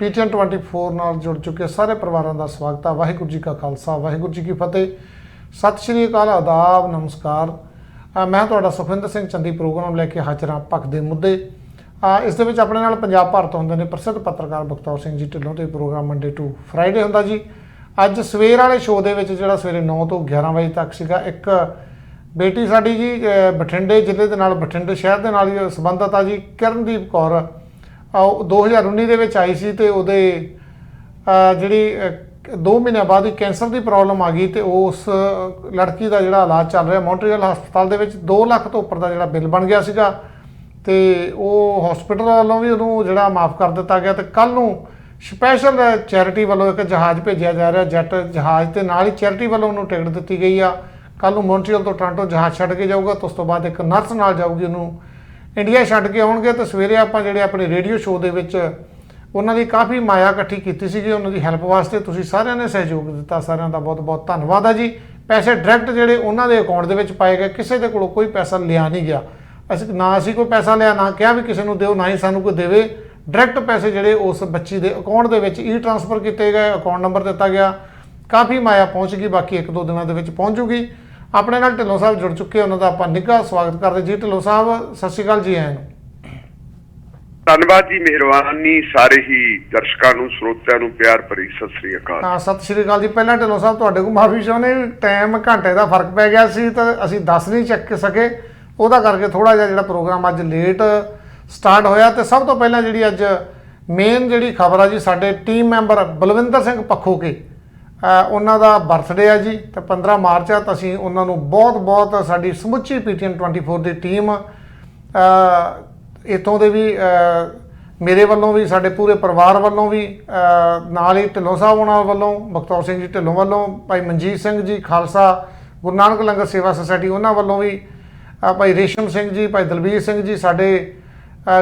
PTN 24 ਨਾਲ जुड़ चुके सारे परिवारों का स्वागत है। वाहिगुरू जी का खालसा वाहिगुरू जी की फतेह। सत श्री अकाल, आदाब, नमस्कार। मैं तुहाडा सुखविंदर सिंह चंदी प्रोग्राम लैके हाजिर हाँ। पक्ष दे मुद्दे इस दे विच अपने नाल पंजाब भर तो होंदे ने प्रसिद्ध पत्रकार बख्तौर सिंह जी ढिल्लों। तो प्रोग्राम मंडे टू फ्राइडे होंदा जी। अज सवेर वाले शो दे विच जिहड़ा सवेरे 9 तो 11 बजे तक सीगा, एक बेटी साडी जी बठिंडे जिले दे नाल बठिंडे शहर दे नाल संबंधित आ जी, किरणदीप कौर 2019 ਦੇ ਵਿੱਚ आई सी। तो ਉਹਦੇ ਜਿਹੜੀ 2 ਮਹੀਨਿਆਂ बाद ही कैंसर की प्रॉब्लम आ गई। तो उस लड़की का ਜਿਹੜਾ इलाज चल रहा मॉन्ट्रियल हस्पताल ਦੇ ਵਿੱਚ 2 ਲੱਖ ਤੋਂ ਉੱਪਰ ਦਾ ਜਿਹੜਾ ਬਿੱਲ ਬਣ ਗਿਆ ਸੀਗਾ। ਤੇ ਉਹ ਹਸਪੀਟਲ ਵੱਲੋਂ ਵੀ ਉਹਨੂੰ ਜਿਹੜਾ ਮਾਫ ਕਰ ਦਿੱਤਾ ਗਿਆ। ਤੇ ਕੱਲ ਨੂੰ ਸਪੈਸ਼ਲ ਚੈਰਿਟੀ ਵੱਲੋਂ ਇੱਕ ਜਹਾਜ਼ ਭੇਜਿਆ ਜਾ ਰਿਹਾ, ਜੈਟ ਜਹਾਜ਼, ਤੇ ਨਾਲ ਹੀ ਚੈਰਿਟੀ ਵੱਲੋਂ ਉਹਨੂੰ ਟਿਕਟ ਦਿੱਤੀ ਗਈ ਆ। ਕੱਲ ਨੂੰ ਮੌਂਟਰੀਅਲ ਤੋਂ ਟੋਰਾਂਟੋ ਜਹਾਜ਼ ਛੱਡ ਕੇ ਜਾਊਗਾ। तो ਉਸ ਤੋਂ ਬਾਅਦ ਇੱਕ ਨਰਸ ਨਾਲ ਜਾਊਗੀ, ਉਹਨੂੰ इंडिया छड्ड के आउणगे। तो सवेरे आपां जिहड़े अपने रेडियो शो दे विच उन्हां दी काफ़ी माया इकट्ठी कीती सीगी, उन्हां दी हैल्प वास्ते तुसीं सारिਆਂ ने सहयोग दिता। सारिਆਂ दा बहुत बहुत धन्नवाद है जी। पैसे डायरैक्ट जिहड़े उन्हां दे अकाउंट दे विच पाए गए, किसी दे कोलों कोई पैसा लिया नहीं गया। असीं ना असीं कोई पैसा लिया, ना कहा भी किसी नूं दिओ, ना ही सानूं कोई देवे। डायरैक्ट पैसे जिहड़े उस बच्ची दे अकाउंट दे विच ई ट्रांसफर कीते गए, अकाउंट नंबर दिता गया। काफ़ी माया पहुँच गई, बाकी 1-2 दिनों के विच पहुँच जूगी। अपने नाल ढिल्लों साहब जुड़ चुके, उन्होंने आपां निੱਘਾ स्वागत करते जी। ढिल्लों साहब सत श्री अकाल जी। आए धन्यवाद जी, मेहरबानी। सारे ही दर्शकों ਨੂੰ ਸਰੋਤਿਆਂ ਨੂੰ ਪਿਆਰ ਭਰੀ ਸਤਿ ਸ੍ਰੀ ਅਕਾਲ। हाँ सत श्री अकाल जी। पहला ढिल्लों साहब ਤੁਹਾਡੇ ਕੋਲ माफ़ी चाहुंदे, टाइम घंटे का फर्क पै गया सी तो ਅਸੀਂ दस नहीं ਚੱਕ सके, ਉਹਦਾ ਕਰਕੇ ਥੋੜਾ ਜਿਹਾ ਜਿਹੜਾ ਪ੍ਰੋਗਰਾਮ ਅੱਜ ਲੇਟ ਸਟਾਰਟ ਹੋਇਆ। ਤੇ ਸਭ ਤੋਂ ਪਹਿਲਾਂ ਜਿਹੜੀ ਅੱਜ ਮੇਨ ਜਿਹੜੀ ਖਬਰ ਆ ਜੀ, ਸਾਡੇ ਟੀਮ ਮੈਂਬਰ ਬਲਵਿੰਦਰ ਸਿੰਘ ਪੱਖੋਕੇ ਉਹਨਾਂ ਦਾ ਬਰਥਡੇ ਆ ਜੀ। ਤੇ 15 ਮਾਰਚ ਆ। ਤਾਂ ਅਸੀਂ ਉਹਨਾਂ ਨੂੰ ਬਹੁਤ ਬਹੁਤ ਸਾਡੀ ਸਮੁੱਚੀ PTN 24 ਦੀ ਟੀਮ ਇੱਥੋਂ ਦੇ ਵੀ ਮੇਰੇ ਵੱਲੋਂ ਵੀ, ਸਾਡੇ ਪੂਰੇ ਪਰਿਵਾਰ ਵੱਲੋਂ ਵੀ, ਨਾਲ ਹੀ ਢਿੱਲੋਂ ਸਾਹਿਬ ਉਹਨਾਂ ਵੱਲੋਂ, ਬਖਤੌਰ ਸਿੰਘ ਜੀ ਢਿੱਲੋਂ ਵੱਲੋਂ, ਭਾਈ ਮਨਜੀਤ ਸਿੰਘ ਜੀ ਖਾਲਸਾ ਗੁਰੂ ਨਾਨਕ ਲੰਗਰ ਸੇਵਾ ਸੁਸਾਇਟੀ ਉਹਨਾਂ ਵੱਲੋਂ ਵੀ, ਭਾਈ ਰੇਸ਼ਮ ਸਿੰਘ ਜੀ, ਭਾਈ ਦਲਬੀਰ ਸਿੰਘ ਜੀ, ਸਾਡੇ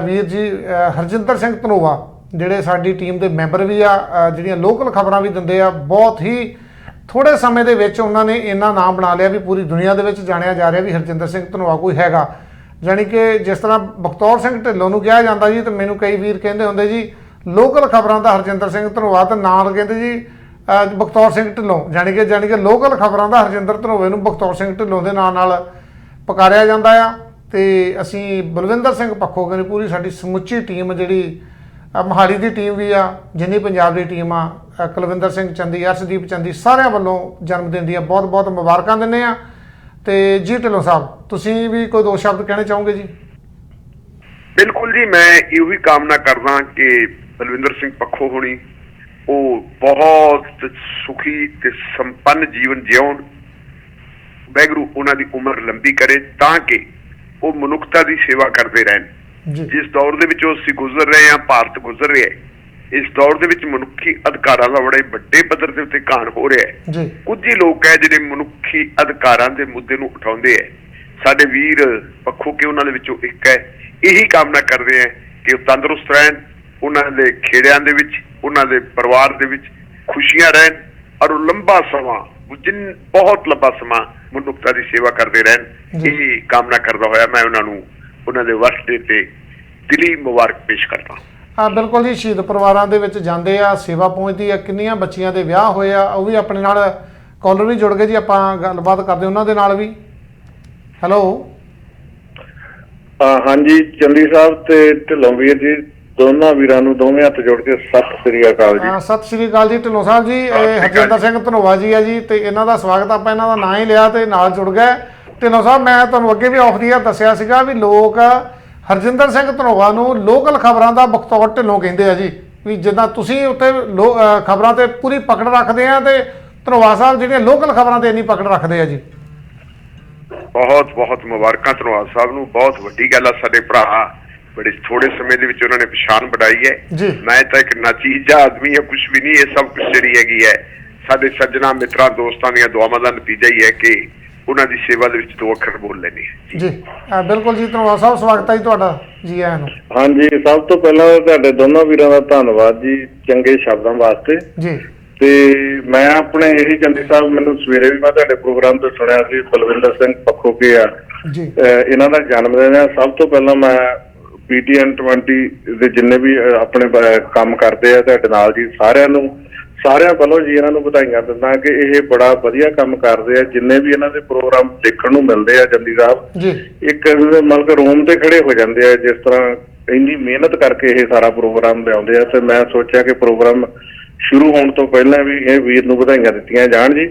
ਵੀਰ ਜੀ ਹਰਜਿੰਦਰ ਸਿੰਘ ਧਨੋਵਾ ਜਿਹੜੇ ਸਾਡੀ ਟੀਮ ਦੇ ਮੈਂਬਰ ਵੀ ਆ, ਜਿਹੜੀਆਂ ਲੋਕਲ ਖਬਰਾਂ ਵੀ ਦਿੰਦੇ ਆ। ਬਹੁਤ ਹੀ ਥੋੜ੍ਹੇ ਸਮੇਂ ਦੇ ਵਿੱਚ ਉਹਨਾਂ ਨੇ ਇੰਨਾ ਨਾਮ ਬਣਾ ਲਿਆ ਵੀ ਪੂਰੀ ਦੁਨੀਆ ਦੇ ਵਿੱਚ ਜਾਣਿਆ ਜਾ ਰਿਹਾ ਵੀ ਹਰਜਿੰਦਰ ਸਿੰਘ ਧਨੋਆ ਕੋਈ ਹੈਗਾ। ਜਾਣੀ ਕਿ ਜਿਸ ਤਰ੍ਹਾਂ ਬਖਤੌਰ ਸਿੰਘ ਢਿੱਲੋਂ ਨੂੰ ਕਿਹਾ ਜਾਂਦਾ ਜੀ, ਤੇ ਮੈਨੂੰ ਕਈ ਵੀਰ ਕਹਿੰਦੇ ਹੁੰਦੇ ਜੀ ਲੋਕਲ ਖਬਰਾਂ ਦਾ ਹਰਜਿੰਦਰ ਸਿੰਘ ਧਨੋਆ, ਤੇ ਨਾਲ ਕਹਿੰਦੇ ਜੀ ਬਖਤੌਰ ਸਿੰਘ ਢਿੱਲੋਂ। ਜਾਣੀ ਕਿ ਲੋਕਲ ਖਬਰਾਂ ਦਾ ਹਰਜਿੰਦਰ ਧਨੋਵੇ ਨੂੰ ਬਖਤੌਰ ਸਿੰਘ ਢਿੱਲੋਂ ਦੇ ਨਾਂ ਨਾਲ ਪੁਕਾਰਿਆ ਜਾਂਦਾ ਆ। ਤੇ ਅਸੀਂ ਬਲਵਿੰਦਰ ਸਿੰਘ ਪੱਖੋਕੇ ਨੇ ਪੂਰੀ ਸਾਡੀ ਸਮੁੱਚੀ ਟੀਮ ਜਿਹੜੀ ਮੋਹਾਲੀ ਦੀ ਟੀਮ ਵੀ ਆ, ਜਿੰਨੀ ਪੰਜਾਬ ਦੀ ਟੀਮ ਆ, ਕੁਲਵਿੰਦਰ ਸਿੰਘ ਚੰਦੀ, ਅਰਸ਼ਦੀਪ ਚੰਦੀ, ਸਾਰਿਆਂ ਵੱਲੋਂ ਜਨਮ ਦਿਨ ਦੀਆਂ ਬਹੁਤ ਬਹੁਤ ਮੁਬਾਰਕਾਂ ਦਿੰਦੇ ਆ। ਤੇ ਜੀ ਢਿੱਲੋਂ ਸਾਹਿਬ ਤੁਸੀਂ ਵੀ ਕੋਈ 2 ਸ਼ਬਦ ਕਹਿਣੇ ਚਾਹੋਗੇ ਜੀ? बिल्कुल जी, मैं यही कामना करदा कि बलविंदर सिंह पक्खो होनी वो बहुत सुखी ते संपन्न जीवन जिउण। वाहिगुरू उन्हां दी उम्र लंबी करे ताकि वो मनुखता की सेवा करते रहन। जिस दौर दे विचों असीं गुजर रहे हैं, भारत गुजर रहा है, इस दौर दे विच मनुखी अधिकारां दा बड़े वड्डे पੱਧਰ ਦੇ ਉੱਤੇ ਘਾਣ हो रहा है। कुछ ही लोग है जिहड़े मनुखी अधिकारां दे मुद्दे नूं उठाउंदे है। साडे वीर पੱਖੋਕੇ उन्हां दे विचों एक है। यही कामना करते हैं कि वो तंदुरुस्त रहन, उन्होंने खेड़ियां दे विच, उन्होंने परिवार दे विच खुशियां रहन, और वो लंबा समा, बहुत लंबा समा मनुखता की सेवा करते रहन। यही कामना करता होया मैं उन्होंने उन्होंने बर्थडे ते दिली मुबारक पेश करता। हाँ बिल्कुल जी। शहीद परिवारों के विच जांदे आ, सेवा पहुँचती है। किन्नियां बच्चियां दे विआह होए आ, वो भी अपने नाल कॉलर भी जुड़ गए जी। आपां गलबात करदे उन्हां दे नाल भी। हैलो हाँ जी, चंदी साहब ते ढिल्लों वीर जी, दोनों वीरां नूं दोवें हत्थ जोड़ के सत श्री अकाल जी। सत श्री अकाल जी। ढिल्लों साहब जी हरजिंदर सिंह धनोवा जी है जी, तो इन्हां दा स्वागत आपां इन्हां दा नाम ही लिया ते नाल जुड़ गए। ढिल्लों साहब मैं तुहानूं अगे भी ऑफ दी एयर दस्सिया सीगा भी लोग हरजिंदर सिंह धनोवा नूं लोकल खबरां दा बखतौर ढिल्लों कहिंदे आ जी, भी जिद्दां तुसीं उत्ते खबरां ते पूरी पकड़ रखदे आ, ते धनोवा साहब जिहड़ियां लोकल खबरां ते इन्नी पकड़ रखदे आ जी। बहुत बहुत मुबारक धनवाद साहब नूं। बहुत वड्डी गल आ, साडे भरा बड़े थोड़े समय दे विच उन्होंने पछाण बढ़ाई है। मैं तो एक नाचीजा आदमी है, कुछ भी नहीं। ये सब कुछ जिहड़ी हैगी है साडे सज्जना मित्रां दोस्तां दीआं दुआवां दा नतीजा ही है कि उन्हां दी सेवा दे विच 2 अखर बोल लेने जी। बिल्कुल जी। धनवाद साहब स्वागत है जी तुहाडा जी। आया नूं हाँ जी, सब तो पहला तुहाडे दोनों वीरां दा धन्नवाद जी चंगे शब्दां वास्ते जी। ਤੇ ਮੈਂ ਆਪਣੇ ਇਹੀ ਚੰਦੀ ਸਾਹਿਬ, ਮੈਨੂੰ ਸਵੇਰੇ ਵੀ ਮੈਂ ਤੁਹਾਡੇ ਪ੍ਰੋਗਰਾਮ ਤੋਂ ਸੁਣਿਆ ਸੀ, ਬਲਵਿੰਦਰ ਸਿੰਘ ਪੱਖੋਕੇ ਆ ਜੀ, ਇਹਨਾਂ ਦਾ ਜਨਮ ਦਿਨ ਹੈ। ਸਭ ਤੋਂ ਪਹਿਲਾਂ ਮੈਂ PTN 20 ਦੇ ਜਿੰਨੇ ਵੀ ਆਪਣੇ ਕੰਮ ਕਰਦੇ ਆ ਤੁਹਾਡੇ ਨਾਲ ਜੀ, ਸਾਰਿਆਂ ਵੱਲੋਂ ਜੀ ਇਹਨਾਂ ਨੂੰ ਵਧਾਈਆਂ ਦਿੰਦਾ ਕਿ ਇਹ ਬੜਾ ਵਧੀਆ ਕੰਮ ਕਰਦੇ ਆ। ਜਿੰਨੇ ਵੀ ਇਹਨਾਂ ਦੇ ਪ੍ਰੋਗਰਾਮ ਦੇਖਣ ਨੂੰ ਮਿਲਦੇ ਆ ਜੰਦੀ ਸਾਹਿਬ ਜੀ, ਇੱਕ ਮਤਲਬ ਕਿ ਰੂਮ ਤੇ ਖੜੇ ਹੋ ਜਾਂਦੇ ਆ, ਜਿਸ ਤਰ੍ਹਾਂ ਇੰਨੀ ਮਿਹਨਤ ਕਰਕੇ ਇਹ ਸਾਰਾ ਪ੍ਰੋਗਰਾਮ ਲਿਆਉਂਦੇ ਆ। ਤੇ ਮੈਂ ਸੋਚਿਆ ਕਿ ਪ੍ਰੋਗਰਾਮ ਸ਼ੁਰੂ ਹੋਣ ਤੋਂ ਪਹਿਲਾਂ ਵੀ ਇਹ ਵੀਰ ਨੂੰ ਵਧਾਈਆਂ ਦਿੱਤੀਆਂ ਜਾਣ ਜੀ।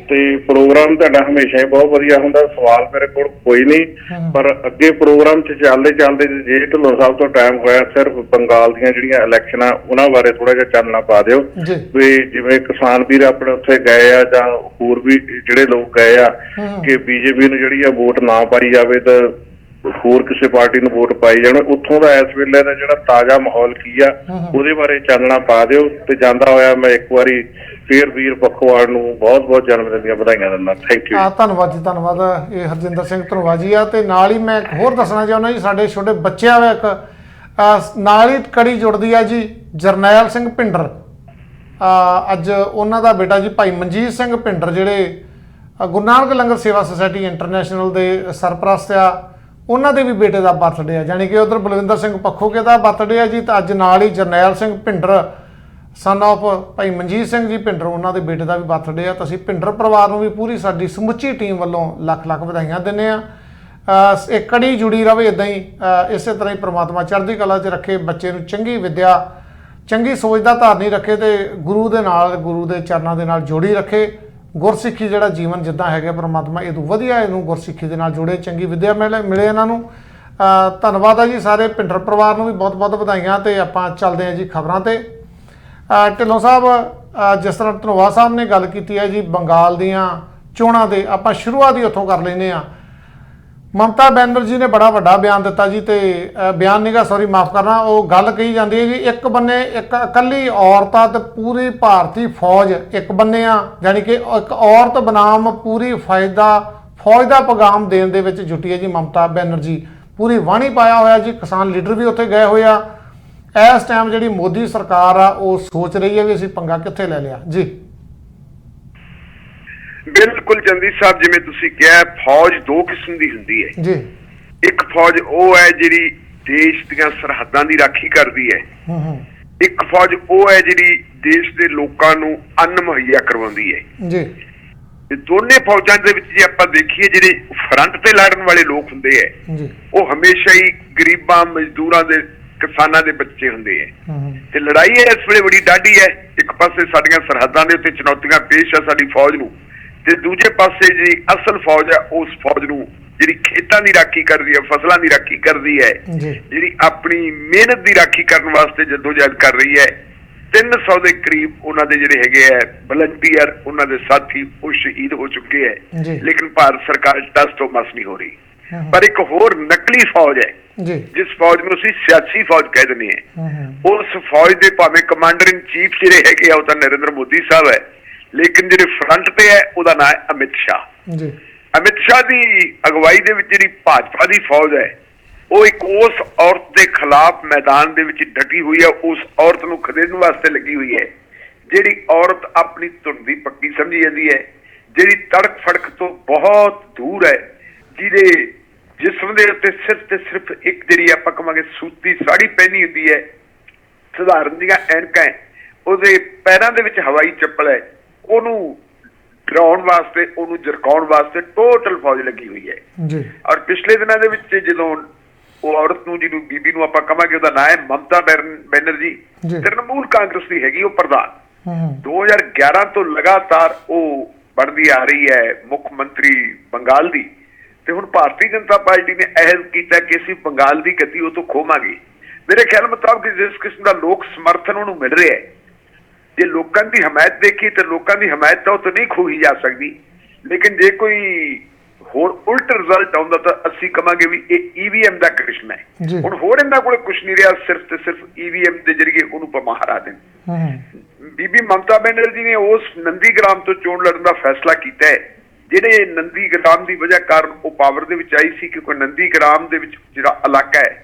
ਤੇ ਪ੍ਰੋਗਰਾਮ ਤੁਹਾਡਾ ਹਮੇਸ਼ਾ ਹੀ ਬਹੁਤ ਵਧੀਆ ਹੁੰਦਾ। ਸਵਾਲ ਮੇਰੇ ਕੋਲ ਕੋਈ ਨਹੀਂ, ਪਰ ਅੱਗੇ ਪ੍ਰੋਗਰਾਮ 'ਚ ਚੱਲਦੇ ਜੇ ਢਿੱਲੋਂ ਸਾਹਿਬ ਤੋਂ ਟਾਈਮ ਹੋਇਆ ਸਿਰਫ ਬੰਗਾਲ ਦੀਆਂ ਜਿਹੜੀਆਂ ਇਲੈਕਸ਼ਨਾਂ ਉਹਨਾਂ ਬਾਰੇ ਥੋੜਾ ਜਿਹਾ ਚਾਨਣਾ ਪਾ ਦਿਓ ਵੀ ਜਿਵੇਂ ਕਿਸਾਨ ਵੀਰ ਆਪਣੇ ਉੱਥੇ ਗਏ ਆ ਜਾਂ ਹੋਰ ਵੀ ਜਿਹੜੇ ਲੋਕ ਗਏ ਆ ਕਿ BJP ਨੂੰ ਜਿਹੜੀ ਆ ਵੋਟ ਨਾ ਪਾਈ ਜਾਵੇ ਤਾਂ ਹੋਰ ਕਿਸੇ ਪਾਰਟੀ ਨੂੰ ਵੋਟ ਪਾਈ ਜਾਣ। ਉੱਥੋਂ ਦਾ ਇਸ ਵੇਲੇ ਦਾ ਜਿਹੜਾ ਤਾਜ਼ਾ ਮਾਹੌਲ ਕੀ ਆ ਉਹਦੇ ਬਾਰੇ ਚਾਨਣਾ ਪਾ ਦਿਓ। ਤੇ ਜਾਂਦਾ ਹੋਇਆ ਮੈਂ ਇੱਕ ਵਾਰੀ ਫੇਰ ਵੀਰ ਪੱਖੋਵਾਲ ਨੂੰ ਬਹੁਤ ਜਨਮ ਦਿਨ ਦੀਆਂ ਵਧਾਈਆਂ ਦਿੰਦਾ। Thank you. ਧੰਨਵਾਦ ਜੀ, ਧੰਨਵਾਦ। ਇਹ ਹਰਜਿੰਦਰ ਸਿੰਘ ਧਨਵਾਜੀ ਆ। ਤੇ ਨਾਲ ਹੀ ਮੈਂ ਹੋਰ ਦੱਸਣਾ ਚਾਹੁੰਦਾ ਜੀ, ਸਾਡੇ ਛੋਟੇ ਬੱਚਿਆਂ ਵਾ ਇੱਕ ਨਾਲ ਹੀ ਕੜੀ ਜੁੜਦੀ ਆ ਜੀ, ਜਰਨੈਲ ਸਿੰਘ ਭਿੰਡਰ। ਅੱਜ ਉਹਨਾਂ ਦਾ ਬੇਟਾ ਜੀ ਭਾਈ ਮਨਜੀਤ ਸਿੰਘ ਭਿੰਡਰ ਜਿਹੜੇ ਗੁਰੂ ਨਾਨਕ ਲੰਗਰ ਸੇਵਾ ਸੁਸਾਇਟੀ ਇੰਟਰਨੈਸ਼ਨਲ ਦੇ ਸਰਪ੍ਰਸਤ ਆ, ਉਹਨਾਂ ਦੇ ਵੀ ਬੇਟੇ ਦਾ ਬਰਥਡੇ ਆ। ਜਾਣੀ ਕਿ ਉਧਰ ਬਲਵਿੰਦਰ ਸਿੰਘ ਪੱਖੋਕੇ ਦਾ ਬਰਥਡੇ ਆ ਜੀ, ਤਾਂ ਅੱਜ ਨਾਲ ਹੀ ਜਰਨੈਲ ਸਿੰਘ ਭਿੰਡਰ ਸਨ ਆਫ ਭਾਈ ਮਨਜੀਤ ਸਿੰਘ ਜੀ ਭਿੰਡਰ, ਉਹਨਾਂ ਦੇ ਬੇਟੇ ਦਾ ਵੀ ਬਰਥਡੇ ਆ। ਤਾਂ ਅਸੀਂ ਭਿੰਡਰ ਪਰਿਵਾਰ ਨੂੰ ਵੀ ਪੂਰੀ ਸਾਡੀ ਸਮੁੱਚੀ ਟੀਮ ਵੱਲੋਂ ਲੱਖ ਵਧਾਈਆਂ ਦਿੰਦੇ ਆ। ਇਹ ਕੜੀ ਜੁੜੀ ਰਵੇ ਇੱਦਾਂ ਹੀ, ਇਸੇ ਤਰ੍ਹਾਂ ਹੀ ਪ੍ਰਮਾਤਮਾ ਚੜ੍ਹਦੀ ਕਲਾ 'ਚ ਰੱਖੇ, ਬੱਚੇ ਨੂੰ ਚੰਗੀ ਵਿੱਦਿਆ ਚੰਗੀ ਸੋਚ ਦਾ ਧਾਰਨੀ ਰੱਖੇ ਤੇ ਗੁਰੂ ਦੇ ਨਾਲ, ਗੁਰੂ ਦੇ ਚਰਨਾਂ ਦੇ ਨਾਲ ਜੋੜੀ ਰੱਖੇ। ਗੁਰਸਿੱਖੀ ਜਿਹੜਾ ਜੀਵਨ ਜਿੱਦਾਂ ਹੈਗਾ ਪ੍ਰਮਾਤਮਾ ਇਹ ਤੋਂ ਵਧੀਆ ਇਹਨੂੰ ਗੁਰਸਿੱਖੀ ਦੇ ਨਾਲ ਜੋੜੇ, ਚੰਗੀ ਵਿੱਦਿਆ ਮਿਲੇ ਇਹਨਾਂ ਨੂੰ। ਧੰਨਵਾਦ ਆ ਜੀ ਸਾਰੇ ਭਿੰਡਰ ਪਰਿਵਾਰ ਨੂੰ ਵੀ ਬਹੁਤ ਵਧਾਈਆਂ। ਤੇ ਆਪਾਂ ਚੱਲਦੇ ਹਾਂ ਜੀ ਖਬਰਾਂ ਤੇ। ਢਿੱਲੋਂ ਸਾਹਿਬ, ਜਿਸ ਤਰ੍ਹਾਂ ਧਨੋਆ ਸਾਹਿਬ ਨੇ ਗੱਲ ਕੀਤੀ ਹੈ ਜੀ ਬੰਗਾਲ ਦੀਆਂ ਚੋਣਾਂ ਦੇ, ਆਪਾਂ ਸ਼ੁਰੂਆਤ ਹੀ ਉੱਥੋਂ ਕਰ ਲੈਂਦੇ ਹਾਂ। ਮਮਤਾ ਬੈਨਰਜੀ ਨੇ ਬੜਾ ਵੱਡਾ ਬਿਆਨ ਦਿੱਤਾ ਜੀ, ਤੇ ਬਿਆਨ ਨਹੀਂਗਾ ਸੌਰੀ ਮਾਫ ਕਰਨਾ, ਉਹ ਗੱਲ ਕਹੀ ਜਾਂਦੀ ਹੈ ਜੀ ਇੱਕ ਬੰਨੇ ਇੱਕ ਇਕੱਲੀ ਔਰਤ ਆ ਤੇ ਪੂਰੀ ਭਾਰਤੀ ਫੌਜ ਇੱਕ ਬੰਨੇ ਆ, ਜਾਣੀ ਕਿ ਇੱਕ ਔਰਤ ਬਨਾਮ ਪੂਰੀ ਫੌਜ ਦਾ ਪੈਗਾਮ ਦੇਣ ਦੇ ਵਿੱਚ ਜੁਟੀ ਹੈ ਜੀ ਮਮਤਾ ਬੈਨਰਜੀ। ਪੂਰੀ ਵਾਣੀ ਪਾਇਆ ਹੋਇਆ ਜੀ, ਕਿਸਾਨ ਲੀਡਰ ਵੀ ਉੱਥੇ ਗਏ ਹੋਏ ਆ। ਇਸ ਟਾਈਮ ਜਿਹੜੀ ਮੋਦੀ ਸਰਕਾਰ ਆ ਉਹ ਸੋਚ ਰਹੀ ਹੈ ਵੀ ਅਸੀਂ ਪੰਗਾ ਕਿੱਥੇ ਲੈ ਲਿਆ ਜੀ। ਬਿਲਕੁਲ ਚੰਦੀ ਸਾਹਿਬ, ਜਿਵੇਂ ਤੁਸੀਂ ਕਿਹਾ ਫੌਜ ਦੋ ਕਿਸਮ ਦੀ ਹੁੰਦੀ ਹੈ ਜੀ। ਇੱਕ ਫੌਜ ਉਹ ਹੈ ਜਿਹੜੀ ਦੇਸ਼ ਦੀਆਂ ਸਰਹੱਦਾਂ ਦੀ ਰਾਖੀ ਕਰਦੀ ਹੈ, ਇੱਕ ਫੌਜ ਉਹ ਹੈ ਜਿਹੜੀ ਦੇਸ਼ ਦੇ ਲੋਕਾਂ ਨੂੰ ਅੰਨ ਮੁਹੱਈਆ ਕਰਵਾਉਂਦੀ ਹੈ ਜੀ। ਤੇ ਦੋਨੇ ਫੌਜਾਂ ਦੇ ਵਿੱਚ ਜੇ ਆਪਾਂ ਦੇਖੀਏ ਜਿਹੜੇ ਫਰੰਟ ਤੇ ਲੜਨ ਵਾਲੇ ਲੋਕ ਹੁੰਦੇ ਹੈ ਜੀ, ਉਹ ਹਮੇਸ਼ਾ ਹੀ ਗਰੀਬਾਂ, ਮਜ਼ਦੂਰਾਂ ਦੇ, ਕਿਸਾਨਾਂ ਦੇ ਬੱਚੇ ਹੁੰਦੇ ਹੈ। ਤੇ ਲੜਾਈ ਇਸ ਵੇਲੇ ਬੜੀ ਡਾਢੀ ਹੈ। ਇੱਕ ਪਾਸੇ ਸਾਡੀਆਂ ਸਰਹੱਦਾਂ ਦੇ ਉੱਤੇ ਚੁਣੌਤੀਆਂ ਪੇਸ਼ ਆ ਸਾਡੀ ਫੌਜ ਨੂੰ, ਤੇ ਦੂਜੇ ਪਾਸੇ ਜਿਹੜੀ ਅਸਲ ਫੌਜ ਹੈ ਉਸ ਫੌਜ ਨੂੰ ਜਿਹੜੀ ਖੇਤਾਂ ਦੀ ਰਾਖੀ ਕਰਦੀ ਹੈ, ਫਸਲਾਂ ਦੀ ਰਾਖੀ ਕਰਦੀ ਹੈ, ਜਿਹੜੀ ਆਪਣੀ ਮਿਹਨਤ ਦੀ ਰਾਖੀ ਕਰਨ ਵਾਸਤੇ ਜਦੋਜਹਿਦ ਕਰ ਰਹੀ ਹੈ। 300 ਦੇ ਕਰੀਬ ਉਹਨਾਂ ਦੇ ਜਿਹੜੇ ਹੈਗੇ ਹੈ ਵਲੰਟੀਅਰ, ਉਹਨਾਂ ਦੇ ਸਾਥੀ ਉਹ ਸ਼ਹੀਦ ਹੋ ਚੁੱਕੇ ਹੈ, ਲੇਕਿਨ ਭਾਰਤ ਸਰਕਾਰ ਟਸ ਤੋਂ ਮਸ ਨਹੀਂ ਹੋ ਰਹੀ। ਪਰ ਇੱਕ ਹੋਰ ਨਕਲੀ ਫੌਜ ਹੈ ਜਿਸ ਫੌਜ ਨੂੰ ਅਸੀਂ ਸਿਆਸੀ ਫੌਜ ਕਹਿ ਦਿੰਦੇ ਹਾਂ। ਉਸ ਫੌਜ ਦੇ ਭਾਵੇਂ ਕਮਾਂਡਰ ਇਨ ਚੀਫ ਜਿਹੜੇ ਹੈਗੇ ਆ ਉਹ ਤਾਂ ਨਰਿੰਦਰ ਮੋਦੀ ਸਾਹਿਬ ਹੈ, ਲੇਕਿਨ ਜਿਹੜੇ ਫਰੰਟ ਤੇ ਹੈ ਉਹਦਾ ਨਾਮ ਹੈ ਅਮਿਤ ਸ਼ਾਹ। ਅਮਿਤ ਸ਼ਾਹ ਦੀ ਅਗਵਾਈ ਦੇ ਵਿੱਚ ਜਿਹੜੀ ਭਾਜਪਾ ਦੀ ਫੌਜ ਹੈ ਉਹ ਇੱਕ ਉਸ ਔਰਤ ਦੇ ਖਿਲਾਫ ਮੈਦਾਨ ਦੇ ਵਿੱਚ ਡਟੀ ਹੋਈ ਹੈ, ਉਸ ਔਰਤ ਨੂੰ ਖਦੇੜਨ ਵਾਸਤੇ ਲੱਗੀ ਹੋਈ ਹੈ, ਜਿਹੜੀ ਔਰਤ ਆਪਣੀ ਧੁਨ ਦੀ ਪੱਕੀ ਸਮਝੀ ਜਾਂਦੀ ਹੈ, ਜਿਹੜੀ ਤੜਕ ਫੜਕ ਤੋਂ ਬਹੁਤ ਦੂਰ ਹੈ, ਜਿਹਦੇ ਜਿਸਮ ਦੇ ਉੱਤੇ ਸਿਰਫ ਇੱਕ ਜਿਹੜੀ ਆਪਾਂ ਕਹਾਂਗੇ ਸੂਤੀ ਸਾੜੀ ਪਹਿਨੀ ਹੁੰਦੀ ਹੈ, ਸਧਾਰਨ ਦੀਆਂ ਐਨਕਾਂ, ਉਹਦੇ ਪੈਰਾਂ ਦੇ ਵਿੱਚ ਹਵਾਈ ਚੱਪਲ ਹੈ, ਉਹਨੂੰ ਡਰਾਉਣ ਵਾਸਤੇ, ਉਹਨੂੰ ਜਰਕਾਉਣ ਵਾਸਤੇ ਟੋਟਲ ਫੌਜ ਲੱਗੀ ਹੋਈ ਹੈ। ਔਰ ਪਿਛਲੇ ਦਿਨਾਂ ਦੇ ਵਿੱਚ ਜਦੋਂ ਉਹ ਔਰਤ ਨੂੰ, ਜਿਹਨੂੰ ਬੀਬੀ ਨੂੰ ਆਪਾਂ ਕਹਾਂਗੇ, ਉਹਦਾ ਨਾਂ ਹੈ ਮਮਤਾ ਬੈਨਰਜੀ, ਤ੍ਰਿਣਮੂਲ ਕਾਂਗਰਸ ਦੀ ਹੈਗੀ ਉਹ ਪ੍ਰਧਾਨ। 2011 ਤੋਂ ਲਗਾਤਾਰ ਉਹ ਬਣਦੀ ਆ ਰਹੀ ਹੈ ਮੁੱਖ ਮੰਤਰੀ ਬੰਗਾਲ ਦੀ। ਤੇ ਹੁਣ ਭਾਰਤੀ ਜਨਤਾ ਪਾਰਟੀ ਨੇ ਅਹਿਦ ਕੀਤਾ ਕਿ ਅਸੀਂ ਬੰਗਾਲ ਦੀ ਗਤੀ ਉਹ ਤੋਂ ਖੋਵਾਂਗੇ। ਮੇਰੇ ਖਿਆਲ ਮੁਤਾਬਕ ਜਿਸ ਕਿਸਮ ਦਾ ਲੋਕ ਸਮਰਥਨ ਉਹਨੂੰ ਮਿਲ ਰਿਹਾ ਹੈ, ਜੇ ਲੋਕਾਂ ਦੀ ਹਮਾਇਤ ਦੇਖੀ ਤੇ ਲੋਕਾਂ ਦੀ ਹਮਾਇਤ ਤਾਂ ਉਹ ਤੋਂ ਨਹੀਂ ਖੋਹੀ ਜਾ ਸਕਦੀ, ਲੇਕਿਨ ਜੇ ਕੋਈ ਹੋਰ ਉਲਟ ਰਿਜ਼ਲਟ ਆਉਂਦਾ ਤਾਂ ਅਸੀਂ ਕਹਾਂਗੇ ਵੀ ਇਹ EVM ਦਾ ਕ੍ਰਿਸ਼ਨ ਹੈ। ਹੁਣ ਹੋਰ ਇਹਨਾਂ ਕੋਲ ਕੁਛ ਨਹੀਂ ਰਿਹਾ, ਸਿਰਫ ਤੇ ਸਿਰਫ EVM ਦੇ ਜਰੀਏ ਉਹਨੂੰ ਪਮਾ ਹਰਾ ਦੇਣ। ਬੀਬੀ ਮਮਤਾ ਬੈਨਰਜੀ ਨੇ ਉਸ ਨੰਦੀਗ੍ਰਾਮ ਤੋਂ ਚੋਣ ਲੜਨ ਦਾ ਫੈਸਲਾ ਕੀਤਾ ਹੈ, ਜਿਹੜੇ ਨੰਦੀਗ੍ਰਾਮ ਦੀ ਵਜ੍ਹਾ ਕਾਰਨ ਉਹ ਪਾਵਰ ਦੇ ਵਿੱਚ ਆਈ ਸੀ, ਕਿਉਂਕਿ ਨੰਦੀਗ੍ਰਾਮ ਦੇ ਵਿੱਚ ਜਿਹੜਾ ਇਲਾਕਾ ਹੈ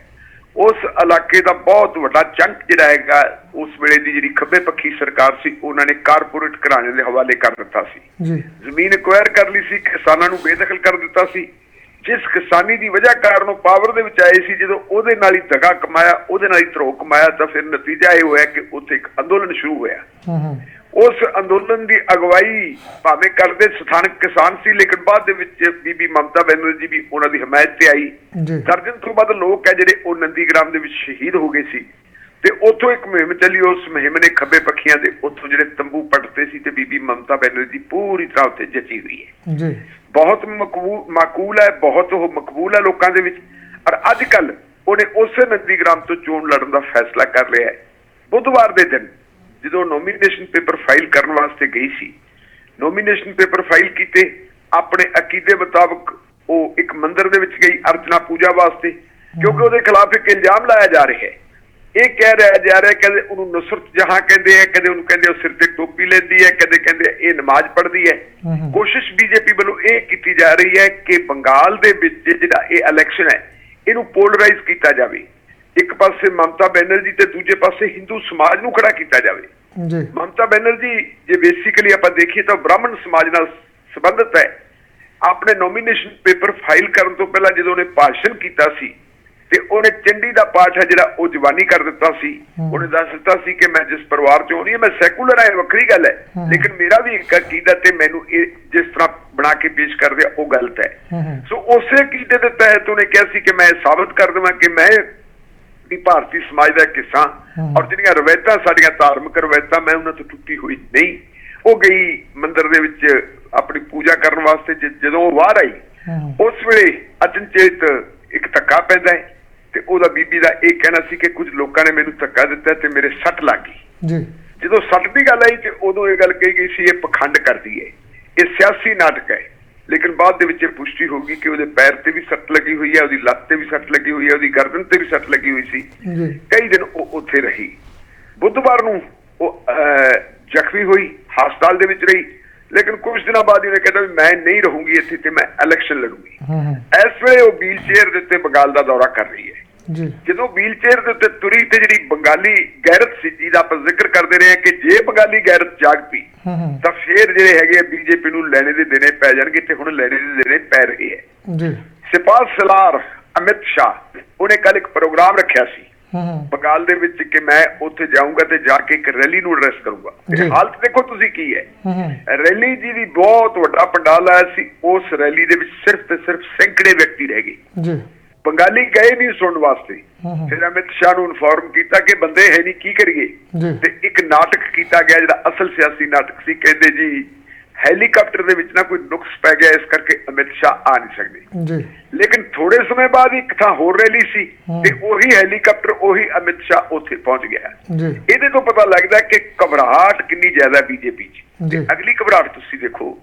ਉਸ ਇਲਾਕੇ ਦਾ ਬਹੁਤ ਵੱਡਾ ਚੰਕ ਜਿਹੜਾ ਹੈਗਾ ਉਸ ਵੇਲੇ ਦੀ ਜਿਹੜੀ ਖੱਬੇ ਪੱਖੀ ਸਰਕਾਰ ਸੀ ਉਹਨਾਂ ਨੇ ਕਾਰਪੋਰੇਟ ਘਰਾਣੇ ਦੇ ਹਵਾਲੇ ਕਰ ਦਿੱਤਾ ਸੀ। ਜ਼ਮੀਨ ਐਕਵਾਇਰ ਕਰ ਲਈ ਸੀ, ਕਿਸਾਨਾਂ ਨੂੰ ਬੇਦਖਲ ਕਰ ਦਿੱਤਾ ਸੀ, ਜਿਸ ਕਿਸਾਨੀ ਦੀ ਵਜ੍ਹਾ ਕਾਰਨ ਉਹ ਪਾਵਰ ਦੇ ਵਿੱਚ ਆਏ ਸੀ, ਜਦੋਂ ਉਹਦੇ ਨਾਲ ਹੀ ਦਗਾ ਕਮਾਇਆ, ਉਹਦੇ ਨਾਲ ਹੀ ਧਰੋਹ ਕਮਾਇਆ, ਤਾਂ ਫਿਰ ਨਤੀਜਾ ਇਹ ਹੋਇਆ ਕਿ ਉੱਥੇ ਇੱਕ ਅੰਦੋਲਨ ਸ਼ੁਰੂ ਹੋਇਆ। ਉਸ ਅੰਦੋਲਨ ਦੀ ਅਗਵਾਈ ਭਾਵੇਂ ਕਰਦੇ ਸਥਾਨਕ ਕਿਸਾਨ ਸੀ, ਲੇਕਿਨ ਬਾਅਦ ਦੇ ਵਿੱਚ ਬੀਬੀ ਮਮਤਾ ਬੈਨਰਜੀ ਵੀ ਉਹਨਾਂ ਦੀ ਹਮਾਇਤ ਤੇ ਆਈ। ਦਰਜਨ ਤੋਂ ਵੱਧ ਲੋਕ ਹੈ ਜਿਹੜੇ ਉਹ ਨੰਦੀਗ੍ਰਾਮ ਦੇ ਵਿੱਚ ਸ਼ਹੀਦ ਹੋ ਗਏ ਸੀ, ਤੇ ਉੱਥੋਂ ਇੱਕ ਮੁਹਿੰਮ ਚੱਲੀ। ਉਸ ਮੁਹਿੰਮ ਨੇ ਖੱਬੇ ਪੱਖੀਆਂ ਦੇ ਉੱਥੋਂ ਜਿਹੜੇ ਤੰਬੂ ਪੱਟਦੇ ਸੀ, ਤੇ ਬੀਬੀ ਮਮਤਾ ਬੈਨਰਜੀ ਪੂਰੀ ਤਰ੍ਹਾਂ ਉੱਥੇ ਜਚੀ ਹੋਈ ਹੈ। ਬਹੁਤ ਮਾਕੂਲ ਹੈ, ਬਹੁਤ ਉਹ ਮਕਬੂਲ ਹੈ ਲੋਕਾਂ ਦੇ ਵਿੱਚ। ਔਰ ਅੱਜ ਕੱਲ ਉਹਨੇ ਉਸੇ ਨੰਦੀਗ੍ਰਾਮ ਤੋਂ ਚੋਣ ਲੜਨ ਦਾ ਫੈਸਲਾ ਕਰ ਲਿਆ ਹੈ। ਬੁੱਧਵਾਰ ਦੇ ਦਿਨ ਜਦੋਂ ਨੋਮੀਨੇਸ਼ਨ ਪੇਪਰ ਫਾਈਲ ਕਰਨ ਵਾਸਤੇ ਗਈ ਸੀ, ਨੋਮੀਨੇਸ਼ਨ ਪੇਪਰ ਫਾਈਲ ਕੀਤੇ, ਆਪਣੇ ਅਕੀਦੇ ਮੁਤਾਬਕ ਉਹ ਇੱਕ ਮੰਦਿਰ ਦੇ ਵਿੱਚ ਗਈ ਅਰਚਨਾ ਪੂਜਾ ਵਾਸਤੇ, ਕਿਉਂਕਿ ਉਹਦੇ ਖਿਲਾਫ ਇੱਕ ਇਲਜ਼ਾਮ ਲਾਇਆ ਜਾ ਰਿਹਾ ਹੈ। ਇਹ ਕਹਿ ਰਿਹਾ ਜਾ ਰਿਹਾ, ਕਹਿੰਦੇ ਉਹਨੂੰ ਨੁਸਰਤ ਜਹਾਂ ਕਹਿੰਦੇ ਆ, ਕਦੇ ਉਹਨੂੰ ਕਹਿੰਦੇ ਉਹ ਸਿਰ ਤੇ ਟੋਪੀ ਲੈਂਦੀ ਹੈ, ਕਦੇ ਕਹਿੰਦੇ ਇਹ ਨਮਾਜ਼ ਪੜ੍ਹਦੀ ਹੈ। ਕੋਸ਼ਿਸ਼ ਬੀਜੇਪੀ ਵੱਲੋਂ ਇਹ ਕੀਤੀ ਜਾ ਰਹੀ ਹੈ ਕਿ ਬੰਗਾਲ ਦੇ ਵਿੱਚ ਜਿਹੜਾ ਇਹ ਇਲੈਕਸ਼ਨ ਹੈ ਇਹਨੂੰ ਪੋਲਰਾਈਜ਼ ਕੀਤਾ ਜਾਵੇ। ਇੱਕ ਪਾਸੇ ਮਮਤਾ ਬੈਨਰਜੀ ਤੇ ਦੂਜੇ ਪਾਸੇ ਹਿੰਦੂ ਸਮਾਜ ਨੂੰ ਖੜਾ ਕੀਤਾ ਜਾਵੇ। ਮਮਤਾ ਬੈਨਰਜੀ ਜੇ ਬੇਸਿਕਲੀ ਆਪਾਂ ਦੇਖੀਏ ਤਾਂ ਬ੍ਰਾਹਮਣ ਸਮਾਜ ਨਾਲ ਸੰਬੰਧਿਤ ਹੈ। ਆਪਣੇ ਨੋਮੀਨੇਸ਼ਨ ਪੇਪਰ ਫਾਈਲ ਕਰਨ ਤੋਂ ਪਹਿਲਾਂ ਜਦੋਂ ਉਹਨੇ ਭਾਸ਼ਣ ਕੀਤਾ ਸੀ, ਤੇ ਉਹਨੇ ਚੰਡੀ ਦਾ ਪਾਠ ਹੈ ਜਿਹੜਾ ਉਹ ਜ਼ਬਾਨੀ ਕਰ ਦਿੱਤਾ ਸੀ। ਉਹਨੇ ਦੱਸ ਦਿੱਤਾ ਸੀ ਕਿ ਮੈਂ ਜਿਸ ਪਰਿਵਾਰ ਚੋਂ ਆਉਂਦੀ ਹਾਂ, ਮੈਂ ਸੈਕੂਲਰ ਹੈ, ਵੱਖਰੀ ਗੱਲ ਹੈ, ਲੇਕਿਨ ਮੇਰਾ ਵੀ ਇੱਕ ਅਕੀਦਾ ਤੇ ਮੈਨੂੰ ਇਹ ਜਿਸ ਤਰ੍ਹਾਂ ਬਣਾ ਕੇ ਪੇਸ਼ ਕਰਦੇ ਆ ਉਹ ਗਲਤ ਹੈ। ਸੋ ਉਸੇ ਅਕੀਦੇ ਦੇ ਤਹਿਤ ਉਹਨੇ ਕਿਹਾ ਸੀ ਕਿ ਮੈਂ ਸਾਬਤ ਕਰ ਦੇਵਾਂ ਕਿ ਮੈਂ ਵੀ ਭਾਰਤੀ ਸਮਾਜ ਦਾ ਇੱਕ ਹਿੱਸਾ, ਔਰ ਜਿਹੜੀਆਂ ਰਵਾਇਤਾਂ ਸਾਡੀਆਂ ਧਾਰਮਿਕ ਰਵਾਇਤਾਂ, ਮੈਂ ਉਹਨਾਂ ਤੋਂ ਟੁੱਟੀ ਹੋਈ ਨਹੀਂ। ਉਹ ਗਈ ਮੰਦਿਰ ਦੇ ਵਿੱਚ ਆਪਣੀ ਪੂਜਾ ਕਰਨ ਵਾਸਤੇ। ਜਦੋਂ ਉਹ ਬਾਹਰ ਆਈ, ਉਸ ਵੇਲੇ ਅਚਨਚੇਤ ਇੱਕ ਧੱਕਾ ਪੈਂਦਾ ਹੈ, ਤੇ ਉਹਦਾ ਬੀਬੀ ਦਾ ਇਹ ਕਹਿਣਾ ਸੀ ਕਿ ਕੁਝ ਲੋਕਾਂ ਨੇ ਮੈਨੂੰ ਧੱਕਾ ਦਿੱਤਾ ਤੇ ਮੇਰੇ ਸੱਟ ਲੱਗ ਗਈ। ਜਦੋਂ ਸੱਟ ਦੀ ਗੱਲ ਆਈ ਤੇ ਉਦੋਂ ਇਹ ਗੱਲ ਕਹੀ ਗਈ ਸੀ ਇਹ ਪਖੰਡ ਕਰਦੀ ਹੈ, ਇਹ ਸਿਆਸੀ ਨਾਟਕ ਹੈ। ਲੇਕਿਨ ਬਾਅਦ ਦੇ ਵਿੱਚ ਇਹ ਪੁਸ਼ਟੀ ਹੋ ਗਈ ਕਿ ਉਹਦੇ ਪੈਰ ਤੇ ਵੀ ਸੱਟ ਲੱਗੀ ਹੋਈ ਹੈ, ਉਹਦੀ ਲੱਤ ਤੇ ਵੀ ਸੱਟ ਲੱਗੀ ਹੋਈ ਹੈ, ਉਹਦੀ ਗਰਦਨ ਤੇ ਵੀ ਸੱਟ ਲੱਗੀ ਹੋਈ ਸੀ। ਕਈ ਦਿਨ ਉਹ ਉੱਥੇ ਰਹੀ। ਬੁੱਧਵਾਰ ਨੂੰ ਉਹ ਜ਼ਖਮੀ ਹੋਈ, ਹਸਪਤਾਲ ਦੇ ਵਿੱਚ ਰਹੀ, ਲੇਕਿਨ ਕੁਝ ਦਿਨਾਂ ਬਾਅਦ ਉਹਨੇ ਕਹਿੰਦਾ ਵੀ ਮੈਂ ਨਹੀਂ ਰਹੂੰਗੀ ਇੱਥੇ ਤੇ ਮੈਂ ਇਲੈਕਸ਼ਨ ਲੜੂੰਗੀ। ਇਸ ਵੇਲੇ ਉਹ ਵੀਲ ਚੇਅਰ ਦੇ ਉੱਤੇ ਬੰਗਾਲ ਦਾ ਦੌਰਾ ਕਰ ਰਹੀ ਹੈ। ਜਦੋਂ ਵੀਲ ਚੇਅਰ ਦੇ ਉੱਤੇ ਤੁਰੀ ਤੇ ਜਿਹੜੀ ਬੰਗਾਲੀ ਗੈਰਤ ਸੀ, ਜਿਹਦਾ ਆਪਾਂ ਜ਼ਿਕਰ ਕਰਦੇ ਰਹੇ ਕਿ ਜੇ ਬੰਗਾਲੀ ਗੈਰਤ ਜਾਗ ਪਈ ਤਾਂ ਫੇਰ ਜਿਹੜੇ ਹੈਗੇ ਬੀਜੇਪੀ ਨੂੰ ਲੈਣੇ ਦੇ ਦੇਣੇ ਪੈ ਜਾਣਗੇ, ਤੇ ਹੁਣ ਲੈਣੇ ਦੇ ਦੇਣੇ ਪੈ ਰਹੇ ਹੈ। ਸਿਪਾਹ ਸਲਾਰ ਅਮਿਤ ਸ਼ਾਹ ਉਹਨੇ ਕੱਲ ਇੱਕ ਪ੍ਰੋਗਰਾਮ ਰੱਖਿਆ ਸੀ ਬੰਗਾਲ ਦੇ ਵਿੱਚ ਕਿ ਮੈਂ ਉੱਥੇ ਜਾਊਂਗਾ ਤੇ ਜਾ ਕੇ ਇੱਕ ਰੈਲੀ ਨੂੰ ਐਡਰੈਸ ਕਰੂੰਗਾ। ਹਾਲਤ ਦੇਖੋ ਤੁਸੀਂ ਕੀ ਹੈ। ਰੈਲੀ ਜੀ ਦੀ ਬਹੁਤ ਵੱਡਾ ਪੰਡਾਲ ਆਇਆ ਸੀ। ਉਸ ਰੈਲੀ ਦੇ ਵਿੱਚ ਸਿਰਫ ਤੇ ਸਿਰਫ ਸੈਂਕੜੇ ਵਿਅਕਤੀ ਰਹਿ ਗਏ। ਬੰਗਾਲੀ ਗਏ ਨਹੀਂ ਸੁਣਨ ਵਾਸਤੇ। ਫਿਰ ਅਮਿਤ ਸ਼ਾਹ ਨੂੰ ਇਨਫੋਰਮ ਕੀਤਾ ਕਿ ਬੰਦੇ ਹੈ ਨਹੀਂ, ਕੀ ਕਰੀਏ। ਤੇ ਇੱਕ ਨਾਟਕ ਕੀਤਾ ਗਿਆ ਜਿਹੜਾ ਅਸਲ ਸਿਆਸੀ ਨਾਟਕ ਸੀ। ਕਹਿੰਦੇ ਜੀ ਹੈਲੀਕਾਪਟਰ ਦੇ ਵਿੱਚ ਨਾ ਕੋਈ ਨੁਕਸ ਪੈ ਗਿਆ, ਇਸ ਕਰਕੇ ਅਮਿਤ ਸ਼ਾਹ ਆ ਨਹੀਂ ਸਕਦੇ। ਲੇਕਿਨ ਥੋੜੇ ਸਮੇਂ ਬਾਅਦ ਇੱਕ ਥਾਂ ਹੋਰ ਰੈਲੀ ਸੀ ਤੇ ਉਹੀ ਹੈਲੀਕਾਪਟਰ, ਉਹੀ ਅਮਿਤ ਸ਼ਾਹ ਉੱਥੇ ਪਹੁੰਚ ਗਿਆ। ਇਹਦੇ ਤੋਂ ਪਤਾ ਲੱਗਦਾ ਕਿ ਘਬਰਾਹਟ ਕਿੰਨੀ ਜ਼ਿਆਦਾ ਬੀਜੇਪੀ 'ਚ। ਤੇ ਅਗਲੀ ਘਬਰਾਹਟ ਤੁਸੀਂ ਦੇਖੋ,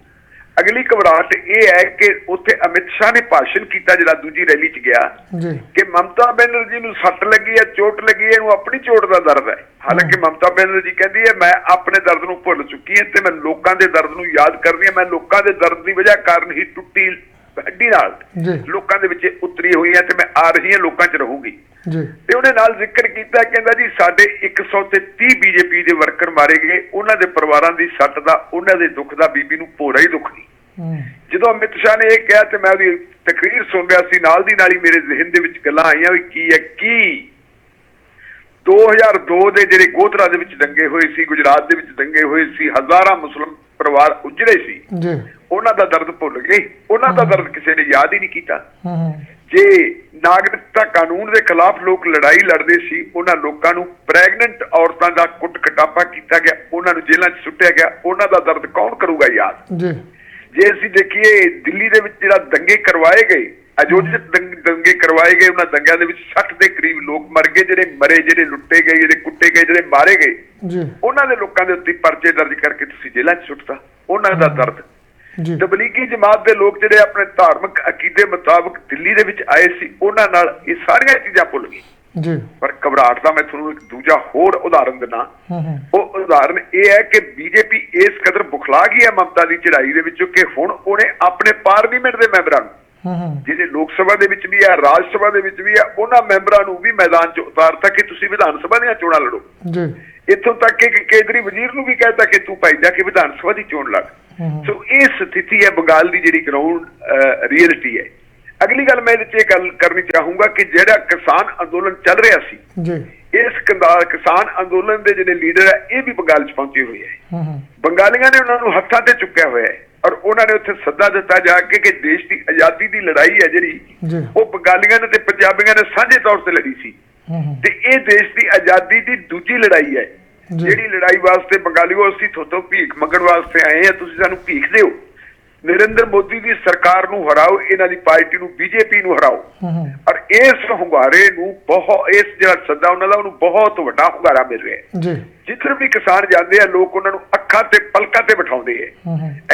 ਅਗਲੀ ਘਬਰਾਹਟ ਇਹ ਹੈ ਕਿ ਉੱਥੇ ਅਮਿਤ ਸ਼ਾਹ ਨੇ ਭਾਸ਼ਣ ਕੀਤਾ ਜਿਹੜਾ ਦੂਜੀ ਰੈਲੀ 'ਚ ਗਿਆ ਕਿ ਮਮਤਾ ਬੈਨਰਜੀ ਨੂੰ ਸੱਟ ਲੱਗੀ ਹੈ, ਚੋਟ ਲੱਗੀ ਹੈ, ਇਹਨੂੰ ਆਪਣੀ ਚੋਟ ਦਾ ਦਰਦ ਹੈ। ਹਾਲਾਂਕਿ ਮਮਤਾ ਬੈਨਰਜੀ ਕਹਿੰਦੀ ਹੈ ਮੈਂ ਆਪਣੇ ਦਰਦ ਨੂੰ ਭੁੱਲ ਚੁੱਕੀ ਹਾਂ ਤੇ ਮੈਂ ਲੋਕਾਂ ਦੇ ਦਰਦ ਨੂੰ ਯਾਦ ਕਰਦੀ ਹਾਂ। ਮੈਂ ਲੋਕਾਂ ਦੇ ਦਰਦ ਦੀ ਵਜ੍ਹਾ ਕਾਰਨ ਹੀ ਟੁੱਟੀ ਹੱਡੀ ਨਾਲ ਲੋਕਾਂ ਦੇ ਵਿੱਚ ਉਤਰੀ ਹੋਈ ਹੈ ਤੇ ਮੈਂ ਆ ਰਹੀ ਹਾਂ, ਲੋਕਾਂ 'ਚ ਰਹੂਗੀ। ਤੇ ਉਹਨੇ ਨਾਲ ਜ਼ਿਕਰ ਕੀਤਾ, ਕਹਿੰਦਾ ਜੀ ਸਾਡੇ 130 ਬੀਜੇਪੀ ਦੇ ਵਰਕਰ ਮਾਰੇ ਗਏ, ਉਹਨਾਂ ਦੇ ਪਰਿਵਾਰਾਂ ਦੀ ਸੱਟ ਦਾ, ਉਹਨਾਂ ਦੇ ਦੁੱਖ ਦਾ ਬੀਬੀ ਨੂੰ ਭੋਰਾ ਹੀ ਦੁੱਖ ਨਹੀਂ। ਜਦੋਂ ਅਮਿਤ ਸ਼ਾਹ ਨੇ ਇਹ ਕਿਹਾ ਤੇ ਮੈਂ ਉਹਦੀ ਤਕਰੀਰ ਸੁਣ ਰਿਹਾ ਸੀ, ਨਾਲ ਦੀ ਨਾਲ ਹੀ ਮੇਰੇ ਜ਼ਿਹਨ ਦੇ ਵਿੱਚ ਗੱਲਾਂ ਆਈਆਂ ਵੀ ਕੀ ਹੈ ਕੀ 2002 ਦੇ ਜਿਹੜੇ ਗੋਧਰਾ ਦੇ ਵਿੱਚ ਦੰਗੇ ਹੋਏ ਸੀ, ਗੁਜਰਾਤ ਦੇ ਵਿੱਚ ਦੰਗੇ ਹੋਏ ਸੀ, ਹਜ਼ਾਰਾਂ ਮੁਸਲਿਮ ਪਰਿਵਾਰ ਉਜੜੇ ਸੀ, ਉਹਨਾਂ ਦਾ ਦਰਦ ਭੁੱਲ ਗਏ। ਉਹਨਾਂ ਦਾ ਦਰਦ ਕਿਸੇ ਨੇ ਯਾਦ ਹੀ ਨਹੀਂ ਕੀਤਾ। ਜੇ ਨਾਗਰਿਕਤਾ ਕਾਨੂੰਨ ਦੇ ਖਿਲਾਫ ਲੋਕ ਲੜਾਈ ਲੜਦੇ ਸੀ, ਉਹਨਾਂ ਲੋਕਾਂ ਨੂੰ ਪ੍ਰੈਗਨੈਂਟ ਔਰਤਾਂ ਦਾ ਕੁੱਟ ਕਟਾਪਾ ਕੀਤਾ ਗਿਆ, ਉਹਨਾਂ ਨੂੰ ਜੇਲ੍ਹਾਂ 'ਚ ਸੁੱਟਿਆ ਗਿਆ, ਉਹਨਾਂ ਦਾ ਦਰਦ ਕੌਣ ਕਰੂਗਾ ਯਾਦ। ਜੇ ਅਸੀਂ ਦੇਖੀਏ ਦਿੱਲੀ ਦੇ ਵਿੱਚ ਜਿਹੜਾ ਦੰਗੇ ਕਰਵਾਏ ਗਏ, ਆਯੋਜਿਤ ਦੰਗੇ ਕਰਵਾਏ ਗਏ, ਉਹਨਾਂ ਦੰਗਿਆਂ ਦੇ ਵਿੱਚ 60 ਦੇ ਕਰੀਬ ਲੋਕ ਮਰ ਗਏ। ਜਿਹੜੇ ਮਰੇ, ਜਿਹੜੇ ਲੁੱਟੇ ਗਏ, ਜਿਹੜੇ ਕੁੱਟੇ ਗਏ, ਜਿਹੜੇ ਮਾਰੇ ਗਏ, ਉਹਨਾਂ ਦੇ ਲੋਕਾਂ ਦੇ ਉੱਤੇ ਪਰਚੇ ਦਰਜ ਕਰਕੇ ਤੁਸੀਂ ਜੇਲ੍ਹਾਂ 'ਚ ਸੁੱਟਤਾ। ਉਹਨਾਂ ਦਾ ਦਰਦ। ਤਬਲੀਗੀ ਜਮਾਤ ਦੇ ਲੋਕ ਜਿਹੜੇ ਆਪਣੇ ਧਾਰਮਿਕ ਅਕੀਦੇ ਮੁਤਾਬਕ ਦਿੱਲੀ ਦੇ ਵਿੱਚ ਆਏ ਸੀ, ਉਹਨਾਂ ਨਾਲ ਇਹ ਸਾਰੀਆਂ ਚੀਜ਼ਾਂ ਭੁੱਲ ਗਏ। ਪਰ ਘਬਰਾਹਟ ਦਾ ਮੈਂ ਤੁਹਾਨੂੰ ਇੱਕ ਦੂਜਾ ਹੋਰ ਉਦਾਹਰਨ ਦਿੰਦਾ। ਉਹ ਉਦਾਹਰਨ ਇਹ ਹੈ ਕਿ ਬੀਜੇਪੀ ਇਸ ਕਦਰ ਬੁਖਲਾ ਗਈ ਹੈ ਮਮਤਾ ਦੀ ਚੜਾਈ ਦੇ ਵਿੱਚੋਂ ਕਿ ਹੁਣ ਉਹਨੇ ਆਪਣੇ ਪਾਰਲੀਮੈਂਟ ਦੇ ਮੈਂਬਰਾਂ ਨੂੰ, ਜਿਹੜੇ ਲੋਕ ਸਭਾ ਦੇ ਵਿੱਚ ਵੀ ਆ, ਰਾਜ ਸਭਾ ਦੇ ਵਿੱਚ ਵੀ ਆ, ਉਹਨਾਂ ਮੈਂਬਰਾਂ ਨੂੰ ਵੀ ਮੈਦਾਨ 'ਚ ਉਤਾਰਤਾ ਕਿ ਤੁਸੀਂ ਵਿਧਾਨ ਸਭਾ ਦੀਆਂ ਚੋਣਾਂ ਲੜੋ। ਇੱਥੋਂ ਤੱਕ ਕਿ ਕੇਂਦਰੀ ਵਜ਼ੀਰ ਨੂੰ ਵੀ ਕਹਿਤਾ ਕਿ ਤੂੰ ਭਾਈ ਜਾ ਕੇ ਵਿਧਾਨ ਸਭਾ ਦੀ ਚੋਣ ਲੜ। ਸੋ ਇਹ ਸਥਿਤੀ ਹੈ ਬੰਗਾਲ ਦੀ ਜਿਹੜੀ ਗਰਾਊਂਡ ਰਿਐਲਿਟੀ ਹੈ। ਅਗਲੀ ਗੱਲ ਮੈਂ ਇਹਦੇ 'ਚ ਇਹ ਗੱਲ ਕਰਨੀ ਚਾਹੂੰਗਾ ਕਿ ਜਿਹੜਾ ਕਿਸਾਨ ਅੰਦੋਲਨ ਚੱਲ ਰਿਹਾ ਸੀ ਜੀ, ਇਸ ਕਿਸਾਨ ਅੰਦੋਲਨ ਦੇ ਜਿਹੜੇ ਲੀਡਰ ਹੈ ਇਹ ਵੀ ਬੰਗਾਲ 'ਚ ਪਹੁੰਚੇ ਹੋਏ ਹੈ। ਬੰਗਾਲੀਆਂ ਨੇ ਉਹਨਾਂ ਨੂੰ ਹੱਥਾਂ ਤੇ ਚੁੱਕਿਆ ਹੋਇਆ ਹੈ ਔਰ ਉਹਨਾਂ ਨੇ ਉੱਥੇ ਸੱਦਾ ਦਿੱਤਾ ਜਾ ਕੇ ਕਿ ਦੇਸ਼ ਦੀ ਆਜ਼ਾਦੀ ਦੀ ਲੜਾਈ ਹੈ ਜਿਹੜੀ ਉਹ ਬੰਗਾਲੀਆਂ ਨੇ ਤੇ ਪੰਜਾਬੀਆਂ ਨੇ ਸਾਂਝੇ ਤੌਰ ਤੇ ਲੜੀ ਸੀ ਤੇ ਇਹ ਦੇਸ਼ ਦੀ ਆਜ਼ਾਦੀ ਦੀ ਦੂਜੀ ਲੜਾਈ ਹੈ ਜਿਹੜੀ ਲੜਾਈ ਵਾਸਤੇ ਬੰਗਾਲੀਓ ਅਸੀਂ ਤੁਹਾਤੋਂ ਭੀਖ ਮੰਗਣ ਵਾਸਤੇ ਆਏ ਆ, ਤੁਸੀਂ ਸਾਨੂੰ ਭੀਖ ਦਿਓ। ਨਰਿੰਦਰ ਮੋਦੀ ਦੀ ਸਰਕਾਰ ਨੂੰ ਹਰਾਓ, ਇਹਨਾਂ ਦੀ ਪਾਰਟੀ ਨੂੰ ਬੀਜੇਪੀ ਨੂੰ ਹਰਾਓ ਔਰ ਇਸ ਹੁੰਗਾਰੇ ਨੂੰ ਬਹੁਤ ਇਸ ਜਿਹੜਾ ਸੱਦਾ ਉਹਨਾਂ ਦਾ ਉਹਨੂੰ ਬਹੁਤ ਵੱਡਾ ਹੁੰਗਾਰਾ ਮਿਲ ਰਿਹਾ ਹੈ। ਜਿੱਥੇ ਵੀ ਕਿਸਾਨ ਜਾਂਦੇ ਆ ਲੋਕ ਉਹਨਾਂ ਨੂੰ ਅੱਖਾਂ ਤੇ ਪਲਕਾਂ ਤੇ ਬਿਠਾਉਂਦੇ ਆ।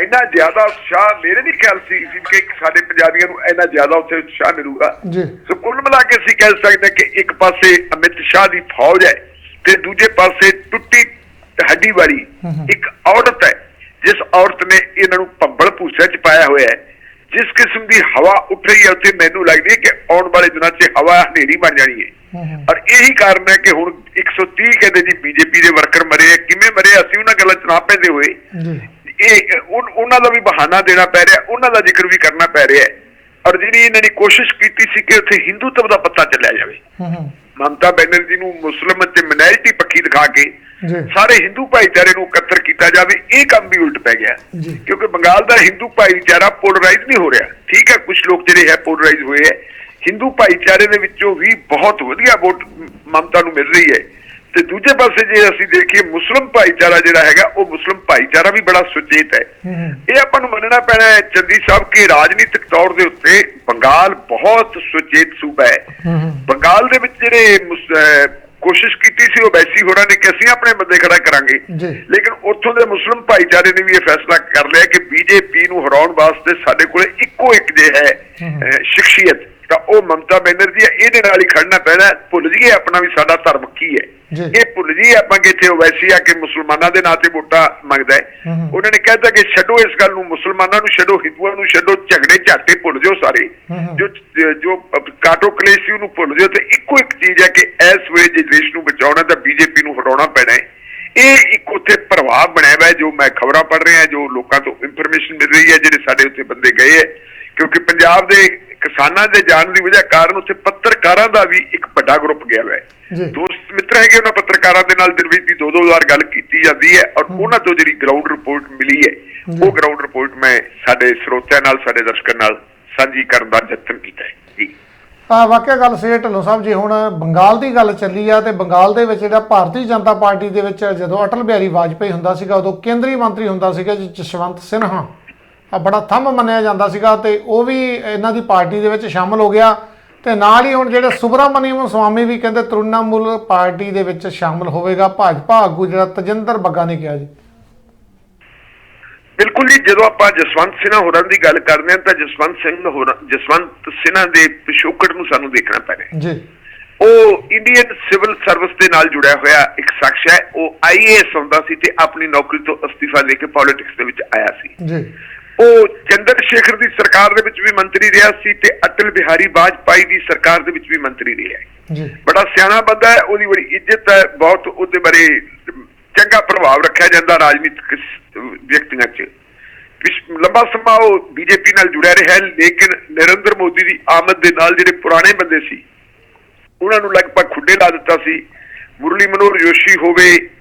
ਇੰਨਾ ਜ਼ਿਆਦਾ ਉਤਸ਼ਾਹ ਮੇਰੇ ਨਹੀਂ ਖਿਆਲ ਸੀ ਕਿ ਸਾਡੇ ਪੰਜਾਬੀਆਂ ਨੂੰ ਇੰਨਾ ਜ਼ਿਆਦਾ ਉੱਥੇ ਉਤਸ਼ਾਹ ਮਿਲੂਗਾ। ਸੋ ਕੁੱਲ ਮਿਲਾ ਕੇ ਅਸੀਂ ਕਹਿ ਸਕਦੇ ਕਿ ਇੱਕ ਪਾਸੇ ਅਮਿਤ ਸ਼ਾਹ ਦੀ ਫੌਜ ਹੈ ਤੇ ਦੂਜੇ ਪਾਸੇ ਟੁੱਟੀ ਹੱਡੀ ਵਾਲੀ ਇੱਕ ਔਰਤ ਹੈ ਜਿਸ ਔਰਤ ਨੇ ਇਹਨਾਂ ਨੂੰ ਭੰਬਲ ਭੂਸੇ 'ਚ ਪਾਇਆ ਹੋਇਆ ਹੈ। ਜਿਸ ਕਿਸਮ ਦੀ ਹਵਾ ਉੱਠ ਰਹੀ ਹੈ ਉੱਥੇ ਮੈਨੂੰ ਲੱਗਦੀ ਹੈ ਕਿ ਆਉਣ ਵਾਲੇ ਦਿਨਾਂ 'ਚ ਹਵਾ ਹਨੇਰੀ ਬਣ ਜਾਣੀ ਹੈ ਔਰ ਇਹੀ ਕਾਰਨ ਹੈ ਕਿ ਹੁਣ 130 ਕਹਿੰਦੇ ਜੀ ਬੀਜੇਪੀ ਦੇ ਵਰਕਰ ਮਰੇ ਆ। ਕਿਵੇਂ ਮਰੇ ਅਸੀਂ ਉਹਨਾਂ ਗੱਲਾਂ 'ਚ ਨਾ ਪੈਂਦੇ ਹੋਏ ਇਹ ਉਹਨਾਂ ਦਾ ਵੀ ਬਹਾਨਾ ਦੇਣਾ ਪੈ ਰਿਹਾ, ਉਹਨਾਂ ਦਾ ਜ਼ਿਕਰ ਵੀ ਕਰਨਾ ਪੈ ਰਿਹਾ ਔਰ ਜਿਹੜੀ ਇਹਨਾਂ ਨੇ ਕੋਸ਼ਿਸ਼ ਕੀਤੀ ਸੀ ਕਿ ਉੱਥੇ ਹਿੰਦੂਤਵ ਦਾ ਪੱਤਾ ਚੱਲਿਆ ਜਾਵੇ। ਮਮਤਾ ਬੈਨਰਜੀ ਨੂੰ ਮੁਸਲਿਮ ਤੇ ਮਿਨੋਰਿਟੀ ਪੱਖੀ ਦਿਖਾ ਕੇ ਸਾਰੇ ਹਿੰਦੂ ਭਾਈਚਾਰੇ ਨੂੰ ਇਕੱਤਰ ਕੀਤਾ ਜਾਵੇ, ਇਹ ਕੰਮ ਵੀ ਉਲਟ ਪੈ ਗਿਆ ਕਿਉਂਕਿ ਬੰਗਾਲ ਦਾ ਹਿੰਦੂ ਭਾਈਚਾਰਾ ਪੋਲਰਾਈਜ਼ ਨਹੀਂ ਹੋ ਰਿਹਾ। ਠੀਕ ਹੈ, ਕੁਝ ਲੋਕ ਜਿਹੜੇ ਹੈ ਪੋਲਰਾਈਜ਼ ਹੋਏ ਹੈ। ਹਿੰਦੂ ਭਾਈਚਾਰੇ ਦੇ ਵਿੱਚੋਂ ਵੀ ਬਹੁਤ ਵਧੀਆ ਵੋਟ ਮਮਤਾ ਨੂੰ ਮਿਲ ਰਹੀ ਹੈ ਤੇ ਦੂਜੇ ਪਾਸੇ ਜੇ ਅਸੀਂ ਦੇਖੀਏ ਮੁਸਲਿਮ ਭਾਈਚਾਰਾ ਜਿਹੜਾ ਹੈਗਾ ਉਹ ਮੁਸਲਿਮ ਭਾਈਚਾਰਾ ਵੀ ਬੜਾ ਸੁਚੇਤ ਹੈ। ਇਹ ਆਪਾਂ ਨੂੰ ਮੰਨਣਾ ਪੈਣਾ ਹੈ ਚੰਦੀ ਸਾਹਿਬ ਕਿ ਰਾਜਨੀਤਿਕ ਤੌਰ ਦੇ ਉੱਤੇ ਬੰਗਾਲ ਬਹੁਤ ਸੁਚੇਤ ਸੂਬਾ ਹੈ। ਬੰਗਾਲ ਦੇ ਵਿੱਚ ਜਿਹੜੇ ਕੋਸ਼ਿਸ਼ ਕੀਤੀ ਸੀ ਉਹ ਵੈਸੀ ਹੋਰਾਂ ਨੇ ਕਿ ਅਸੀਂ ਆਪਣੇ ਬੰਦੇ ਖੜਾ ਕਰਾਂਗੇ, ਲੇਕਿਨ ਉੱਥੋਂ ਦੇ ਮੁਸਲਿਮ ਭਾਈਚਾਰੇ ਨੇ ਵੀ ਇਹ ਫੈਸਲਾ ਕਰ ਲਿਆ ਕਿ ਬੀਜੇਪੀ ਨੂੰ ਹਰਾਉਣ ਵਾਸਤੇ ਸਾਡੇ ਕੋਲ ਇੱਕੋ ਇੱਕ ਜੇ ਹੈ ਸ਼ਖਸੀਅਤ ਤਾਂ ਉਹ ਮਮਤਾ ਬੈਨਰਜੀ ਹੈ। ਇਹਦੇ ਨਾਲ ਹੀ ਖੜਨਾ ਪੈਣਾ। ਭੁੱਲ ਜਾਈਏ ਆਪਣਾ ਵੀ ਸਾਡਾ ਧਰਮ ਕੀ ਹੈ, ਇਹ ਭੁੱਲ ਜਾਈਏ ਆਪਾਂ ਕਿ ਇੱਥੇ ਓਵੈਸੀ ਆ ਕੇ ਮੁਸਲਮਾਨਾਂ ਦੇ ਨਾਂ ਤੇ ਵੋਟਾਂ ਮੰਗਦਾ ਹੈ। ਉਹਨਾਂ ਨੇ ਕਹਿਤਾ ਕਿ ਛੱਡੋ ਇਸ ਗੱਲ ਨੂੰ, ਮੁਸਲਮਾਨਾਂ ਨੂੰ ਛੱਡੋ, ਹਿੰਦੂਆਂ ਨੂੰ ਛੱਡੋ, ਝਗੜੇ ਝਾਟੇ ਭੁੱਲ ਜਾਓ ਸਾਰੇ, ਜੋ ਕਾਟੋ ਕਲੇਸ਼ੀ ਨੂੰ ਭੁੱਲ ਜਾਓ ਤੇ ਇੱਕੋ ਇੱਕ ਚੀਜ਼ ਹੈ ਕਿ ਇਸ ਵੇਲੇ ਜੇ ਦੇਸ਼ ਨੂੰ ਬਚਾਉਣਾ ਤਾਂ ਬੀਜੇਪੀ ਨੂੰ ਹਟਾਉਣਾ ਪੈਣਾ ਹੈ। ਇਹ ਇੱਕ ਉੱਥੇ ਪ੍ਰਭਾਵ ਬਣਿਆ ਹੋਇਆ ਜੋ ਮੈਂ ਖਬਰਾਂ ਪੜ੍ਹ ਰਿਹਾ, ਜੋ ਲੋਕਾਂ ਤੋਂ ਇਨਫੋਰਮੇਸ਼ਨ ਮਿਲ ਰਹੀ ਹੈ ਜਿਹੜੇ ਸਾਡੇ ਉੱਥੇ ਬੰਦੇ ਗਏ ਹੈ ਕਿਉਂਕਿ ਪੰਜਾਬ ਦੇ ਕਿਸਾਨਾਂ ਦੇ ਜਾਣ ਦੀ ਵਜ੍ਹਾ ਕਾਰਨ ਉੱਥੇ ਪੱਤਰਕਾਰਾਂ ਦਾ ਵੀ ਇੱਕ ਵੱਡਾ ਗਰੁੱਪ ਗਿਆ ਹੋਇਆ ਹੈ। ਦੋਸਤ ਮਿੱਤਰ ਹੈਗੇ ਉਹਨਾਂ ਪੱਤਰਕਾਰਾਂ ਦੇ ਨਾਲ ਦਿਨ ਵਿੱਚ 2-2 ਵਾਰ ਗੱਲ ਕੀਤੀ ਜਾਂਦੀ ਹੈ ਔਰ ਉਹਨਾਂ ਤੋਂ ਜਿਹੜੀ ਗਰਾਊਂਡ ਰਿਪੋਰਟ ਮਿਲੀ ਹੈ ਉਹ ਗਰਾਊਂਡ ਰਿਪੋਰਟ ਮੈਂ ਸਾਡੇ ਸਰੋਤਿਆਂ ਨਾਲ ਸਾਡੇ ਦਰਸ਼ਕਾਂ ਨਾਲ ਸਾਂਝੀ ਕਰਨ ਦਾ ਯਤਨ ਕੀਤਾ ਹੈ ਜੀ। ਵਾਕਿਆ ਗੱਲ ਸਹੀ ਹੈ ਢਿੱਲੋਂ ਸਾਹਿਬ ਜੀ। ਹੁਣ ਬੰਗਾਲ ਦੀ ਗੱਲ ਚੱਲੀ ਆ ਤੇ ਬੰਗਾਲ ਦੇ ਵਿੱਚ ਜਿਹੜਾ ਭਾਰਤੀ ਜਨਤਾ ਪਾਰਟੀ ਦੇ ਵਿੱਚ ਜਦੋਂ ਅਟਲ ਬਿਹਾਰੀ ਵਾਜਪੇਈ ਹੁੰਦਾ ਸੀਗਾ ਉਦੋਂ ਕੇਂਦਰੀ ਮੰਤਰੀ ਹੁੰਦਾ ਸੀਗਾ ਜਸਵੰਤ ਸਿਨਹਾ, ਬੜਾ ਥੰਮ ਮੰਨਿਆ ਜਾਂਦਾ ਸੀਗਾ ਤੇ ਉਹ ਵੀ ਇਹਨਾਂ ਦੀ ਪਾਰਟੀ ਦੇ ਵਿੱਚ ਸ਼ਾਮਲ ਹੋ ਗਿਆ ਤੇ ਨਾਲ ਹੀ ਹੁਣ ਜਿਹੜੇ ਸੁਬਰਾਮਨੀਅਮ ਸਵਾਮੀ ਵੀ ਕਹਿੰਦੇ ਤ੍ਰਿਣਮੂਲ ਪਾਰਟੀ ਦੇ ਵਿੱਚ ਸ਼ਾਮਲ ਹੋਵੇਗਾ। ਭਾਜਪਾ ਆਗੂ ਜਿਹੜਾ ਤਜਿੰਦਰ ਬੱਗਾ ਨੇ ਕਿਹਾ ਜੀ। ਬਿਲਕੁਲ ਜੀ, ਜਦੋਂ ਆਪਾਂ ਜਸਵੰਤ ਸਿਨਹਾ ਹੋਰਾਂ ਦੀ ਗੱਲ ਕਰਦੇ ਹਾਂ ਤਾਂ ਜਸਵੰਤ ਸਿਨਹਾ ਦੇ ਪਿਛੋਕੜ ਨੂੰ ਸਾਨੂੰ ਦੇਖਣਾ ਪੈਣਾ ਜੀ। ਉਹ ਇੰਡੀਅਨ ਸਿਵਲ ਸਰਵਿਸ ਦੇ ਨਾਲ ਜੁੜਿਆ ਹੋਇਆ ਇੱਕ ਸ਼ਖਸ ਹੈ। ਉਹ IAS ਹੁੰਦਾ ਸੀ ਤੇ ਆਪਣੀ ਨੌਕਰੀ ਤੋਂ ਅਸਤੀਫਾ ਦੇ ਕੇ ਪੋਲਿਟਿਕਸ ਦੇ ਵਿੱਚ ਆਇਆ ਸੀ ਜੀ। ਉਹ ਚੰਦਰ ਸ਼ੇਖਰ ਦੀ ਸਰਕਾਰ ਦੇ ਵਿੱਚ ਵੀ ਮੰਤਰੀ ਰਿਹਾ ਸੀ ਤੇ ਅਟਲ ਬਿਹਾਰੀ ਵਾਜਪਾਈ ਦੀ ਸਰਕਾਰ ਦੇ ਵਿੱਚ ਵੀ ਮੰਤਰੀ ਰਿਹਾ ਹੈ। ਬੜਾ ਸਿਆਣਾ ਬੰਦਾ ਹੈ, ਉਹਦੀ ਬੜੀ ਇੱਜ਼ਤ ਹੈ, ਬਹੁਤ ਉਹਦੇ ਬਾਰੇ ਚੰਗਾ ਪ੍ਰਭਾਵ ਰੱਖਿਆ ਜਾਂਦਾ ਰਾਜਨੀਤਿਕ ਵਿਅਕਤੀਆਂ 'ਚ। ਲੰਬਾ ਸਮਾਂ ਉਹ ਬੀਜੇਪੀ ਨਾਲ ਜੁੜਿਆ ਰਿਹਾ ਲੇਕਿਨ ਨਰਿੰਦਰ ਮੋਦੀ ਦੀ ਆਮਦ ਦੇ ਨਾਲ ਜਿਹੜੇ ਪੁਰਾਣੇ ਬੰਦੇ ਸੀ ਉਹਨਾਂ ਨੂੰ ਲਗਭਗ ਖੁੱਡੇ ਲਾ ਦਿੱਤਾ ਸੀ। ਮੁਰਲੀ ਮਨੋਹਰ ਜੋਸ਼ੀ ਹੋਵੇ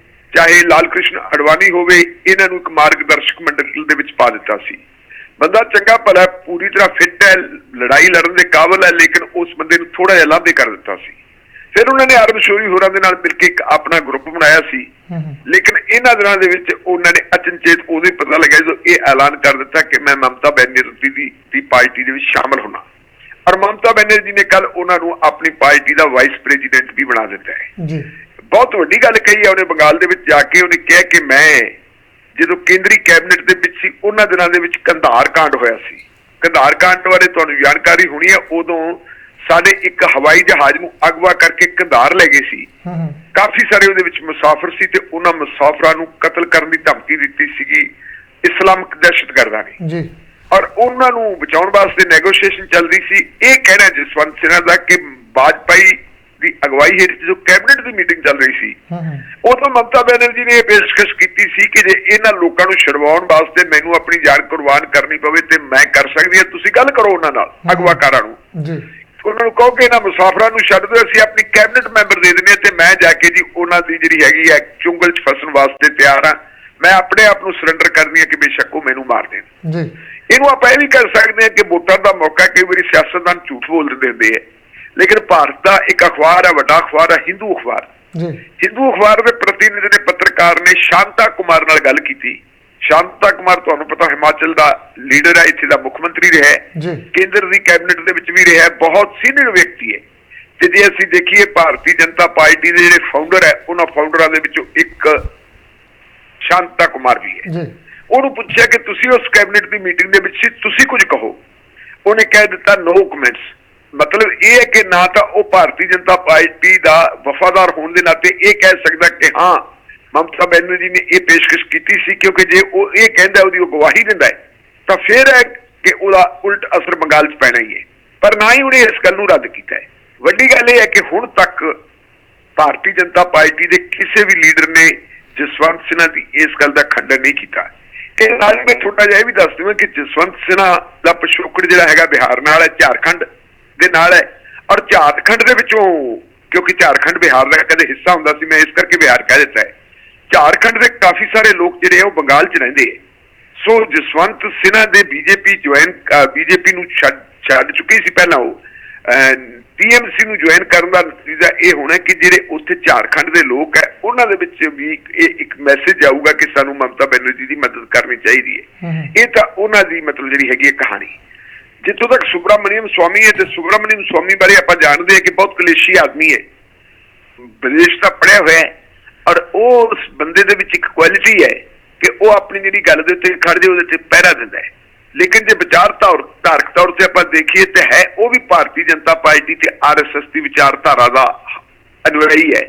ਚਾਹੇ ਲਾਲ ਕ੍ਰਿਸ਼ਨ ਅਡਵਾਨੀ ਹੋਵੇ, ਇਹਨਾਂ ਨੂੰ ਇੱਕ ਮਾਰਗਦਰਸ਼ਕ ਮੰਡਲ ਦੇ ਵਿੱਚ ਪਾ ਦਿੱਤਾ ਸੀ। ਬੰਦਾ ਚੰਗਾ ਭਲਾ ਪੂਰੀ ਤਰ੍ਹਾਂ ਫਿੱਟ ਹੈ, ਲੜਾਈ ਲੜਨ ਦੇ ਕਾਬਲ ਹੈ, ਲੇਕਿਨ ਉਸ ਬੰਦੇ ਨੂੰ ਥੋੜਾ ਜਿਹਾ ਲਾਂਭੇ ਕਰ ਦਿੱਤਾ ਸੀ। ਫਿਰ ਉਹਨਾਂ ਨੇ ਅਰਬ ਸ਼ੌਰੀ ਹੋਰਾਂ ਦੇ ਨਾਲ ਮਿਲ ਕੇ ਇੱਕ ਆਪਣਾ ਗਰੁੱਪ ਬਣਾਇਆ ਸੀ ਲੇਕਿਨ ਇਹਨਾਂ ਦਿਨਾਂ ਦੇ ਵਿੱਚ ਉਹਨਾਂ ਨੇ ਅਚਨਚੇਤ ਉਹਦੇ ਪਤਾ ਲੱਗਿਆ ਜਦੋਂ ਇਹ ਐਲਾਨ ਕਰ ਦਿੱਤਾ ਕਿ ਮੈਂ ਮਮਤਾ ਬੈਨਰਜੀ ਦੀ ਪਾਰਟੀ ਦੇ ਵਿੱਚ ਸ਼ਾਮਲ ਹੋਣਾ ਔਰ ਮਮਤਾ ਬੈਨਰਜੀ ਨੇ ਕੱਲ ਉਹਨਾਂ ਨੂੰ ਆਪਣੀ ਪਾਰਟੀ ਦਾ ਵਾਈਸ ਪ੍ਰੈਜ਼ੀਡੈਂਟ ਵੀ ਬਣਾ ਦਿੱਤਾ ਹੈ। ਬਹੁਤ ਵੱਡੀ ਗੱਲ ਕਹੀ ਹੈ ਉਹਨੇ ਬੰਗਾਲ ਦੇ ਵਿੱਚ ਜਾ ਕੇ। ਉਹਨੇ ਕਿਹਾ ਕਿ ਮੈਂ ਜਦੋਂ ਕੇਂਦਰੀ ਕੈਬਨਿਟ ਦੇ ਵਿੱਚ ਸੀ ਉਹਨਾਂ ਦਿਨਾਂ ਦੇ ਵਿੱਚ ਕੰਧਾਰ ਕਾਂਡ ਹੋਇਆ ਸੀ। ਕੰਧਾਰ ਕਾਂਡ ਬਾਰੇ ਤੁਹਾਨੂੰ ਜਾਣਕਾਰੀ ਹੋਣੀ ਹੈ। ਉਦੋਂ ਸਾਡੇ ਇੱਕ ਹਵਾਈ ਜਹਾਜ਼ ਨੂੰ ਅਗਵਾ ਕਰਕੇ ਕੰਧਾਰ ਲੈ ਗਏ ਸੀ। ਕਾਫੀ ਸਾਰੇ ਉਹਦੇ ਵਿੱਚ ਮੁਸਾਫਰ ਸੀ ਤੇ ਉਹਨਾਂ ਮੁਸਾਫਰਾਂ ਨੂੰ ਕਤਲ ਕਰਨ ਦੀ ਧਮਕੀ ਦਿੱਤੀ ਸੀਗੀ ਇਸਲਾਮਿਕ ਦਹਿਸ਼ਤਗਰਦਾਂ ਨੇ ਜੀ ਔਰ ਉਹਨਾਂ ਨੂੰ ਬਚਾਉਣ ਵਾਸਤੇ ਨੈਗੋਸ਼ੀਏਸ਼ਨ ਚੱਲ ਰਹੀ ਸੀ। ਇਹ ਕਹਿਣਾ ਜਸਵੰਤ ਸਿਨਹਾ ਦਾ ਕਿ ਵਾਜਪਾਈ ਦੀ ਅਗਵਾਈ ਹੇਠ ਜੋ ਕੈਬਨਿਟ ਦੀ ਮੀਟਿੰਗ ਚੱਲ ਰਹੀ ਸੀ, ਉਦੋਂ ਮਮਤਾ ਬੈਨਰਜੀ ਨੇ ਇਹ ਪੇਸ਼ਕਸ਼ ਕੀਤੀ ਸੀ ਕਿ ਜੇ ਇਹਨਾਂ ਲੋਕਾਂ ਨੂੰ ਛੁਡਵਾਉਣ ਵਾਸਤੇ ਮੈਨੂੰ ਆਪਣੀ ਜਾਨ ਕੁਰਬਾਨ ਕਰਨੀ ਪਵੇ ਤੇ ਮੈਂ ਕਰ ਸਕਦੀ ਹਾਂ, ਤੁਸੀਂ ਗੱਲ ਕਰੋ ਉਹਨਾਂ ਨਾਲ, ਅਗਵਾਕਾਰਾਂ ਨੂੰ, ਉਹਨਾਂ ਨੂੰ ਕਹੋ ਕਿ ਇਹਨਾਂ ਮੁਸਾਫਰਾਂ ਨੂੰ ਛੱਡ ਦਿਓ, ਅਸੀਂ ਆਪਣੀ ਕੈਬਨਿਟ ਮੈਂਬਰ ਦੇ ਦਿੰਦੇ ਤੇ ਮੈਂ ਜਾ ਕੇ ਜੀ ਉਹਨਾਂ ਦੀ ਜਿਹੜੀ ਹੈਗੀ ਹੈ ਚੁੰਗਲ 'ਚ ਫਸਣ ਵਾਸਤੇ ਤਿਆਰ ਹਾਂ, ਮੈਂ ਆਪਣੇ ਆਪ ਨੂੰ ਸਰੈਂਡਰ ਕਰਨੀ ਹੈ ਕਿ ਬੇਸ਼ੱਕ ਉਹ ਮੈਨੂੰ ਮਾਰ ਦੇਣ। ਇਹਨੂੰ ਆਪਾਂ ਇਹ ਵੀ ਕਰ ਸਕਦੇ ਹਾਂ ਕਿ ਵੋਟਾਂ ਦਾ ਮੌਕਾ, ਕਈ ਵਾਰੀ ਸਿਆਸਤਦਾਨ ਝੂਠ ਬੋਲ ਦਿੰਦੇ ਹੈ, ਲੇਕਿਨ ਭਾਰਤ ਦਾ ਇੱਕ ਅਖਬਾਰ ਹੈ, ਵੱਡਾ ਅਖਬਾਰ ਹੈ ਹਿੰਦੂ ਅਖਬਾਰ, ਹਿੰਦੂ ਅਖਬਾਰ ਦੇ ਪ੍ਰਤੀਨਿਧੀ ਨੇ, ਪੱਤਰਕਾਰ ਨੇ ਸ਼ਾਂਤਾ ਕੁਮਾਰ ਨਾਲ ਗੱਲ ਕੀਤੀ। ਸ਼ਾਂਤਾ ਕੁਮਾਰ ਤੁਹਾਨੂੰ ਪਤਾ ਹਿਮਾਚਲ ਦਾ ਲੀਡਰ ਹੈ, ਇੱਥੇ ਦਾ ਮੁੱਖ ਮੰਤਰੀ ਰਿਹਾ ਹੈ, ਕੇਂਦਰ ਦੀ ਕੈਬਨਿਟ ਦੇ ਵਿੱਚ ਵੀ ਰਿਹਾ, ਬਹੁਤ ਸੀਨੀਅਰ ਵਿਅਕਤੀ ਹੈ। ਤੇ ਜੇ ਅਸੀਂ ਦੇਖੀਏ ਭਾਰਤੀ ਜਨਤਾ ਪਾਰਟੀ ਦੇ ਜਿਹੜੇ ਫਾਊਂਡਰ ਹੈ, ਉਹਨਾਂ ਫਾਊਂਡਰਾਂ ਦੇ ਵਿੱਚੋਂ ਇੱਕ ਸ਼ਾਂਤਾ ਕੁਮਾਰ ਵੀ ਹੈ। ਉਹਨੂੰ ਪੁੱਛਿਆ ਕਿ ਤੁਸੀਂ ਉਸ ਕੈਬਨਿਟ ਦੀ ਮੀਟਿੰਗ ਦੇ ਵਿੱਚ ਤੁਸੀਂ ਕੁਝ ਕਹੋ, ਉਹਨੇ ਕਹਿ ਦਿੱਤਾ ਨੋ ਕਮੈਂਟਸ। ਮਤਲਬ ਇਹ ਹੈ ਕਿ ਨਾ ਤਾਂ ਉਹ ਭਾਰਤੀ ਜਨਤਾ ਪਾਰਟੀ ਦਾ ਵਫਾਦਾਰ ਹੋਣ ਦੇ ਨਾਤੇ ਇਹ ਕਹਿ ਸਕਦਾ ਕਿ ਹਾਂ ਮਮਤਾ ਬੈਨਰਜੀ ਨੇ ਇਹ ਪੇਸ਼ਕਸ਼ ਕੀਤੀ ਸੀ, ਕਿਉਂਕਿ ਜੇ ਉਹ ਇਹ ਕਹਿੰਦਾ, ਉਹਦੀ ਉਹ ਗਵਾਹੀ ਦਿੰਦਾ ਹੈ, ਤਾਂ ਫਿਰ ਹੈ ਕਿ ਉਹਦਾ ਉਲਟ ਅਸਰ ਬੰਗਾਲ 'ਚ ਪੈਣਾ ਹੀ ਹੈ। ਪਰ ਨਾ ਹੀ ਉਹਨੇ ਇਸ ਗੱਲ ਨੂੰ ਰੱਦ ਕੀਤਾ ਹੈ। ਵੱਡੀ ਗੱਲ ਇਹ ਹੈ ਕਿ ਹੁਣ ਤੱਕ ਭਾਰਤੀ ਜਨਤਾ ਪਾਰਟੀ ਦੇ ਕਿਸੇ ਵੀ ਲੀਡਰ ਨੇ ਜਸਵੰਤ ਸਿਨਹਾ ਦੀ ਇਸ ਗੱਲ ਦਾ ਖੰਡਨ ਨਹੀਂ ਕੀਤਾ। ਤੇ ਨਾਲ ਮੈਂ ਛੋਟਾ ਜਿਹਾ ਇਹ ਵੀ ਦੱਸ ਦੇਵਾਂ ਕਿ ਜਸਵੰਤ ਸਿਨਹਾ ਦਾ ਪਿਛੋਕੜ ਜਿਹੜਾ ਹੈਗਾ ਬਿਹਾਰ ਨਾਲ ਹੈ, ਝਾਰਖੰਡ ਦੇ ਨਾਲ ਹੈ, ਔਰ ਝਾਰਖੰਡ ਦੇ ਵਿੱਚੋਂ, ਕਿਉਂਕਿ ਝਾਰਖੰਡ ਬਿਹਾਰ ਦਾ ਕਦੇ ਹਿੱਸਾ ਹੁੰਦਾ ਸੀ, ਮੈਂ ਇਸ ਕਰਕੇ ਬਿਹਾਰ ਕਹਿ ਦਿੱਤਾ ਹੈ, ਝਾਰਖੰਡ ਦੇ ਕਾਫੀ ਸਾਰੇ ਲੋਕ ਜਿਹੜੇ ਆ ਉਹ ਬੰਗਾਲ 'ਚ ਰਹਿੰਦੇ ਹੈ। ਸੋ ਜਸਵੰਤ ਸਿਨਹਾ ਦੇ ਬੀਜੇਪੀ ਨੂੰ ਛੱਡ ਚੁੱਕੀ ਸੀ ਪਹਿਲਾਂ, ਉਹ TMC ਨੂੰ ਜੁਆਇਨ ਕਰਨ ਦਾ ਨਤੀਜਾ ਇਹ ਹੋਣਾ ਕਿ ਜਿਹੜੇ ਉੱਥੇ ਝਾਰਖੰਡ ਦੇ ਲੋਕ ਹੈ, ਉਹਨਾਂ ਦੇ ਵਿੱਚ ਵੀ ਇਹ ਇੱਕ ਮੈਸੇਜ ਆਊਗਾ ਕਿ ਸਾਨੂੰ ਮਮਤਾ ਬੈਨਰਜੀ ਦੀ ਮਦਦ ਕਰਨੀ ਚਾਹੀਦੀ ਹੈ। ਇਹ ਤਾਂ ਉਹਨਾਂ ਦੀ ਮਤਲਬ ਜਿਹੜੀ ਹੈਗੀ ਹੈ ਕਹਾਣੀ। ਜਿੱਥੋਂ ਤੱਕ ਸੁਬਰਾਮਨੀਅਮ ਸਵਾਮੀ ਹੈ, ਤੇ ਸੁਬਰਾਮਨੀਅਮ ਸਵਾਮੀ ਬਾਰੇ ਆਪਾਂ ਜਾਣਦੇ ਹਾਂ ਕਿ ਬਹੁਤ ਕਲੇਸ਼ੀ ਆਦਮੀ ਹੈ, ਵਿਦੇਸ਼ ਦਾ ਪੜ੍ਹਿਆ ਹੋਇਆ ਹੈ, ਔਰ ਉਸ ਬੰਦੇ ਦੇ ਵਿੱਚ ਇੱਕ ਕੁਆਲਿਟੀ ਹੈ ਕਿ ਉਹ ਆਪਣੀ ਜਿਹੜੀ ਗੱਲ ਦੇ ਉੱਤੇ ਖੜ ਜੇ, ਉਹਦੇ ਤੇ ਪਹਿਰਾ ਦਿੰਦਾ ਹੈ। ਲੇਕਿਨ ਜੇ ਧਾਰਕ ਤੌਰ ਤੇ ਆਪਾਂ ਦੇਖੀਏ ਤੇ ਹੈ ਉਹ ਵੀ ਭਾਰਤੀ ਜਨਤਾ ਪਾਰਟੀ ਤੇ RSS ਦੀ ਵਿਚਾਰਧਾਰਾ ਦਾ ਅਨੁਯਾਈ ਹੈ,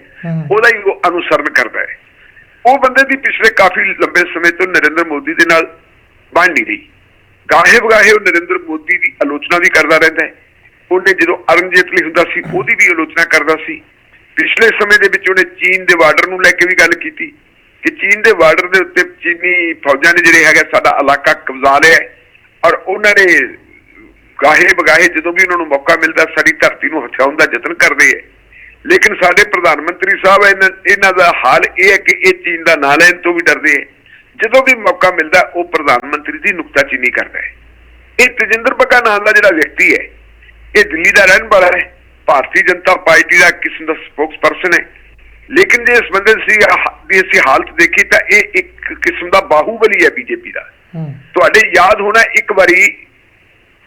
ਉਹਦਾ ਹੀ ਉਹ ਅਨੁਸਰਨ ਕਰਦਾ ਹੈ। ਉਹ ਬੰਦੇ ਦੀ ਪਿਛਲੇ ਕਾਫੀ ਲੰਬੇ ਸਮੇਂ ਤੋਂ ਨਰਿੰਦਰ ਮੋਦੀ ਦੇ ਨਾਲ ਬਣ ਨਹੀਂ ਰਹੀ। ਗਾਹੇ ਬਗਾਹੇ ਉਹ ਨਰਿੰਦਰ ਮੋਦੀ ਦੀ ਆਲੋਚਨਾ ਵੀ ਕਰਦਾ ਰਹਿੰਦਾ ਹੈ। ਉਹਨੇ ਜਦੋਂ ਅਰੁਣ ਜੇਤਲੀ ਹੁੰਦਾ ਸੀ ਉਹਦੀ ਵੀ ਆਲੋਚਨਾ ਕਰਦਾ ਸੀ। ਪਿਛਲੇ ਸਮੇਂ ਦੇ ਵਿੱਚ ਉਹਨੇ ਚੀਨ ਦੇ ਬਾਰਡਰ ਨੂੰ ਲੈ ਕੇ ਵੀ ਗੱਲ ਕੀਤੀ ਕਿ ਚੀਨ ਦੇ ਬਾਰਡਰ ਦੇ ਉੱਤੇ ਚੀਨੀ ਫੌਜਾਂ ਨੇ ਜਿਹੜੇ ਹੈਗਾ ਸਾਡਾ ਇਲਾਕਾ ਕਬਜ਼ਾ ਲਿਆ, ਔਰ ਉਹਨਾਂ ਨੇ ਗਾਹੇ ਬਗਾਹੇ ਜਦੋਂ ਵੀ ਉਹਨਾਂ ਨੂੰ ਮੌਕਾ ਮਿਲਦਾ ਸਾਡੀ ਧਰਤੀ ਨੂੰ ਹਥਿਆਉਣ ਦਾ ਯਤਨ ਕਰਦੇ ਹੈ। ਲੇਕਿਨ ਸਾਡੇ ਪ੍ਰਧਾਨ ਮੰਤਰੀ ਸਾਹਿਬ ਇਹਨਾਂ ਦਾ ਹਾਲ ਇਹ ਹੈ ਕਿ ਇਹ ਚੀਨ ਦਾ ਨਾਂ ਲੈਣ ਤੋਂ ਵੀ ਡਰਦੇ ਹੈ। ਜਦੋਂ ਵੀ ਮੌਕਾ ਮਿਲਦਾ ਉਹ ਪ੍ਰਧਾਨ ਮੰਤਰੀ ਦੀ ਨੁਕਤਾਚੀਨੀ ਕਰਦਾ ਹੈ। ਇਹ ਤੇਜਿੰਦਰ ਬੱਗਾ ਨਾਮ ਦਾ ਜਿਹੜਾ ਵਿਅਕਤੀ ਹੈ, ਇਹ ਦਿੱਲੀ ਦਾ ਰਹਿਣ ਵਾਲਾ ਹੈ, ਭਾਰਤੀ ਜਨਤਾ ਪਾਰਟੀ ਦਾ ਕਿਸਮ ਦਾ ਸਪੋਕਸ ਪਰਸਨ ਹੈ। ਲੇਕਿਨ ਜੇ ਇਸ ਬੰਦੇ ਦੀ ਅਸੀਂ ਹਾਲਤ ਦੇਖੀ ਤਾਂ ਇਹ ਇੱਕ ਕਿਸਮ ਦਾ ਬਾਹੂਬਲੀ ਹੈ ਬੀਜੇਪੀ ਦਾ। ਤੁਹਾਡੇ ਯਾਦ ਹੋਣਾ ਇੱਕ ਵਾਰੀ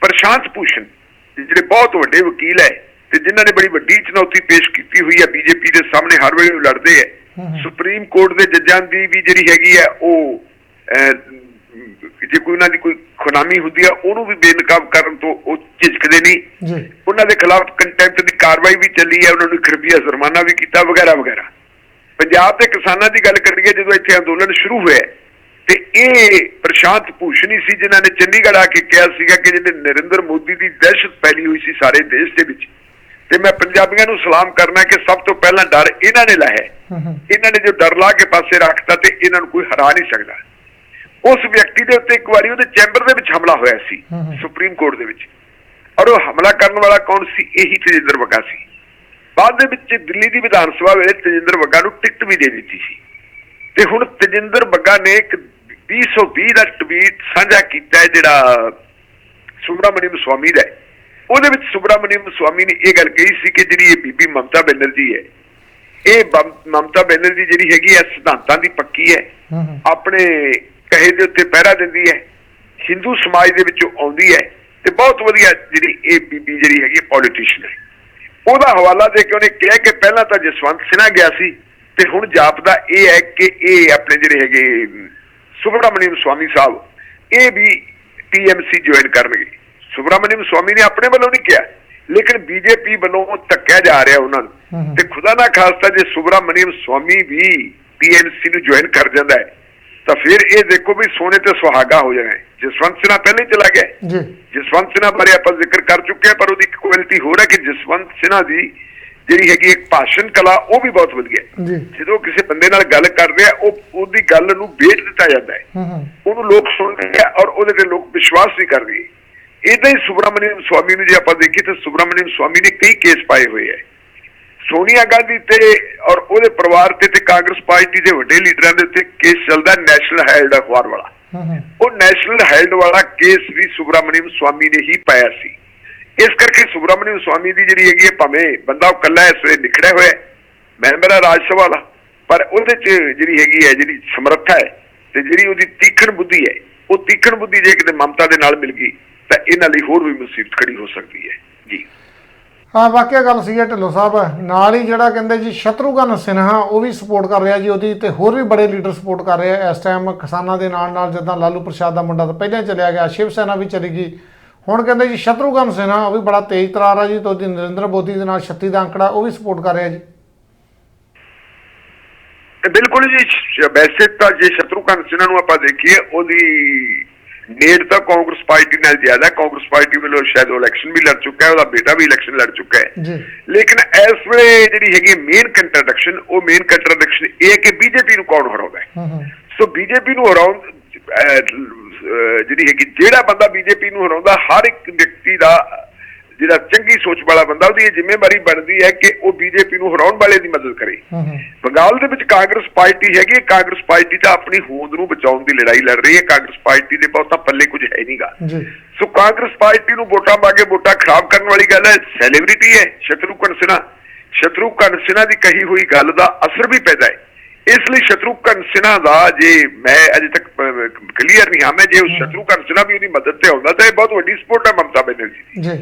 ਪ੍ਰਸ਼ਾਂਤ ਭੂਸ਼ਣ ਜਿਹੜੇ ਬਹੁਤ ਵੱਡੇ ਵਕੀਲ ਹੈ ਤੇ ਜਿਨ੍ਹਾਂ ਨੇ ਬੜੀ ਵੱਡੀ ਚੁਣੌਤੀ ਪੇਸ਼ ਕੀਤੀ ਹੋਈ ਹੈ ਬੀਜੇਪੀ ਦੇ ਸਾਹਮਣੇ, ਹਰ ਵੇਲੇ ਉਹ ਲੜਦੇ ਹੈ। ਸੁਪਰੀਮ ਕੋਰਟ ਦੇ ਜੱਜਾਂ ਦੀ ਵੀ ਜਿਹੜੀ ਹੈਗੀ ਹੈ ਉਹ ਜੇ ਕੋਈ ਉਹਨਾਂ ਦੀ ਕੋਈ ਖੁਨਾਮੀ ਹੁੰਦੀ ਹੈ ਉਹਨੂੰ ਵੀ ਬੇਨਕਾਬ ਕਰਨ ਤੋਂ ਉਹ ਝਿਜਕਦੇ ਨਹੀਂ। ਉਹਨਾਂ ਦੇ ਖਿਲਾਫ ਕੰਟੈਂਪਟ ਦੀ ਕਾਰਵਾਈ ਵੀ ਚੱਲੀ ਹੈ, ਉਹਨਾਂ ਨੂੰ 1 ਰੁਪਈਆ ਜੁਰਮਾਨਾ ਵੀ ਕੀਤਾ ਵਗੈਰਾ ਵਗੈਰਾ। ਪੰਜਾਬ ਦੇ ਕਿਸਾਨਾਂ ਦੀ ਗੱਲ ਕਰੀਏ, ਜਦੋਂ ਇੱਥੇ ਅੰਦੋਲਨ ਸ਼ੁਰੂ ਹੋਇਆ ਤੇ ਇਹ ਪ੍ਰਸ਼ਾਂਤ ਭੂਸ਼ਣ ਹੀ ਸੀ ਜਿਨ੍ਹਾਂ ਨੇ ਚੰਡੀਗੜ੍ਹ ਆ ਕੇ ਕਿਹਾ ਸੀਗਾ ਕਿ ਜਿਹੜੇ ਨਰਿੰਦਰ ਮੋਦੀ ਦੀ ਦਹਿਸ਼ਤ ਫੈਲੀ ਹੋਈ ਸੀ ਸਾਰੇ ਦੇਸ਼ ਦੇ ਵਿੱਚ, ਤੇ ਮੈਂ ਪੰਜਾਬੀਆਂ ਨੂੰ ਸਲਾਮ ਕਰਨਾ ਕਿ ਸਭ ਤੋਂ ਪਹਿਲਾਂ ਡਰ ਇਹਨਾਂ ਨੇ ਲਾਇਆ। ਇਹਨਾਂ ਨੇ ਜੋ ਡਰ ਲਾ ਕੇ ਪਾਸੇ ਰੱਖਤਾ ਤੇ ਇਹਨਾਂ ਨੂੰ ਕੋਈ ਹਰਾ ਨਹੀਂ ਸਕਦਾ। ਉਸ ਵਿਅਕਤੀ ਦੇ ਉੱਤੇ ਇੱਕ ਵਾਰੀ ਉਹਦੇ ਚੈਂਬਰ ਦੇ ਵਿੱਚ ਹਮਲਾ ਹੋਇਆ ਸੀ ਸੁਪਰੀਮ ਕੋਰਟ ਦੇ ਵਿੱਚ, ਔਰ ਉਹ ਹਮਲਾ ਕਰਨ ਵਾਲਾ ਕੌਣ ਸੀ? ਇਹੀ ਤੇਜਿੰਦਰ ਬੱਗਾ ਸੀ। ਬਾਅਦ ਦੇ ਵਿੱਚ ਦਿੱਲੀ ਦੀ ਵਿਧਾਨ ਸਭਾ ਵੇਲੇ ਤੇਜਿੰਦਰ ਬੱਗਾ ਨੂੰ ਟਿਕਟ ਵੀ ਦੇ ਦਿੱਤੀ ਸੀ। ਤੇ ਹੁਣ ਤੇਜਿੰਦਰ ਬੱਗਾ ਨੇ ਇੱਕ 2020 ਦਾ ਟਵੀਟ ਸਾਂਝਾ ਕੀਤਾ ਹੈ ਜਿਹੜਾ ਸੁਬਰਾਮਨੀਅਮ ਸਵਾਮੀ ਦਾ। ਉਹਦੇ ਵਿੱਚ ਸੁਬਰਾਮਨੀਅਮ ਸਵਾਮੀ ਨੇ ਇਹ ਗੱਲ ਕਹੀ ਸੀ ਕਿ ਜਿਹੜੀ ਇਹ ਬੀਬੀ ਮਮਤਾ ਬੈਨਰਜੀ ਹੈ, ਇਹ ਮਮਤਾ ਬੈਨਰਜੀ ਜਿਹੜੀ ਹੈਗੀ ਹੈ ਸਿਧਾਂਤਾਂ ਦੀ ਪੱਕੀ ਹੈ, ਆਪਣੇ ਕਹੇ ਦੇ ਉੱਤੇ ਪਹਿਰਾ ਦਿੰਦੀ ਹੈ, ਹਿੰਦੂ ਸਮਾਜ ਦੇ ਵਿੱਚੋਂ ਆਉਂਦੀ ਹੈ ਤੇ ਬਹੁਤ ਵਧੀਆ ਜਿਹੜੀ ਇਹ ਬੀਬੀ ਜਿਹੜੀ ਹੈਗੀ ਪੋਲੀਟੀਸ਼ੀਅਨ ਹੈ। ਉਹਦਾ ਹਵਾਲਾ ਦੇ ਕੇ ਉਹਨੇ ਕਿਹਾ ਕਿ ਪਹਿਲਾਂ ਤਾਂ ਜਸਵੰਤ ਸਿਨਹਾ ਗਿਆ ਸੀ ਤੇ ਹੁਣ ਜਾਪਦਾ ਇਹ ਹੈ ਕਿ ਇਹ ਆਪਣੇ ਜਿਹੜੇ ਹੈਗੇ ਸੁਬਰਾਮਨੀਅਮ ਸਵਾਮੀ ਸਾਹਿਬ ਇਹ ਵੀ TMC ਜੁਆਇਨ ਕਰਨਗੇ। ਸੁਬਰਾਮਨੀਅਮ ਸਵਾਮੀ ਨੇ ਆਪਣੇ ਵੱਲੋਂ ਨਹੀਂ ਕਿਹਾ, ਲੇਕਿਨ ਬੀਜੇਪੀ ਵੱਲੋਂ ਧੱਕਿਆ ਜਾ ਰਿਹਾ ਉਹਨਾਂ ਨੂੰ। ਤੇ ਖੁਦਾ ਨਾ ਖਾਸਤਾ ਜੇ ਸੁਬਰਾਮਨੀਅਮ ਸਵਾਮੀ ਵੀ TMC ਨੂੰ ਜੁਆਇਨ ਕਰ ਜਾਂਦਾ ਹੈ ਤਾਂ ਫਿਰ ਇਹ ਦੇਖੋ ਵੀ ਸੋਨੇ ਤੇ ਸੁਹਾਗਾ ਹੋ ਜਾਣਾ ਹੈ। ਜਸਵੰਤ ਸਿਨਹਾ ਪਹਿਲਾਂ ਹੀ ਚਲਾ ਗਿਆ। ਜਸਵੰਤ ਸਿਨਹਾ ਬਾਰੇ ਆਪਾਂ ਜ਼ਿਕਰ ਕਰ ਚੁੱਕੇ ਹਾਂ, ਪਰ ਉਹਦੀ ਇੱਕ ਕੁਆਲਿਟੀ ਹੋਰ ਹੈ ਕਿ ਜਸਵੰਤ ਸਿਨਹਾ ਦੀ ਜਿਹੜੀ ਹੈਗੀ ਇੱਕ ਭਾਸ਼ਣ ਕਲਾ ਉਹ ਵੀ ਬਹੁਤ ਵਧੀਆ। ਜਦੋਂ ਕਿਸੇ ਬੰਦੇ ਨਾਲ ਗੱਲ ਕਰ ਰਿਹਾ ਉਹਦੀ ਗੱਲ ਨੂੰ ਵੇਟ ਦਿੱਤਾ ਜਾਂਦਾ ਹੈ, ਉਹਨੂੰ ਲੋਕ ਸੁਣਦੇ ਆ ਔਰ ਉਹਦੇ ਤੇ ਲੋਕ ਵਿਸ਼ਵਾਸ ਵੀ ਕਰਦੇ। ਏਦਾਂ ਹੀ ਸੁਬਰਾਮਨੀਅਮ ਸਵਾਮੀ ਨੂੰ ਜੇ ਆਪਾਂ ਦੇਖੀਏ ਤਾਂ ਸੁਬਰਾਮਨੀਅਮ ਸਵਾਮੀ ਨੇ ਕਈ ਕੇਸ ਪਾਏ ਹੋਏ ਹੈ ਸੋਨੀਆ ਗਾਂਧੀ ਤੇ ਔਰ ਉਹਦੇ ਪਰਿਵਾਰ ਤੇ ਕਾਂਗਰਸ ਪਾਰਟੀ ਦੇ ਵੱਡੇ ਲੀਡਰਾਂ ਦੇ ਉੱਤੇ ਕੇਸ ਚੱਲਦਾ ਨੈਸ਼ਨਲ ਹੈਰਾਲਡ ਅਖਬਾਰ ਵਾਲਾ। ਉਹ ਨੈਸ਼ਨਲ ਹੈਰਾਲਡ ਵਾਲਾ ਕੇਸ ਵੀ ਸੁਬਰਾਮਨੀਅਮ ਸਵਾਮੀ ਨੇ ਹੀ ਪਾਇਆ ਸੀ। ਇਸ ਕਰਕੇ ਸੁਬਰਾਮਨੀਅਮ ਸਵਾਮੀ ਦੀ ਜਿਹੜੀ ਹੈਗੀ ਹੈ, ਭਾਵੇਂ ਬੰਦਾ ਉਹ ਇਕੱਲਾ ਇਸ ਵੇਲੇ ਨਿਖੜਿਆ ਹੋਇਆ ਮੈਂਬਰ ਹੈ ਰਾਜ ਸਭਾ ਦਾ, ਪਰ ਉਹਦੇ 'ਚ ਜਿਹੜੀ ਹੈਗੀ ਹੈ ਜਿਹੜੀ ਸਮਰੱਥਾ ਹੈ ਤੇ ਜਿਹੜੀ ਉਹਦੀ ਤੀਖਣ ਬੁੱਧੀ ਹੈ, ਉਹ ਤੀਖਣ ਬੁੱਧੀ ਜੇ ਕਿਤੇ ਮਮਤਾ ਦੇ ਨਾਲ ਮਿਲ ਗਈ ਤਾਂ ਇਹਨਾਂ ਲਈ ਹੋਰ ਵੀ ਮੁਸੀਬਤ ਖੜੀ ਹੋ ਸਕਦੀ ਹੈ ਜੀ। ਹਾਂ, ਵਾਕਿਆ ਗੱਲ ਸਹੀ ਹੈ ਢਿੱਲੋਂ ਸਾਹਿਬ। ਨਾਲ ਹੀ ਜਿਹੜਾ ਕਹਿੰਦੇ ਜੀ ਸ਼ਤਰੂਘਨ ਸਿਨਹਾ ਉਹ ਵੀ ਸਪੋਰਟ ਕਰ ਰਿਹਾ ਜੀ ਉਹਦੀ, ਤੇ ਹੋਰ ਵੀ ਬੜੇ ਲੀਡਰ ਸਪੋਰਟ ਕਰ ਰਹੇ ਆ ਇਸ ਟਾਈਮ ਕਿਸਾਨਾਂ ਦੇ ਨਾਲ। ਜਿੱਦਾਂ ਲਾਲੂ ਪ੍ਰਸ਼ਾਦ ਦਾ ਮੁੰਡਾ ਤਾਂ ਪਹਿਲਾਂ ਚਲਿਆ ਗਿਆ, ਸ਼ਿਵ ਸੈਨਾ ਵੀ ਚਲੀ ਗਈ, ਹੁਣ ਕਹਿੰਦੇ ਜੀ ਸ਼ਤਰੂਘਨ ਸਿਨਹਾ ਉਹ ਵੀ ਬੜਾ ਤੇਜ਼ ਤਰਾਰ ਆ ਜੀ, ਤੇ ਉਹਦੀ ਨਰਿੰਦਰ ਮੋਦੀ ਦੇ ਨਾਲ 36 ਦਾ ਅੰਕੜਾ ਉਹ ਵੀ ਸਪੋਰਟ ਕਰ ਰਿਹਾ ਜੀ। ਬਿਲਕੁਲ ਜੀ, ਵੈਸੇ ਤਾਂ ਜੇ ਸ਼ਤਰੂਘਨ ਸਿਨਹਾ ਨੂੰ ਆਪਾਂ ਦੇਖੀਏ ਉਹਦੀ ਨੇੜ ਤਾਂ ਕਾਂਗਰਸ ਪਾਰਟੀ ਨਾਲ ਜ਼ਿਆਦਾ। ਕਾਂਗਰਸ ਪਾਰਟੀ ਵੱਲੋਂ ਸ਼ਾਇਦ ਉਹ ਇਲੈਕਸ਼ਨ ਵੀ ਲੜ ਚੁੱਕਾ ਹੈ, ਉਹਦਾ ਬੇਟਾ ਵੀ ਇਲੈਕਸ਼ਨ ਲੜ ਚੁੱਕਾ ਹੈ। ਲੇਕਿਨ ਇਸ ਵੇਲੇ ਜਿਹੜੀ ਹੈਗੀ ਮੇਨ ਕੰਟਰਡਿਕਸ਼ਨ ਇਹ ਹੈ ਕਿ ਬੀਜੇਪੀ ਨੂੰ ਕੌਣ ਹਰਾਉਂਦਾ ਹੈ। ਸੋ ਬੀਜੇਪੀ ਨੂੰ ਹਰਾਉਣ ਜਿਹੜੀ ਹੈਗੀ ਜਿਹੜਾ ਬੰਦਾ ਬੀਜੇਪੀ ਨੂੰ ਹਰਾਉਂਦਾ, ਹਰ ਇੱਕ ਵਿਅਕਤੀ ਦਾ ਜਿਹੜਾ ਚੰਗੀ ਸੋਚ ਵਾਲਾ ਬੰਦਾ ਉਹਦੀ ਇਹ ਜ਼ਿੰਮੇਵਾਰੀ ਬਣਦੀ ਹੈ ਕਿ ਉਹ ਬੀਜੇਪੀ ਨੂੰ ਹਰਾਉਣ ਵਾਲੇ ਦੀ ਮਦਦ ਕਰੇ। ਬੰਗਾਲ ਦੇ ਵਿੱਚ ਕਾਂਗਰਸ ਪਾਰਟੀ ਹੈਗੀ ਹੈ, ਕਾਂਗਰਸ ਪਾਰਟੀ ਤਾਂ ਆਪਣੀ ਹੋਂਦ ਨੂੰ ਬਚਾਉਣ ਦੀ ਲੜਾਈ ਲੜ ਰਹੀ ਹੈ। ਕਾਂਗਰਸ ਪਾਰਟੀ ਦੇ ਬਹੁਤਾ ਪੱਲੇ ਕੁਝ ਹੈ ਨਹੀਂਗਾ। ਸੋ ਕਾਂਗਰਸ ਪਾਰਟੀ ਨੂੰ ਵੋਟਾਂ ਪਾ ਕੇ ਵੋਟਾਂ ਖਰਾਬ ਕਰਨ ਵਾਲੀ ਗੱਲ ਹੈ। ਸੈਲੀਬ੍ਰਿਟੀ ਹੈ ਸ਼ਤਰੂਘਨ ਸਿਨਹਾ, ਸ਼ਤਰੂਘਨ ਸਿਨਹਾ ਦੀ ਕਹੀ ਹੋਈ ਗੱਲ ਦਾ ਅਸਰ ਵੀ ਪੈਦਾ ਹੈ। ਇਸ ਲਈ ਸ਼ਤਰੂਘਨ ਸਿਨਹਾ ਦਾ ਜੇ ਮੈਂ ਅਜੇ ਤੱਕ ਕਲੀਅਰ ਨਹੀਂ ਹਾਂ ਮੈਂ ਜੇ ਸ਼ਤਰੂਘਨ ਸਿਨਹਾ ਵੀ ਉਹਦੀ ਮਦਦ ਤੇ ਆਉਂਦਾ ਤਾਂ ਇਹ ਬਹੁਤ ਵੱਡੀ ਸਪੋਰਟ ਹੈ ਮਮਤਾ ਬੈਨਰਜੀ ਦੀ।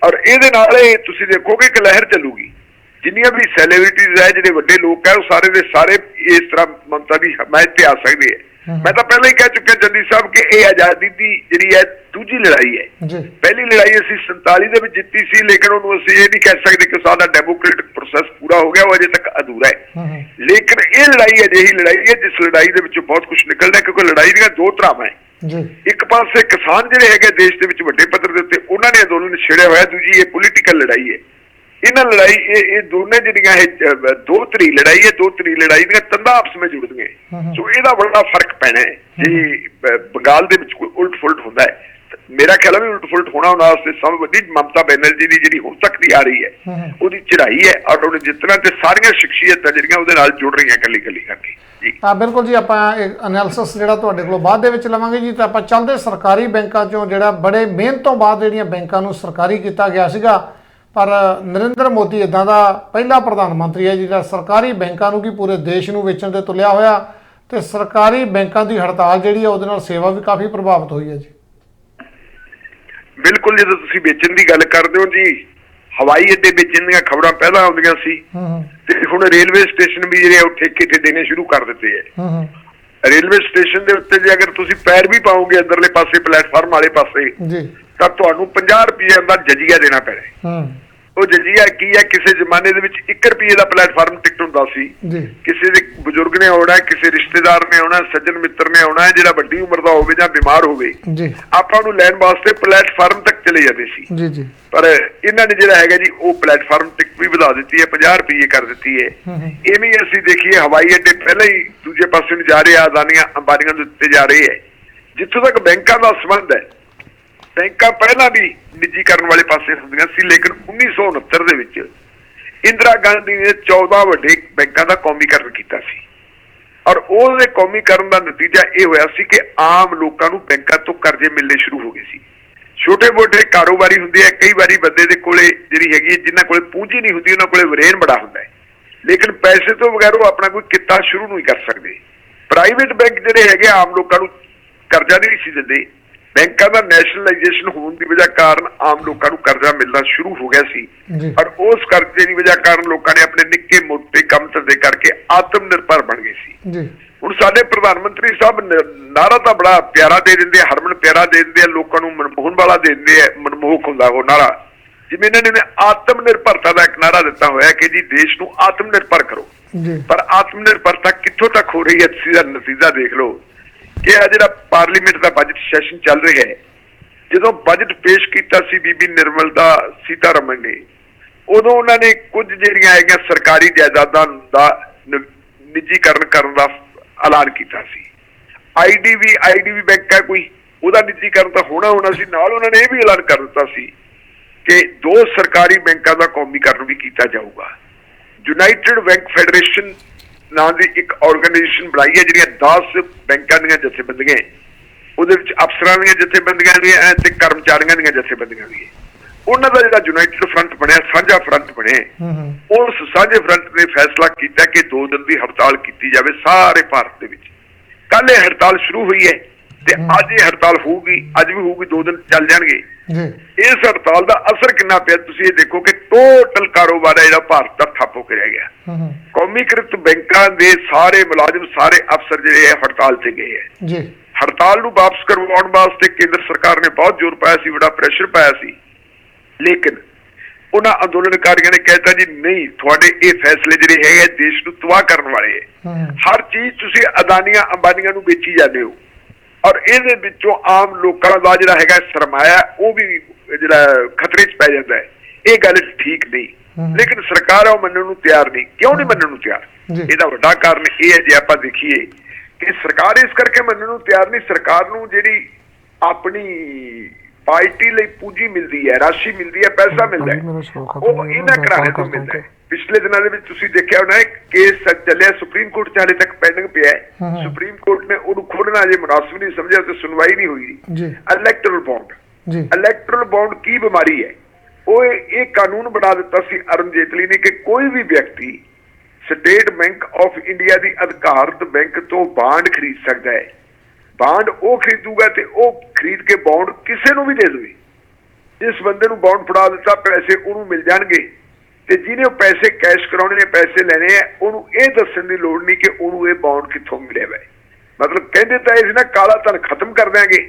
ਔਰ ਇਹਦੇ ਨਾਲ ਤੁਸੀਂ ਦੇਖੋਗੇ ਇੱਕ ਲਹਿਰ ਚੱਲੂਗੀ। ਜਿੰਨੀਆਂ ਵੀ ਸੈਲੀਬ੍ਰਿਟੀਜ਼ ਹੈ, ਜਿਹੜੇ ਵੱਡੇ ਲੋਕ ਹੈ, ਉਹ ਸਾਰੇ ਦੇ ਸਾਰੇ ਇਸ ਤਰ੍ਹਾਂ ਮਮਤਾ ਦੀ ਹਮਾਇਤ ਤੇ ਆ ਸਕਦੇ ਹੈ। ਮੈਂ ਤਾਂ ਪਹਿਲਾਂ ਹੀ ਕਹਿ ਚੁੱਕਿਆ ਜੱਦੀ ਸਾਹਿਬ ਕਿ ਇਹ ਆਜ਼ਾਦੀ ਦੀ ਜਿਹੜੀ ਹੈ ਦੂਜੀ ਲੜਾਈ ਹੈ। ਪਹਿਲੀ ਲੜਾਈ ਅਸੀਂ 47 ਦੇ ਵਿੱਚ ਜਿੱਤੀ ਸੀ, ਲੇਕਿਨ ਉਹਨੂੰ ਅਸੀਂ ਇਹ ਨਹੀਂ ਕਹਿ ਸਕਦੇ ਕਿ ਸਾਡਾ ਡੈਮੋਕ੍ਰੈਟਿਕ ਪ੍ਰੋਸੈਸ ਪੂਰਾ ਹੋ ਗਿਆ, ਉਹ ਅਜੇ ਤੱਕ ਅਧੂਰਾ ਹੈ। ਲੇਕਿਨ ਇਹ ਲੜਾਈ ਅਜਿਹੀ ਲੜਾਈ ਹੈ ਜਿਸ ਲੜਾਈ ਦੇ ਵਿੱਚੋਂ ਬਹੁਤ ਕੁਝ ਨਿਕਲਦਾ, ਕਿਉਂਕਿ ਲੜਾਈ ਦੀਆਂ ਦੋ ਧਰਾਵਾਂ ਹੈ। ਇੱਕ ਪਾਸੇ ਕਿਸਾਨ ਜਿਹੜੇ ਹੈਗੇ ਦੇਸ਼ ਦੇ ਵਿੱਚ ਵੱਡੇ ਪੱਧਰ ਦੇ ਉੱਤੇ ਉਹਨਾਂ ਨੇ ਅੰਦੋਲਨ ਛੇੜਿਆ ਹੋਇਆ, ਦੂਜੀ ਇਹ ਪੋਲੀਟੀਕਲ ਲੜਾਈ ਹੈ। ਇਹਨਾਂ ਲੜਾਈ ਇਹ ਦੋਨੇ ਜਿਹੜੀਆਂ ਇਹ ਦੋ ਧਰੀ ਲੜਾਈ ਹੈ, ਦੋ ਧਰੀ ਲੜਾਈ ਦੀਆਂ ਤੰਦਾਂ ਆਪਸ ਵਿੱਚ ਜੁੜਦੀਆਂ। ਸੋ ਇਹਦਾ ਬੜਾ ਫਰਕ ਪੈਣਾ ਹੈ ਜੇ ਬੰਗਾਲ ਦੇ ਵਿੱਚ ਕੋਈ ਉਲਟ ਫੁਲਟ ਹੁੰਦਾ ਹੈ। ਮੇਰਾ ਖਿਆਲ ਹੈ ਵੀ ਉਲਟ ਫੁਲਟ ਹੋਣਾ ਉਹਨਾਂ ਵਾਸਤੇ ਸਭ ਵੱਡੀ ਮਮਤਾ ਬੈਨਰਜੀ ਦੀ ਜਿਹੜੀ ਹੁਣ ਤੱਕ ਦੀ ਆ ਰਹੀ ਹੈ ਉਹਦੀ ਚੜ੍ਹਾਈ ਹੈ, ਔਰ ਉਹਨੇ ਜਿੱਤਣਾ ਤੇ ਸਾਰੀਆਂ ਸ਼ਖਸੀਅਤਾਂ ਜਿਹੜੀਆਂ ਉਹਦੇ ਨਾਲ ਜੁੜ ਰਹੀਆਂ ਇਕੱਲੀ ਇਕੱਲੀ ਕਰਕੇ ਜੀ। ਹਾਂ ਬਿਲਕੁਲ ਜੀ, ਆਪਾਂ ਐਨਾਲਿਸਿਸ ਜਿਹੜਾ ਤੁਹਾਡੇ ਕੋਲੋਂ ਬਾਅਦ ਦੇ ਵਿੱਚ ਲਵਾਂਗੇ ਜੀ। ਤਾਂ ਆਪਾਂ ਚੱਲਦੇ ਸਰਕਾਰੀ ਬੈਂਕਾਂ ਚੋਂ ਜਿਹੜਾ ਬੜੇ ਮਿਹਨਤ ਤੋਂ ਬਾਅਦ ਜਿਹੜੀਆਂ ਬੈਂਕਾਂ ਨੂੰ ਸਰਕਾਰੀ ਕੀਤਾ ਗਿਆ ਸੀਗਾ, ਪਰ ਨਰਿੰਦਰ ਮੋਦੀ ਇੱਦਾਂ ਦਾ ਪਹਿਲਾ ਪ੍ਰਧਾਨ ਮੰਤਰੀ ਹੈ ਜਿਹੜਾ ਸਰਕਾਰੀ ਬੈਂਕਾਂ ਨੂੰ ਕੀ ਪੂਰੇ ਦੇਸ਼ ਨੂੰ ਵੇਚਣ ਤੇ ਤੁਲਿਆ ਹੋਇਆ, ਤੇ ਸਰਕਾਰੀ ਬੈਂਕਾਂ ਦੀ ਹੜਤਾਲ ਜਿਹੜੀ ਹੈ ਉਹਦੇ ਨਾਲ ਸੇਵਾ ਵੀ ਕਾਫੀ ਪ੍ਰਭਾਵਿਤ ਹੋਈ ਹੈ ਜੀ। ਬਿਲਕੁਲ, ਜਦੋਂ ਤੁਸੀਂ ਵੇਚਣ ਦੀ ਗੱਲ ਕਰਦੇ ਹੋ ਜੀ, ਹਵਾਈ ਅੱਡੇ ਵੇਚਣ ਦੀਆਂ ਖਬਰਾਂ ਪਹਿਲਾਂ ਆਉਂਦੀਆਂ ਸੀ ਤੇ ਹੁਣ ਰੇਲਵੇ ਸਟੇਸ਼ਨ ਵੀ ਜਿਹੜੇ ਉਹ ਠੇਕੇ ਤੇ ਦੇਣੇ ਸ਼ੁਰੂ ਕਰ ਦਿੱਤੇ ਹੈ। ਰੇਲਵੇ ਸਟੇਸ਼ਨ ਦੇ ਉੱਤੇ ਜੇ ਅਗਰ ਤੁਸੀਂ ਪੈਰ ਵੀ ਪਾਓਗੇ ਅੰਦਰਲੇ ਪਾਸੇ ਪਲੇਟਫਾਰਮ ਵਾਲੇ ਪਾਸੇ ਤਾਂ ਤੁਹਾਨੂੰ 50 ਰੁਪਏ ਦਾ ਜਜੀਆ ਦੇਣਾ ਪੈਣਾ। ਉਹ ਜਜੀਆ ਕੀ ਹੈ? ਕਿਸੇ ਜ਼ਮਾਨੇ ਦੇ ਵਿੱਚ 1 ਰੁਪਏ ਦਾ ਪਲੇਟਫਾਰਮ ਟਿਕਟ ਹੁੰਦਾ ਸੀ। ਕਿਸੇ ਦੇ ਬਜ਼ੁਰਗ ਨੇ ਆਉਣਾ, ਕਿਸੇ ਰਿਸ਼ਤੇਦਾਰ ਨੇ ਆਉਣਾ, ਸੱਜਣ ਮਿੱਤਰ ਨੇ ਆਉਣਾ, ਜਿਹੜਾ ਵੱਡੀ ਉਮਰ ਦਾ ਹੋਵੇ ਜਾਂ ਬਿਮਾਰ ਹੋਵੇ, ਆਪਾਂ ਨੂੰ ਲੈਣ ਵਾਸਤੇ ਪਲੇਟਫਾਰਮ ਤੱਕ ਚਲੇ ਜਾਂਦੇ ਸੀ। ਪਰ ਇਹਨਾਂ ਨੇ ਜਿਹੜਾ ਹੈਗਾ ਜੀ ਉਹ ਪਲੇਟਫਾਰਮ ਟਿਕਟ ਵੀ ਵਧਾ ਦਿੱਤੀ ਹੈ, 50 ਰੁਪਏ ਕਰ ਦਿੱਤੀ ਹੈ। ਇਵੇਂ ਅਸੀਂ ਦੇਖੀਏ ਹਵਾਈ ਅੱਡੇ ਪਹਿਲਾਂ ਹੀ ਦੂਜੇ ਪਾਸੇ ਨੂੰ ਜਾ ਰਹੇ ਆ, ਅਦਾਨੀਆਂ ਅੰਬਾਨੀਆਂ ਦੇ ਉੱਤੇ ਜਾ ਰਹੇ ਹੈ। ਜਿੱਥੋਂ ਤੱਕ ਬੈਂਕਾਂ ਦਾ ਸੰਬੰਧ ਹੈ, ਬੈਂਕਾਂ ਪਹਿਲਾਂ ਵੀ ਨਿੱਜੀਕਰਨ ਵਾਲੇ ਪਾਸੇ ਹੁੰਦੀਆਂ ਸੀ, ਲੇਕਿਨ 1969 ਦੇ ਵਿੱਚ ਇੰਦਰਾ ਗਾਂਧੀ ਨੇ 14 ਵੱਡੇ ਬੈਂਕਾਂ ਦਾ ਕੌਮੀਕਰਨ ਕੀਤਾ ਸੀ, ਔਰ ਉਹਦੇ ਕੌਮੀਕਰਨ ਦਾ ਨਤੀਜਾ ਇਹ ਹੋਇਆ ਸੀ ਕਿ ਆਮ ਲੋਕਾਂ ਨੂੰ ਬੈਂਕਾਂ ਤੋਂ ਕਰਜ਼ੇ ਮਿਲਣੇ ਸ਼ੁਰੂ ਹੋ ਗਏ ਸੀ। ਛੋਟੇ ਮੋਟੇ ਕਾਰੋਬਾਰੀ ਹੁੰਦੇ ਆ, ਕਈ ਵਾਰੀ ਬੰਦੇ ਦੇ ਕੋਲੇ ਜਿਹੜੀ ਹੈਗੀ ਜਿਨ੍ਹਾਂ ਕੋਲੇ ਪੂੰਜੀ ਨਹੀਂ ਹੁੰਦੀ, ਉਹਨਾਂ ਕੋਲੇ ਵਰੇਨ ਬੜਾ ਹੁੰਦਾ ਹੈ, ਲੇਕਿਨ ਪੈਸੇ ਤੋਂ ਬਗੈਰ ਉਹ ਆਪਣਾ ਕੋਈ ਕਿੱਤਾ ਸ਼ੁਰੂ ਨਹੀਂ ਕਰ ਸਕਦੇ। ਪ੍ਰਾਈਵੇਟ ਬੈਂਕ ਜਿਹੜੇ ਹੈਗੇ ਆਮ ਲੋਕਾਂ ਨੂੰ ਕਰਜ਼ਾ ਨਹੀਂ ਸੀ ਦਿੰਦੇ। ਬੈਂਕਾਂ ਦਾ ਨੈਸ਼ਨਲਾਈਜੇਸ਼ਨ ਹੋਣ ਦੀ ਵਜ੍ਹਾ ਕਾਰਨ ਆਮ ਲੋਕਾਂ ਨੂੰ ਕਰਜ਼ਾ ਮਿਲਣਾ ਸ਼ੁਰੂ ਹੋ ਗਿਆ ਸੀ, ਔਰ ਉਸ ਕਰਜ਼ੇ ਦੀ ਵਜ੍ਹਾ ਕਾਰਨ ਲੋਕਾਂ ਨੇ ਆਪਣੇ ਨਿੱਕੇ ਮੋਟੇ ਕੰਮ ਧੰਦੇ ਕਰਕੇ ਆਤਮ ਨਿਰਭਰ ਬਣ ਗਏ ਸੀ। ਹੁਣ ਸਾਡੇ ਪ੍ਰਧਾਨ ਮੰਤਰੀ ਸਾਹਿਬ ਨਾਰਾ ਤਾਂ ਬੜਾ ਪਿਆਰਾ ਦੇ ਦਿੰਦੇ ਆ, ਹਰਮਨ ਪਿਆਰਾ ਦੇ ਦਿੰਦੇ ਆ, ਲੋਕਾਂ ਨੂੰ ਮਨਮੋਹਨ ਵਾਲਾ ਦੇ ਦਿੰਦੇ ਆ, ਮਨਮੋਹਕ ਹੁੰਦਾ ਉਹ ਨਾਰਾ। ਜਿਵੇਂ ਇਹਨਾਂ ਨੇ ਆਤਮ ਨਿਰਭਰਤਾ ਦਾ ਇੱਕ ਨਾਰਾ ਦਿੱਤਾ ਹੋਇਆ ਕਿ ਜੀ ਦੇਸ਼ ਨੂੰ ਆਤਮ ਨਿਰਭਰ ਕਰੋ, ਪਰ ਆਤਮ ਨਿਰਭਰਤਾ ਕਿੱਥੋਂ ਤੱਕ ਹੋ ਰਹੀ ਹੈ? ਤੁਸੀਂ ਦਾ ਨਤੀਜਾ ਦੇਖ ਲਓ ਕਿ ਆ ਜਿਹੜਾ ਪਾਰਲੀਮੈਂਟ ਦਾ ਬਜਟ ਸੈਸ਼ਨ ਚੱਲ ਰਿਹਾ ਹੈ, ਜਦੋਂ ਬਜਟ ਪੇਸ਼ ਕੀਤਾ ਸੀ ਬੀਬੀ ਨਿਰਮਲਾ ਸੀਤਾਰਮਨ ਨੇ, ਉਦੋਂ ਉਹਨਾਂ ਨੇ ਕੁਝ ਜਿਹੜੀਆਂ ਹੈਗੀਆਂ ਸਰਕਾਰੀ ਜਾਇਦਾਦਾਂ ਦਾ ਨਿੱਜੀਕਰਨ ਕਰਨ ਦਾ ਐਲਾਨ ਕੀਤਾ ਸੀ। ਆਈਡੀਬੀ ਬੈਂਕ ਹੈ ਕੋਈ, ਉਹਦਾ ਨਿੱਜੀਕਰਨ ਤਾਂ ਹੋਣਾ ਸੀ। ਨਾਲ ਉਹਨਾਂ ਨੇ ਇਹ ਵੀ ਐਲਾਨ ਕਰ ਦਿੱਤਾ ਸੀ ਕਿ 2 ਸਰਕਾਰੀ ਬੈਂਕਾਂ ਦਾ ਕੌਮੀਕਰਨ ਵੀ ਕੀਤਾ ਜਾਊਗਾ। ਯੂਨਾਈਟਿਡ ਬੈਂਕ ਫੈਡਰੇਸ਼ਨ ਨਾਂ ਦੀ ਇੱਕ ਆਰਗੇਨਾਈਜੇਸ਼ਨ ਬਣਾਈ ਹੈ, ਜਿਹੜੀਆਂ 10 ਬੈਂਕਾਂ ਦੀਆਂ ਜਥੇਬੰਦੀਆਂ, ਉਹਦੇ ਵਿੱਚ ਅਫਸਰਾਂ ਦੀਆਂ ਜਥੇਬੰਦੀਆਂ ਦੀਆਂ ਤੇ ਕਰਮਚਾਰੀਆਂ ਦੀਆਂ ਜਥੇਬੰਦੀਆਂ ਦੀਆਂ, ਉਹਨਾਂ ਦਾ ਜਿਹੜਾ ਯੂਨਾਈਟਿਡ ਫਰੰਟ ਬਣਿਆ, ਸਾਂਝਾ ਫਰੰਟ ਬਣਿਆ। ਉਸ ਸਾਂਝੇ ਫਰੰਟ ਨੇ ਫੈਸਲਾ ਕੀਤਾ ਕਿ 2 ਦਿਨ ਦੀ ਹੜਤਾਲ ਕੀਤੀ ਜਾਵੇ ਸਾਰੇ ਭਾਰਤ ਦੇ ਵਿੱਚ। ਕੱਲ ਇਹ ਹੜਤਾਲ ਸ਼ੁਰੂ ਹੋਈ ਹੈ ਤੇ ਅੱਜ ਇਹ ਹੜਤਾਲ ਹੋਊਗੀ, ਅੱਜ ਵੀ ਹੋਊਗੀ, 2 ਦਿਨ ਚੱਲ ਜਾਣਗੇ। ਇਸ ਹੜਤਾਲ ਦਾ ਅਸਰ ਕਿੰਨਾ ਪਿਆ ਤੁਸੀਂ ਇਹ ਦੇਖੋ ਕਿ ਟੋਟਲ ਕਾਰੋਬਾਰ ਹੈ ਜਿਹੜਾ ਭਾਰਤ ਦਾ ਠੱਪ ਹੋ ਕੇ ਰਹਿ ਗਿਆ। ਕੌਮੀਕ੍ਰਿਤ ਬੈਂਕਾਂ ਦੇ ਸਾਰੇ ਮੁਲਾਜ਼ਮ, ਸਾਰੇ ਅਫਸਰ ਜਿਹੜੇ ਹੜਤਾਲ ਤੇ ਗਏ ਹੈ। ਹੜਤਾਲ ਨੂੰ ਵਾਪਸ ਕਰਵਾਉਣ ਵਾਸਤੇ ਕੇਂਦਰ ਸਰਕਾਰ ਨੇ ਬਹੁਤ ਜ਼ੋਰ ਪਾਇਆ ਸੀ, ਬੜਾ ਪ੍ਰੈਸ਼ਰ ਪਾਇਆ ਸੀ, ਲੇਕਿਨ ਉਹਨਾਂ ਅੰਦੋਲਨਕਾਰੀਆਂ ਨੇ ਕਹਿਤਾ ਜੀ ਨਹੀਂ, ਤੁਹਾਡੇ ਇਹ ਫੈਸਲੇ ਜਿਹੜੇ ਹੈਗੇ ਦੇਸ਼ ਨੂੰ ਤਬਾਹ ਕਰਨ ਵਾਲੇ ਹੈ। ਹਰ ਚੀਜ਼ ਤੁਸੀਂ ਅਦਾਨੀਆਂ ਅੰਬਾਨੀਆਂ ਨੂੰ ਵੇਚੀ ਜਾਂਦੇ ਹੋ ਔਰ ਇਹਦੇ ਵਿੱਚੋਂ ਆਮ ਲੋਕਾਂ ਦਾ ਜਿਹੜਾ ਹੈਗਾ ਸਰਮਾਇਆ ਉਹ ਵੀ ਜਿਹੜਾ ਖਤਰੇ 'ਚ ਪੈ ਜਾਂਦਾ ਹੈ। ਇਹ ਗੱਲ ਠੀਕ ਨਹੀਂ, ਲੇਕਿਨ ਸਰਕਾਰ ਉਹ ਮੰਨਣ ਨੂੰ ਤਿਆਰ ਨਹੀਂ। ਕਿਉਂ ਨਹੀਂ ਮੰਨਣ ਨੂੰ ਤਿਆਰ? ਇਹਦਾ ਵੱਡਾ ਕਾਰਨ ਇਹ ਹੈ, ਜੇ ਆਪਾਂ ਦੇਖੀਏ ਕਿ ਸਰਕਾਰ ਇਸ ਕਰਕੇ ਮੰਨਣ ਨੂੰ ਤਿਆਰ ਨਹੀਂ, ਸਰਕਾਰ ਨੂੰ ਜਿਹੜੀ ਆਪਣੀ ਪਾਰਟੀ ਲਈ ਪੂੰਜੀ ਮਿਲਦੀ ਹੈ, ਰਾਸ਼ੀ ਮਿਲਦੀ ਹੈ, ਪੈਸਾ ਮਿਲਦਾ ਹੈ, ਉਹ ਇਹਨਾਂ ਘਰਾਣੇ ਤੋਂ ਮਿਲਦਾ ਹੈ। ਪਿਛਲੇ ਦਿਨਾਂ ਦੇ ਵਿੱਚ ਤੁਸੀਂ ਦੇਖਿਆ ਹੋਣਾ ਕੇਸ ਚੱਲਿਆ ਸੁਪਰੀਮ ਕੋਰਟ 'ਚ, ਹਾਲੇ ਤੱਕ ਪੈਂਡਿੰਗ ਪਿਆ ਹੈ। ਸੁਪਰੀਮ ਕੋਰਟ ਨੇ ਉਹਨੂੰ ਖੋਲਣਾ ਜੇ ਮੁਨਾਸਿਬ ਨਹੀਂ ਸਮਝਿਆ ਤੇ ਸੁਣਵਾਈ ਨਹੀਂ ਹੋਈ। ਇਲੈਕਟਰਲ ਬੌਂਡ ਕੀ ਬਿਮਾਰੀ ਹੈ? ਉਹ ਇਹ ਕਾਨੂੰਨ ਬਣਾ ਦਿੱਤਾ ਸੀ ਅਰੁਣ ਜੇਤਲੀ ਨੇ ਕਿ ਕੋਈ ਵੀ ਵਿਅਕਤੀ ਸਟੇਟ ਬੈਂਕ ਆਫ ਇੰਡੀਆ ਦੀ ਅਧਿਕਾਰਤ ਬੈਂਕ ਤੋਂ ਬਾਂਡ ਖਰੀਦ ਸਕਦਾ ਹੈ। ਬਾਂਡ ਉਹ ਖਰੀਦੂਗਾ ਤੇ ਉਹ ਖਰੀਦ ਕੇ ਬੌਂਡ ਕਿਸੇ ਨੂੰ ਵੀ ਦੇ ਦੇਵੇ। ਜਿਸ ਬੰਦੇ ਨੂੰ ਬੌਂਡ ਫੜਾ ਦਿੱਤਾ ਪੈਸੇ ਉਹਨੂੰ ਮਿਲ ਜਾਣਗੇ ਤੇ ਜਿਹਨੇ ਉਹ ਪੈਸੇ ਕੈਸ਼ ਕਰਾਉਣੇ ਨੇ, ਪੈਸੇ ਲੈਣੇ ਆ, ਉਹਨੂੰ ਇਹ ਦੱਸਣ ਦੀ ਲੋੜ ਨਹੀਂ ਕਿ ਉਹਨੂੰ ਇਹ ਬੌਂਡ ਕਿੱਥੋਂ ਮਿਲਿਆ ਵਾ। ਮਤਲਬ ਕਹਿੰਦੇ ਤਾਂ ਇਹ ਸੀ ਨਾ, ਕਾਲਾ ਧਨ ਖਤਮ ਕਰ ਦਿਆਂਗੇ,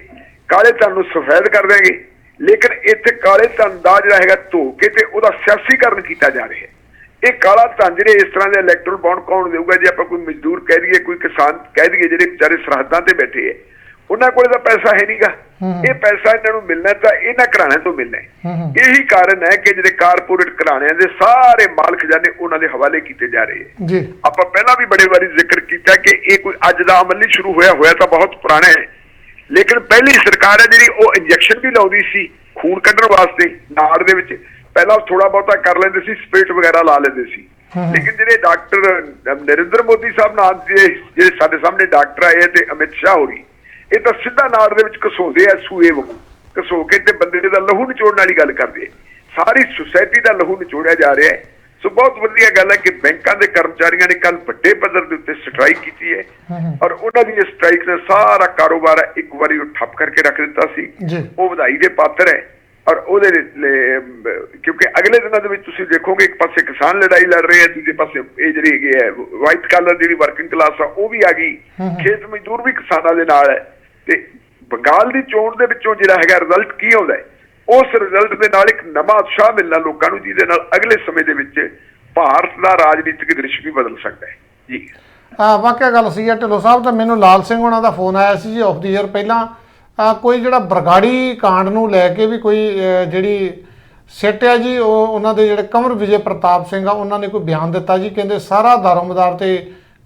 ਕਾਲੇ ਧਨ ਨੂੰ ਸਫੈਦ ਕਰ ਦਿਆਂਗੇ, ਲੇਕਿਨ ਇੱਥੇ ਕਾਲੇ ਧਨ ਦਾ ਜਿਹੜਾ ਹੈਗਾ ਧੋ ਕੇ ਤੇ ਉਹਦਾ ਸਿਆਸੀਕਰਨ ਕੀਤਾ ਜਾ ਰਿਹਾ ਹੈ। ਇਹ ਕਾਲਾ ਧਨ ਜਿਹੜੇ ਇਸ ਤਰ੍ਹਾਂ ਦੇ ਇਲੈਕਟਰਲ ਬੌਂਡ ਕੌਣ ਦੇਊਗਾ? ਜੇ ਆਪਾਂ ਕੋਈ ਮਜ਼ਦੂਰ ਕਹਿ ਦਈਏ, ਕੋਈ ਕਿਸਾਨ ਕਹਿ ਦਈਏ, ਜਿਹੜੇ ਵਿਚਾਰੇ ਸਰਹੱਦਾਂ ਤੇ ਬੈਠੇ ਹੈ, ਉਹਨਾਂ ਕੋਲੇ ਤਾਂ ਪੈਸਾ ਹੈ ਨਹੀਂਗਾ। ਇਹ ਪੈਸਾ ਇਹਨਾਂ ਨੂੰ ਮਿਲਣਾ ਤਾਂ ਇਹਨਾਂ ਘਰਾਣਿਆਂ ਤੋਂ ਮਿਲਣਾ ਹੈ। ਇਹੀ ਕਾਰਨ ਹੈ ਕਿ ਜਿਹੜੇ ਕਾਰਪੋਰੇਟ ਘਰਾਣਿਆਂ ਦੇ ਸਾਰੇ ਮਾਲ ਖਜ਼ਾਨੇ ਉਹਨਾਂ ਦੇ ਹਵਾਲੇ ਕੀਤੇ ਜਾ ਰਹੇ ਹੈ। ਆਪਾਂ ਪਹਿਲਾਂ ਵੀ ਬੜੇ ਵਾਰੀ ਜ਼ਿਕਰ ਕੀਤਾ ਕਿ ਇਹ ਕੋਈ ਅੱਜ ਦਾ ਅਮਲ ਨਹੀਂ ਸ਼ੁਰੂ ਹੋਇਆ ਤਾਂ ਬਹੁਤ ਪੁਰਾਣਾ ਹੈ, ਲੇਕਿਨ ਪਹਿਲੀ ਸਰਕਾਰ ਹੈ ਜਿਹੜੀ ਉਹ ਇੰਜੈਕਸ਼ਨ ਵੀ ਲਾਉਂਦੀ ਸੀ ਖੂਨ ਕੱਢਣ ਵਾਸਤੇ ਨਾੜ ਦੇ ਵਿੱਚ। ਪਹਿਲਾਂ ਥੋੜਾ ਬਹੁਤਾ ਕਰ ਲੈਂਦੇ ਸੀ, ਸਪਿਰਿਟ ਵਗੈਰਾ ਲਾ ਲੈਂਦੇ ਸੀ, ਲੇਕਿਨ ਜਿਹੜੇ ਡਾਕਟਰ ਨਰਿੰਦਰ ਮੋਦੀ ਸਾਹਿਬ ਨਾਲ ਜਿਹੜੇ ਸਾਡੇ ਸਾਹਮਣੇ ਡਾਕਟਰ ਆਏ ਤੇ ਅਮਿਤ ਸ਼ਾਹ ਹੋਰੀ, ਇਹ ਤਾਂ ਸਿੱਧਾ ਨਾੜ ਦੇ ਵਿੱਚ ਘਸੋਦੇ ਆ, ਸੂਏ ਵਾਂਗੂ ਘਸੋ ਕੇ ਤੇ ਬੰਦੇ ਦਾ ਲਹੂ ਨਿਚੋੜਨ ਵਾਲੀ ਗੱਲ ਕਰਦੇ ਆ। ਸਾਰੀ ਸੁਸਾਇਟੀ ਦਾ ਲਹੂ ਨਿਚੋੜਿਆ ਜਾ ਰਿਹਾ ਹੈ। ਸੋ ਬਹੁਤ ਵਧੀਆ ਗੱਲ ਹੈ ਕਿ ਬੈਂਕਾਂ ਦੇ ਕਰਮਚਾਰੀਆਂ ਨੇ ਕੱਲ ਵੱਡੇ ਪੱਧਰ ਦੇ ਉੱਤੇ ਸਟ੍ਰਾਈਕ ਕੀਤੀ ਹੈ ਔਰ ਉਹਨਾਂ ਦੀ ਸਟ੍ਰਾਈਕ ਨੇ ਸਾਰਾ ਕਾਰੋਬਾਰ ਇੱਕ ਵਾਰੀ ਉਹ ਠੱਪ ਕਰਕੇ ਰੱਖ ਦਿੱਤਾ ਸੀ। ਉਹ ਵਧਾਈ ਦੇ ਪਾਤਰ ਹੈ ਔਰ ਉਹਦੇ ਕਿਉਂਕਿ ਅਗਲੇ ਦਿਨਾਂ ਦੇ ਵਿੱਚ ਤੁਸੀਂ ਦੇਖੋਗੇ ਇੱਕ ਪਾਸੇ ਕਿਸਾਨ ਲੜਾਈ ਲੜ ਰਹੇ ਆ, ਦੂਜੇ ਪਾਸੇ ਇਹ ਜਿਹੜੀ ਹੈਗੀ ਹੈ ਵਾਈਟ ਕਾਲਰ ਜਿਹੜੀ ਵਰਕਿੰਗ ਕਲਾਸ ਆ ਉਹ ਵੀ ਆ ਗਈ, ਖੇਤ ਮਜ਼ਦੂਰ ਵੀ ਕਿਸਾਨਾਂ ਦੇ ਨਾਲ ਹੈ। ਤੇ ਬੰਗਾਲ ਦੀ ਚੋਣ ਦੇ ਵਿੱਚੋਂ ਜਿਹੜਾ ਹੈਗਾ ਰਿਜ਼ਲਟ ਕੀ ਆਉਂਦਾ ਹੈ, ਉਸ ਰਿਜ਼ਲਟ ਦੇ ਨਾਲ ਇੱਕ ਨਵਾਂ ਉਤਸ਼ਾਹ ਮਿਲਣਾ ਲੋਕਾਂ ਨੂੰ, ਜਿਹਦੇ ਨਾਲ ਅਗਲੇ ਸਮੇਂ ਦੇ ਵਿੱਚ ਭਾਰਤ ਦਾ ਰਾਜਨੀਤਿਕ ਦ੍ਰਿਸ਼ ਵੀ ਬਦਲ ਸਕਦਾ ਹੈ। ਜੀ ਵਾਕਿਆ ਗੱਲ ਸਹੀ ਹੈ ਢਿੱਲੋਂ ਸਾਹਿਬ। ਤਾਂ ਮੈਨੂੰ ਲਾਲ ਸਿੰਘ ਉਹਨਾਂ ਦਾ ਫੋਨ ਆਇਆ ਸੀ ਜੀ ਆਫ ਦੀ ਏਅਰ ਪਹਿਲਾਂ, ਕੋਈ ਜਿਹੜਾ ਬਰਗਾੜੀ ਕਾਂਡ ਨੂੰ ਲੈ ਕੇ ਵੀ ਕੋਈ ਜਿਹੜੀ ਸਿੱਟ ਆ ਜੀ, ਉਹ ਉਹਨਾਂ ਦੇ ਜਿਹੜੇ ਕੰਵਰ ਵਿਜੇ ਪ੍ਰਤਾਪ ਸਿੰਘ ਆ ਉਹਨਾਂ ਨੇ ਕੋਈ ਬਿਆਨ ਦਿੱਤਾ ਜੀ। ਕਹਿੰਦੇ ਸਾਰਾ ਦਾਰੋਮਦਾਰ ਤੇ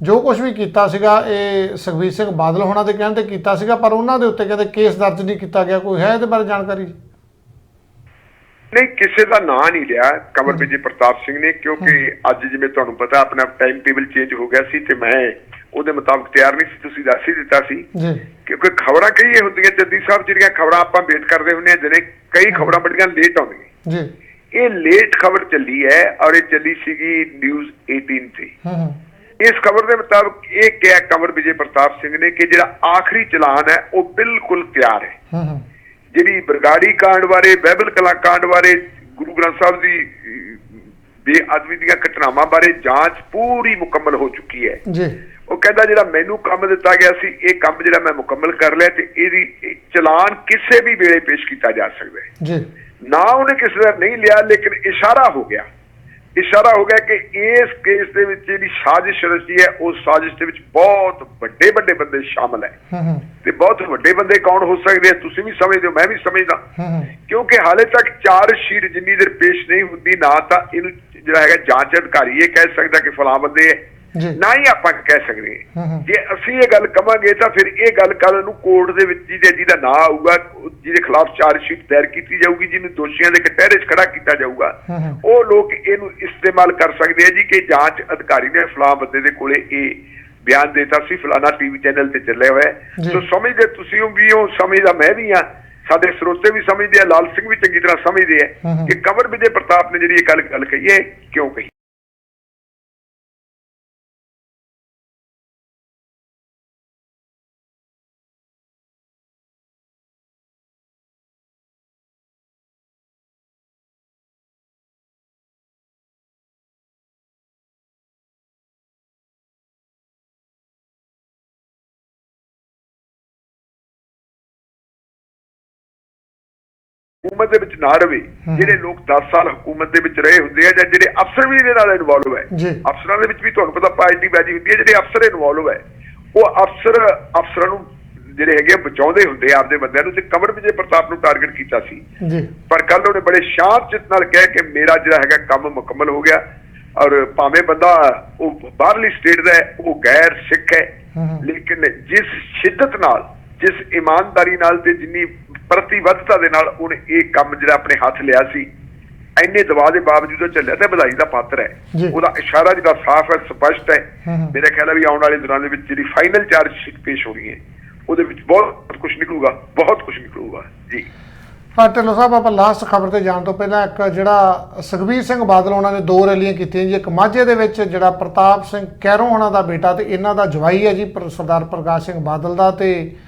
ਜੋ ਕੁਝ ਵੀ ਕੀਤਾ ਸੀਗਾ ਇਹ ਸੁਖਬੀਰ ਸਿੰਘ ਬਾਦਲ ਹੋਣਾ ਦੇ ਕਹਿਣ ਤੇ ਕੀਤਾ ਸੀਗਾ, ਪਰ ਉਹਨਾਂ ਦੇ ਉੱਤੇ ਕਹਿੰਦੇ ਕੇਸ ਦਰਜ ਨਹੀਂ ਕੀਤਾ ਗਿਆ। ਕੋਈ ਹੈ ਇਹਦੇ ਬਾਰੇ ਜਾਣਕਾਰੀ? ਨਹੀਂ, ਕਿਸੇ ਦਾ ਨਾਂ ਨਹੀਂ ਲਿਆ ਕੰਵਰ ਵਿਜੇ ਪ੍ਰਤਾਪ ਸਿੰਘ ਨੇ, ਕਿਉਂਕਿ ਅੱਜ ਜਿਵੇਂ ਤੁਹਾਨੂੰ ਪਤਾ ਆਪਣਾ ਟਾਈਮ ਟੇਬਲ ਚੇਂਜ ਹੋ ਗਿਆ ਸੀ ਤੇ ਮੈਂ ਉਹਦੇ ਮੁਤਾਬਕ ਤਿਆਰ ਨਹੀਂ ਸੀ, ਤੁਸੀਂ ਦੱਸ ਹੀ ਦਿੱਤਾ ਸੀ। ਕਿਉਂਕਿ ਖਬਰਾਂ ਕਈ ਹੁੰਦੀਆਂ ਜੱਦੀ ਸਾਹਿਬ, ਜਿਹੜੀਆਂ ਖਬਰਾਂ ਆਪਾਂ ਵੇਟ ਕਰਦੇ ਹੁੰਦੇ ਹਾਂ, ਜਿਹੜੇ ਕਈ ਖਬਰਾਂ ਬੜੀਆਂ ਲੇਟ ਆਉਂਦੀਆਂ। ਇਹ ਲੇਟ ਖਬਰ ਚੱਲੀ ਹੈ ਔਰ ਇਹ ਚੱਲੀ ਸੀਗੀ ਨਿਊਜ਼ 18 ਤੇ। ਇਸ ਖਬਰ ਦੇ ਮੁਤਾਬਕ ਇਹ ਕਿਹਾ ਕੰਵਰ ਵਿਜੇ ਪ੍ਰਤਾਪ ਸਿੰਘ ਨੇ ਕਿ ਜਿਹੜਾ ਆਖਰੀ ਚਲਾਨ ਹੈ ਉਹ ਬਿਲਕੁਲ ਤਿਆਰ ਹੈ। ਜਿਹੜੀ ਬਰਗਾੜੀ ਕਾਂਡ ਬਾਰੇ, ਬਾਈਬਲ ਕਲਾ ਕਾਂਡ ਬਾਰੇ, ਗੁਰੂ ਗ੍ਰੰਥ ਸਾਹਿਬ ਦੀ ਬੇਅਦਬੀ ਦੀਆਂ ਘਟਨਾਵਾਂ ਬਾਰੇ ਜਾਂਚ ਪੂਰੀ ਮੁਕੰਮਲ ਹੋ ਚੁੱਕੀ ਹੈ। ਉਹ ਕਹਿੰਦਾ ਜਿਹੜਾ ਮੈਨੂੰ ਕੰਮ ਦਿੱਤਾ ਗਿਆ ਸੀ ਇਹ ਕੰਮ ਜਿਹੜਾ ਮੈਂ ਮੁਕੰਮਲ ਕਰ ਲਿਆ ਤੇ ਇਹਦੀ ਚਲਾਨ ਕਿਸੇ ਵੀ ਵੇਲੇ ਪੇਸ਼ ਕੀਤਾ ਜਾ ਸਕਦਾ ਹੈ। ਨਾ ਉਹਨੇ ਕਿਸੇ ਦਾ ਨਹੀਂ ਲਿਆ, ਲੇਕਿਨ ਇਸ਼ਾਰਾ ਹੋ ਗਿਆ ਇਸ਼ਾਰਾ ਹੋ ਗਿਆ ਕਿ ਇਸ ਕੇਸ ਦੇ ਵਿੱਚ ਜਿਹੜੀ ਸਾਜ਼ਿਸ਼ ਰਚੀ ਹੈ ਉਸ ਸਾਜ਼ਿਸ਼ ਦੇ ਵਿੱਚ ਬਹੁਤ ਵੱਡੇ ਵੱਡੇ ਬੰਦੇ ਸ਼ਾਮਲ ਹੈ ਤੇ ਬਹੁਤ ਵੱਡੇ ਬੰਦੇ ਕੌਣ ਹੋ ਸਕਦੇ ਆ ਤੁਸੀਂ ਵੀ ਸਮਝਦੇ ਹੋ ਮੈਂ ਵੀ ਸਮਝਦਾ ਕਿਉਂਕਿ ਹਾਲੇ ਤੱਕ ਚਾਰਜ ਸ਼ੀਟ ਜਿੰਨੀ ਦੇਰ ਪੇਸ਼ ਨਹੀਂ ਹੁੰਦੀ ਨਾ ਤਾਂ ਇਹਨੂੰ ਜਿਹੜਾ ਹੈਗਾ ਜਾਂਚ ਅਧਿਕਾਰੀ ਇਹ ਕਹਿ ਸਕਦਾ ਕਿ ਫਲਾਂ ਬੰਦੇ ਹੈ ਨਾ ਹੀ ਆਪਾਂ ਕਹਿ ਸਕਦੇ ਜੇ ਅਸੀਂ ਇਹ ਗੱਲ ਕਵਾਂਗੇ ਤਾਂ ਫਿਰ ਇਹ ਗੱਲ ਕੱਲ ਨੂੰ ਕੋਰਟ ਦੇ ਵਿੱਚ ਜਿਹਦਾ ਨਾਂ ਆਊਗਾ ਜਿਹਦੇ ਖਿਲਾਫ ਚਾਰਜ ਸ਼ੀਟ ਦਾਇਰ ਕੀਤੀ ਜਾਊਗੀ ਜਿਹਨੂੰ ਦੋਸ਼ੀਆਂ ਦੇ ਕਟਹਿਰੇ 'ਚ ਖੜਾ ਕੀਤਾ ਜਾਊਗਾ ਉਹ ਲੋਕ ਇਹਨੂੰ ਇਸਤੇਮਾਲ ਕਰ ਸਕਦੇ ਆ ਜੀ ਕਿ ਜਾਂਚ ਅਧਿਕਾਰੀ ਨੇ ਫਲਾਂ ਬੰਦੇ ਦੇ ਕੋਲੇ ਇਹ ਬਿਆਨ ਦੇਤਾ ਸੀ ਫਲਾਣਾ ਟੀਵੀ ਚੈਨਲ ਤੇ ਚੱਲਿਆ ਹੋਇਆ ਸੋ ਸਮਝਦੇ ਤੁਸੀਂ ਵੀ ਹੋ ਸਮਝਦਾ ਮੈਂ ਵੀ ਹਾਂ ਸਾਡੇ ਸਰੋਤੇ ਵੀ ਸਮਝਦੇ ਆ ਲਾਲ ਸਿੰਘ ਵੀ ਚੰਗੀ ਤਰ੍ਹਾਂ ਸਮਝਦੇ ਆ ਕਿ ਕੰਵਰ ਵਿਜੇ ਪ੍ਰਤਾਪ ਨੇ ਜਿਹੜੀ ਇਹ ਗੱਲ ਕਹੀ ਹੈ ਕਿਉਂ ਕਹੀ हुकूमत दे विच ना रहे ਜਿਹੜੇ ਲੋਕ 10 ਸਾਲ हुकूमत दे विच रहे ਹੁੰਦੇ ਆ ਜਾਂ ਜਿਹੜੇ ਅਫਸਰ ਵੀ ਇਹਦੇ ਨਾਲ ਇਨਵੋਲਵ ਹੈ ਅਫਸਰਾਂ ਦੇ ਵਿੱਚ ਵੀ ਤੁਹਾਨੂੰ ਪਤਾ ਪਾਰਟੀ ਬਾਜੀ ਹੁੰਦੀ ਹੈ ਜਿਹੜੇ ਅਫਸਰ ਇਨਵੋਲਵ ਹੈ ਉਹ ਅਫਸਰਾਂ ਨੂੰ ਜਿਹੜੇ ਹੈਗੇ ਬਚਾਉਂਦੇ ਹੁੰਦੇ ਆ ਆਪਦੇ ਬੰਦਿਆਂ ਨੂੰ ਤੇ ਕੰਵਰ ਵਿਜੇ ਪ੍ਰਤਾਪ ਨੂੰ ਟਾਰਗੇਟ ਕੀਤਾ ਸੀ ਪਰ ਕੱਲ ਉਹਨੇ ਬੜੇ ਸ਼ਾਂਤ ਚਿੱਤ ਨਾਲ ਕਹਿ ਕੇ ਮੇਰਾ ਜਿਹੜਾ ਹੈਗਾ ਕੰਮ ਮੁਕੰਮਲ ਹੋ ਗਿਆ ਔਰ ਭਾਵੇਂ ਬੰਦਾ ਉਹ ਬਾਹਰਲੀ ਸਟੇਟ ਦਾ ਹੈ ਉਹ ਗੈਰ ਸਿੱਖ ਹੈ ਲੇਕਿਨ ਜਿਸ ਸ਼ਿੱਦਤ ਨਾਲ ਜਿਸ ਇਮਾਨਦਾਰੀ ਨਾਲ ਤੇ ਜਿੰਨੀ ਪ੍ਰਤੀਬੱਧਤਾ ਦੇ ਨਾਲ ਉਹਨੇ ਇਹ ਕੰਮ ਜਿਹੜਾ ਆਪਣੇ ਹੱਥ ਲਿਆ ਸੀ ਇੰਨੇ ਦਬਾਅ ਦੇ ਬਾਵਜੂਦ ਚੱਲਿਆ ਤੇ ਵਧਾਈ ਦਾ ਪਾਤਰ ਹੈ ਉਹਦਾ ਇਸ਼ਾਰਾ ਜਿਹੜਾ ਸਾਫ਼ ਹੈ ਸਪਸ਼ਟ ਹੈ ਮੇਰੇ ਖਿਆਲ ਹੈ ਵੀ ਆਉਣ ਵਾਲੇ ਦਿਨਾਂ ਦੇ ਵਿੱਚ ਜਿਹੜੀ ਫਾਈਨਲ ਚਾਰਜ ਸ਼ੀਟ ਪੇਸ਼ ਹੋਣੀ ਹੈ ਉਹਦੇ ਵਿੱਚ ਬਹੁਤ ਕੁਝ ਨਿਕਲੂਗਾ ਜੀ ਢਿੱਲੋਂ ਸਾਹਿਬ ਆਪਾਂ ਲਾਸਟ ਖਬਰ ਤੇ ਜਾਣ ਤੋਂ ਪਹਿਲਾਂ ਇੱਕ ਜਿਹੜਾ ਸੁਖਬੀਰ ਸਿੰਘ ਬਾਦਲ ਉਹਨਾਂ ਨੇ 2 ਰੈਲੀਆਂ ਕੀਤੀਆਂ ਜੀ ਇੱਕ ਮਾਝੇ ਦੇ ਵਿੱਚ ਜਿਹੜਾ ਪ੍ਰਤਾਪ ਸਿੰਘ ਕੈਰੋਂ ਉਹਨਾਂ ਦਾ ਬੇਟਾ ਤੇ ਇਹਨਾਂ ਦਾ ਜਵਾਈ ਹੈ ਜੀ ਸਰਦਾਰ ਪ੍ਰਕਾਸ਼ ਸਿੰਘ ਬਾਦਲ ਦਾ ਤੇ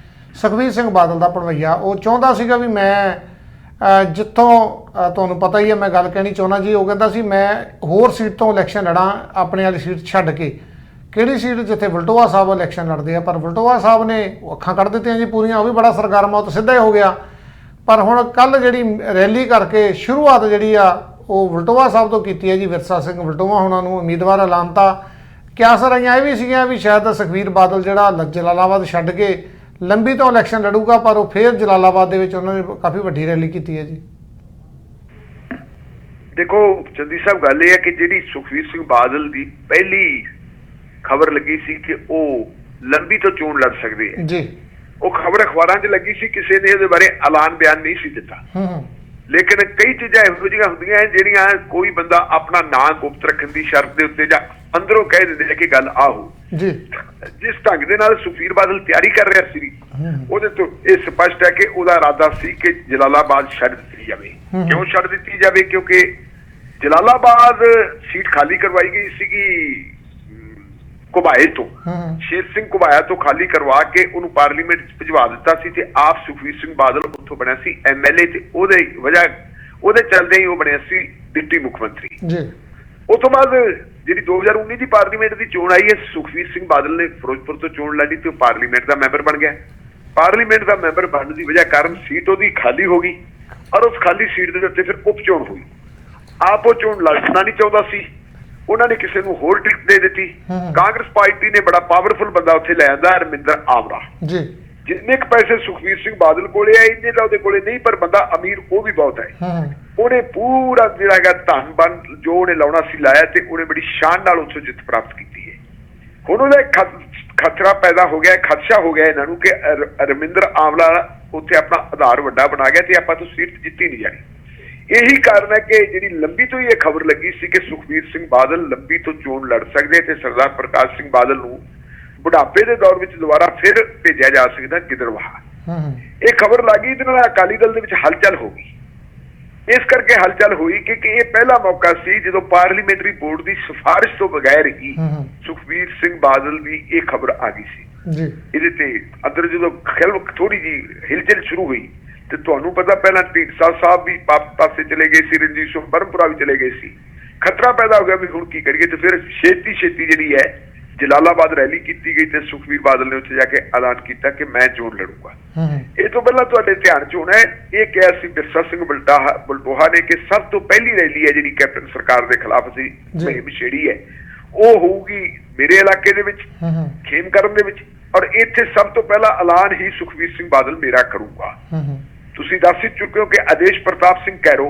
ਸੁਖਬੀਰ ਸਿੰਘ ਬਾਦਲ ਦਾ ਭਣਵਈਆ ਉਹ ਚਾਹੁੰਦਾ ਸੀਗਾ ਵੀ ਮੈਂ ਜਿੱਥੋਂ ਤੁਹਾਨੂੰ ਪਤਾ ਹੀ ਹੈ ਮੈਂ ਗੱਲ ਕਹਿਣੀ ਚਾਹੁੰਦਾ ਜੀ ਉਹ ਕਹਿੰਦਾ ਸੀ ਮੈਂ ਹੋਰ ਸੀਟ ਤੋਂ ਇਲੈਕਸ਼ਨ ਲੜਾਂ ਆਪਣੇ ਵਾਲੀ ਸੀਟ ਛੱਡ ਕੇ ਕਿਹੜੀ ਸੀਟ ਜਿੱਥੇ ਵਲਟੋਆ ਸਾਹਿਬ ਇਲੈਕਸ਼ਨ ਲੜਦੇ ਆ ਪਰ ਵਲਟੋਆ ਸਾਹਿਬ ਨੇ ਅੱਖਾਂ ਕੱਢ ਦਿੱਤੀਆਂ ਜੀ ਪੂਰੀਆਂ ਉਹ ਵੀ ਬੜਾ ਸਰਗਰਮ ਉਹ ਤਾਂ ਸਿੱਧਾ ਹੀ ਹੋ ਗਿਆ ਪਰ ਹੁਣ ਕੱਲ ਜਿਹੜੀ ਰੈਲੀ ਕਰਕੇ ਸ਼ੁਰੂਆਤ ਜਿਹੜੀ ਆ ਉਹ ਵਲਟੋਆ ਸਾਹਿਬ ਤੋਂ ਕੀਤੀ ਹੈ ਜੀ ਵਿਰਸਾ ਸਿੰਘ ਵਲਟੋਆ ਉਹਨਾਂ ਨੂੰ ਉਮੀਦਵਾਰ ਐਲਾਨਤਾ ਕਿਆ ਸਰ ਆਈਆਂ ਇਹ ਵੀ ਸੀਗੀਆਂ ਵੀ ਸ਼ਾਇਦ ਸੁਖਬੀਰ ਬਾਦਲ ਜਿਹੜਾ ਜਲਾਲਾਬਾਦ ਛੱਡ ਕੇ ਲੰਬੀ ਤੋਂ ਇਲੈਕਸ਼ਨ ਲੜੂਗਾ ਪਰ ਉਹ ਫਿਰ ਜਲਾਲਾਬਾਦ ਦੇ ਵਿੱਚ ਉਹਨਾਂ ਨੇ ਕਾਫੀ ਵੱਡੀ ਰੈਲੀ ਕੀਤੀ ਹੈ ਜੀ ਦੇਖੋ ਚੰਦੀ ਸਾਹਿਬ ਗੱਲ ਇਹ ਹੈ ਕਿ ਜਿਹੜੀ ਸੁਖਬੀਰ ਸਿੰਘ ਬਾਦਲ ਦੀ ਪਹਿਲੀ ਖਬਰ ਲੱਗੀ ਸੀ ਕਿ ਉਹ ਲੰਬੀ ਤੋਂ ਚੋਣ ਲੜ ਸਕਦੇ ਹੈ ਜੀ ਉਹ ਖਬਰ ਅਖਬਾਰਾਂ 'ਚ ਲੱਗੀ ਸੀ ਕਿਸੇ ਨੇ ਉਹਦੇ ਬਾਰੇ ਐਲਾਨ ਬਿਆਨ ਨਹੀਂ ਸੀ ਦਿੱਤਾ ਲੇਕਿਨ ਕਈ ਚੀਜ਼ਾਂ ਇਹੋ ਜਿਹੀਆਂ ਹੁੰਦੀਆਂ ਜਿਹੜੀਆਂ ਕੋਈ ਬੰਦਾ ਆਪਣਾ ਨਾਂ ਗੁਪਤ ਰੱਖਣ ਦੀ ਸ਼ਰਤ ਦੇ ਉੱਤੇ ਜਾਂ ਅੰਦਰੋਂ ਕਹਿ ਦਿੰਦੇ ਕਿ ਗੱਲ ਆਹੋ ਜਿਸ ਢੰਗ ਦੇ ਨਾਲ ਸੁਖਬੀਰ ਬਾਦਲ ਤਿਆਰੀ ਕਰ ਰਿਹਾ ਸੀ ਉਹਦੇ ਤੋਂ ਇਹ ਸਪਸ਼ਟ ਹੈ ਕਿ ਉਹਦਾ ਇਰਾਦਾ ਸੀ ਕਿ ਜਲਾਲਾਬਾਦ ਛੱਡ ਦਿੱਤੀ ਜਾਵੇ ਕਿਉਂ ਛੱਡ ਦਿੱਤੀ ਜਾਵੇ ਕਿਉਂਕਿ ਜਲਾਲਾਬਾਦ ਸੀਟ ਖਾਲੀ ਕਰਵਾਈ ਗਈ ਸੀਗੀ ਘੁਬਾਏ ਤੋਂ ਸ਼ੇਰ ਸਿੰਘ ਘੁਬਾਇਆ ਤੋਂ ਖਾਲੀ ਕਰਵਾ ਕੇ ਉਹਨੂੰ ਪਾਰਲੀਮੈਂਟ 'ਚ ਭਿਜਵਾ ਦਿੱਤਾ ਸੀ ਤੇ ਆਪ ਸੁਖਬੀਰ ਸਿੰਘ ਬਾਦਲ ਉੱਥੋਂ ਬਣਿਆ ਸੀ MLA ਤੇ ਉਹਦੇ ਚੱਲਦੇ ਹੀ ਉਹ ਬਣਿਆ ਸੀ ਡਿਪਟੀ ਮੁੱਖ ਮੰਤਰੀ ਉਸ ਤੋਂ ਬਾਅਦ ਜਿਹੜੀ 2019 ਦੀ ਪਾਰਲੀਮੈਂਟ ਦੀ ਚੋਣ ਆਈ ਹੈ ਸੁਖਬੀਰ ਸਿੰਘ ਬਾਦਲ ਨੇ ਫਿਰੋਜ਼ਪੁਰ ਤੋਂ ਚੋਣ ਲੜੀ ਤੇ ਉਹ ਪਾਰਲੀਮੈਂਟ ਦਾ ਮੈਂਬਰ ਬਣ ਗਿਆ ਪਾਰਲੀਮੈਂਟ ਦਾ ਮੈਂਬਰ ਬਣਨ ਦੀ ਵਜ੍ਹਾ ਕਾਰਨ ਸੀਟ ਉਹਦੀ ਖਾਲੀ ਹੋ ਗਈ ਔਰ ਉਸ ਖਾਲੀ ਸੀਟ ਦੇ ਉੱਤੇ ਫਿਰ ਉਪ ਚੋਣ ਹੋਈ ਆਪ ਉਹ ਚੋਣ ਲੜਨਾ ਨਹੀਂ ਚਾਹੁੰਦਾ ਸੀ ਉਹਨਾਂ ਨੇ ਕਿਸੇ ਨੂੰ ਹੋਰ ਟਿਕਟ ਦੇ ਦਿੱਤੀ ਕਾਂਗਰਸ ਪਾਰਟੀ ਨੇ ਬੜਾ ਪਾਵਰਫੁਲ ਬੰਦਾ ਉੱਥੇ ਲੈ ਆਂਦਾ ਰਮਿੰਦਰ ਆਮਰਾ ਜਿੰਨੇ ਕੁ ਪੈਸੇ ਸੁਖਬੀਰ ਸਿੰਘ ਬਾਦਲ ਕੋਲੇ ਆ ਇੰਨੇ ਤਾਂ ਉਹਦੇ ਕੋਲੇ ਨਹੀਂ ਪਰ ਬੰਦਾ ਅਮੀਰ ਉਹ ਵੀ ਬਹੁਤ ਹੈ ਉਹਨੇ ਪੂਰਾ ਜਿਹੜਾ ਹੈਗਾ ਧਨ ਬਨ ਜੋ ਉਹਨੇ ਲਾਉਣਾ ਸੀ ਲਾਇਆ ਤੇ ਉਹਨੇ ਬੜੀ ਸ਼ਾਨ ਨਾਲ ਉੱਥੋਂ ਜਿੱਤ ਪ੍ਰਾਪਤ ਕੀਤੀ ਹੈ ਹੁਣ ਉਹਦਾ ਖਤਰਾ ਪੈਦਾ ਹੋ ਗਿਆ ਖਦਸ਼ਾ ਹੋ ਗਿਆ ਇਹਨਾਂ ਨੂੰ ਕਿ ਰਮਿੰਦਰ ਆਮਲਾ ਉੱਥੇ ਆਪਣਾ ਆਧਾਰ ਵੱਡਾ ਬਣਾ ਗਿਆ ਤੇ ਆਪਾਂ ਤੋਂ ਸੀਟ ਜਿੱਤੀ ਨਹੀਂ ਜਾਣੀ ਇਹੀ ਕਾਰਨ ਹੈ ਕਿ ਜਿਹੜੀ ਲੰਬੀ ਤੋਂ ਹੀ ਇਹ ਖਬਰ ਲੱਗੀ ਸੀ ਕਿ ਸੁਖਬੀਰ ਸਿੰਘ ਬਾਦਲ ਲੰਬੀ ਤੋਂ ਚੋਣ ਲੜ ਸਕਦੇ ਤੇ ਸਰਦਾਰ ਪ੍ਰਕਾਸ਼ ਸਿੰਘ ਬਾਦਲ ਨੂੰ ਬੁਢਾਪੇ ਦੇ ਦੌਰ ਵਿੱਚ ਦੁਬਾਰਾ ਫਿਰ ਭੇਜਿਆ ਜਾ ਸਕਦਾ ਗਿੱਦੜਬਾਹਾ ਇਹ ਖਬਰ ਲੱਗੀ ਇਹਦੇ ਨਾਲ ਅਕਾਲੀ ਦਲ ਦੇ ਵਿੱਚ ਹਲਚਲ ਹੋ ਗਈ ਇਸ ਕਰਕੇ ਹਲਚਲ ਹੋਈ ਕਿ ਇਹ ਪਹਿਲਾ ਮੌਕਾ ਸੀ ਜਦੋਂ ਪਾਰਲੀਮੈਂਟਰੀ ਬੋਰਡ ਦੀ ਸਿਫਾਰਿਸ਼ ਤੋਂ ਬਗੈਰ ਹੀ ਸੁਖਬੀਰ ਸਿੰਘ ਬਾਦਲ ਦੀ ਇਹ ਖਬਰ ਆ ਗਈ ਸੀ ਇਹਦੇ ਤੇ ਅੰਦਰ ਜਦੋਂ ਥੋੜੀ ਜੀ ਹਿਲਚਲ ਸ਼ੁਰੂ ਹੋਈ ਤੇ ਤੁਹਾਨੂੰ ਪਤਾ ਪਹਿਲਾਂ ਢੀਂਡਸਾ ਸਾਹਿਬ ਵੀ ਪਾਸੇ ਚਲੇ ਗਏ ਸੀ ਰਣਜੀਤ ਸਿੰਘ ਬਰਮਪੁਰਾ ਵੀ ਚਲੇ ਗਏ ਸੀ ਖਤਰਾ ਪੈਦਾ ਹੋ ਗਿਆ ਵੀ ਹੁਣ ਕੀ ਕਰੀਏ ਤੇ ਫਿਰ ਛੇਤੀ ਜਿਹੜੀ ਹੈ ਜਲਾਲਾਬਾਦ ਰੈਲੀ ਕੀਤੀ ਗਈ ਤੇ ਸੁਖਬੀਰ ਬਾਦਲ ਨੇ ਉੱਥੇ ਜਾ ਕੇ ਐਲਾਨ ਕੀਤਾ ਕਿ ਮੈਂ ਚੋਣ ਲੜੂੰਗਾ। ਇਹ ਤੋਂ ਪਹਿਲਾਂ ਤੁਹਾਡੇ ਧਿਆਨ 'ਚ ਹੋਣਾ ਇਹ ਕਿਹਾ ਸੀ ਬਿਰਸਾ ਸਿੰਘ ਬਲਟੋਹਾ ਨੇ ਕਿ ਸਭ ਤੋਂ ਪਹਿਲੀ ਰੈਲੀ ਹੈ ਜਿਹੜੀ ਕੈਪਟਨ ਸਰਕਾਰ ਦੇ ਖਿਲਾਫ ਸੀ ਮੁਹਿੰਮ ਛੇੜੀ ਹੈ ਉਹ ਹੋਊਗੀ ਮੇਰੇ ਇਲਾਕੇ ਦੇ ਵਿੱਚ ਖੇਮਕਰਨ ਦੇ ਵਿੱਚ, ਔਰ ਇੱਥੇ ਸਭ ਤੋਂ ਪਹਿਲਾਂ ਐਲਾਨ ਹੀ ਸੁਖਬੀਰ ਸਿੰਘ ਬਾਦਲ ਮੇਰਾ ਕਰੂਗਾ। ਤੁਸੀਂ ਦੱਸ ਹੀ ਚੁੱਕੇ ਹੋ ਕਿ ਆਦੇਸ਼ ਪ੍ਰਤਾਪ ਸਿੰਘ ਕੈਰੋ,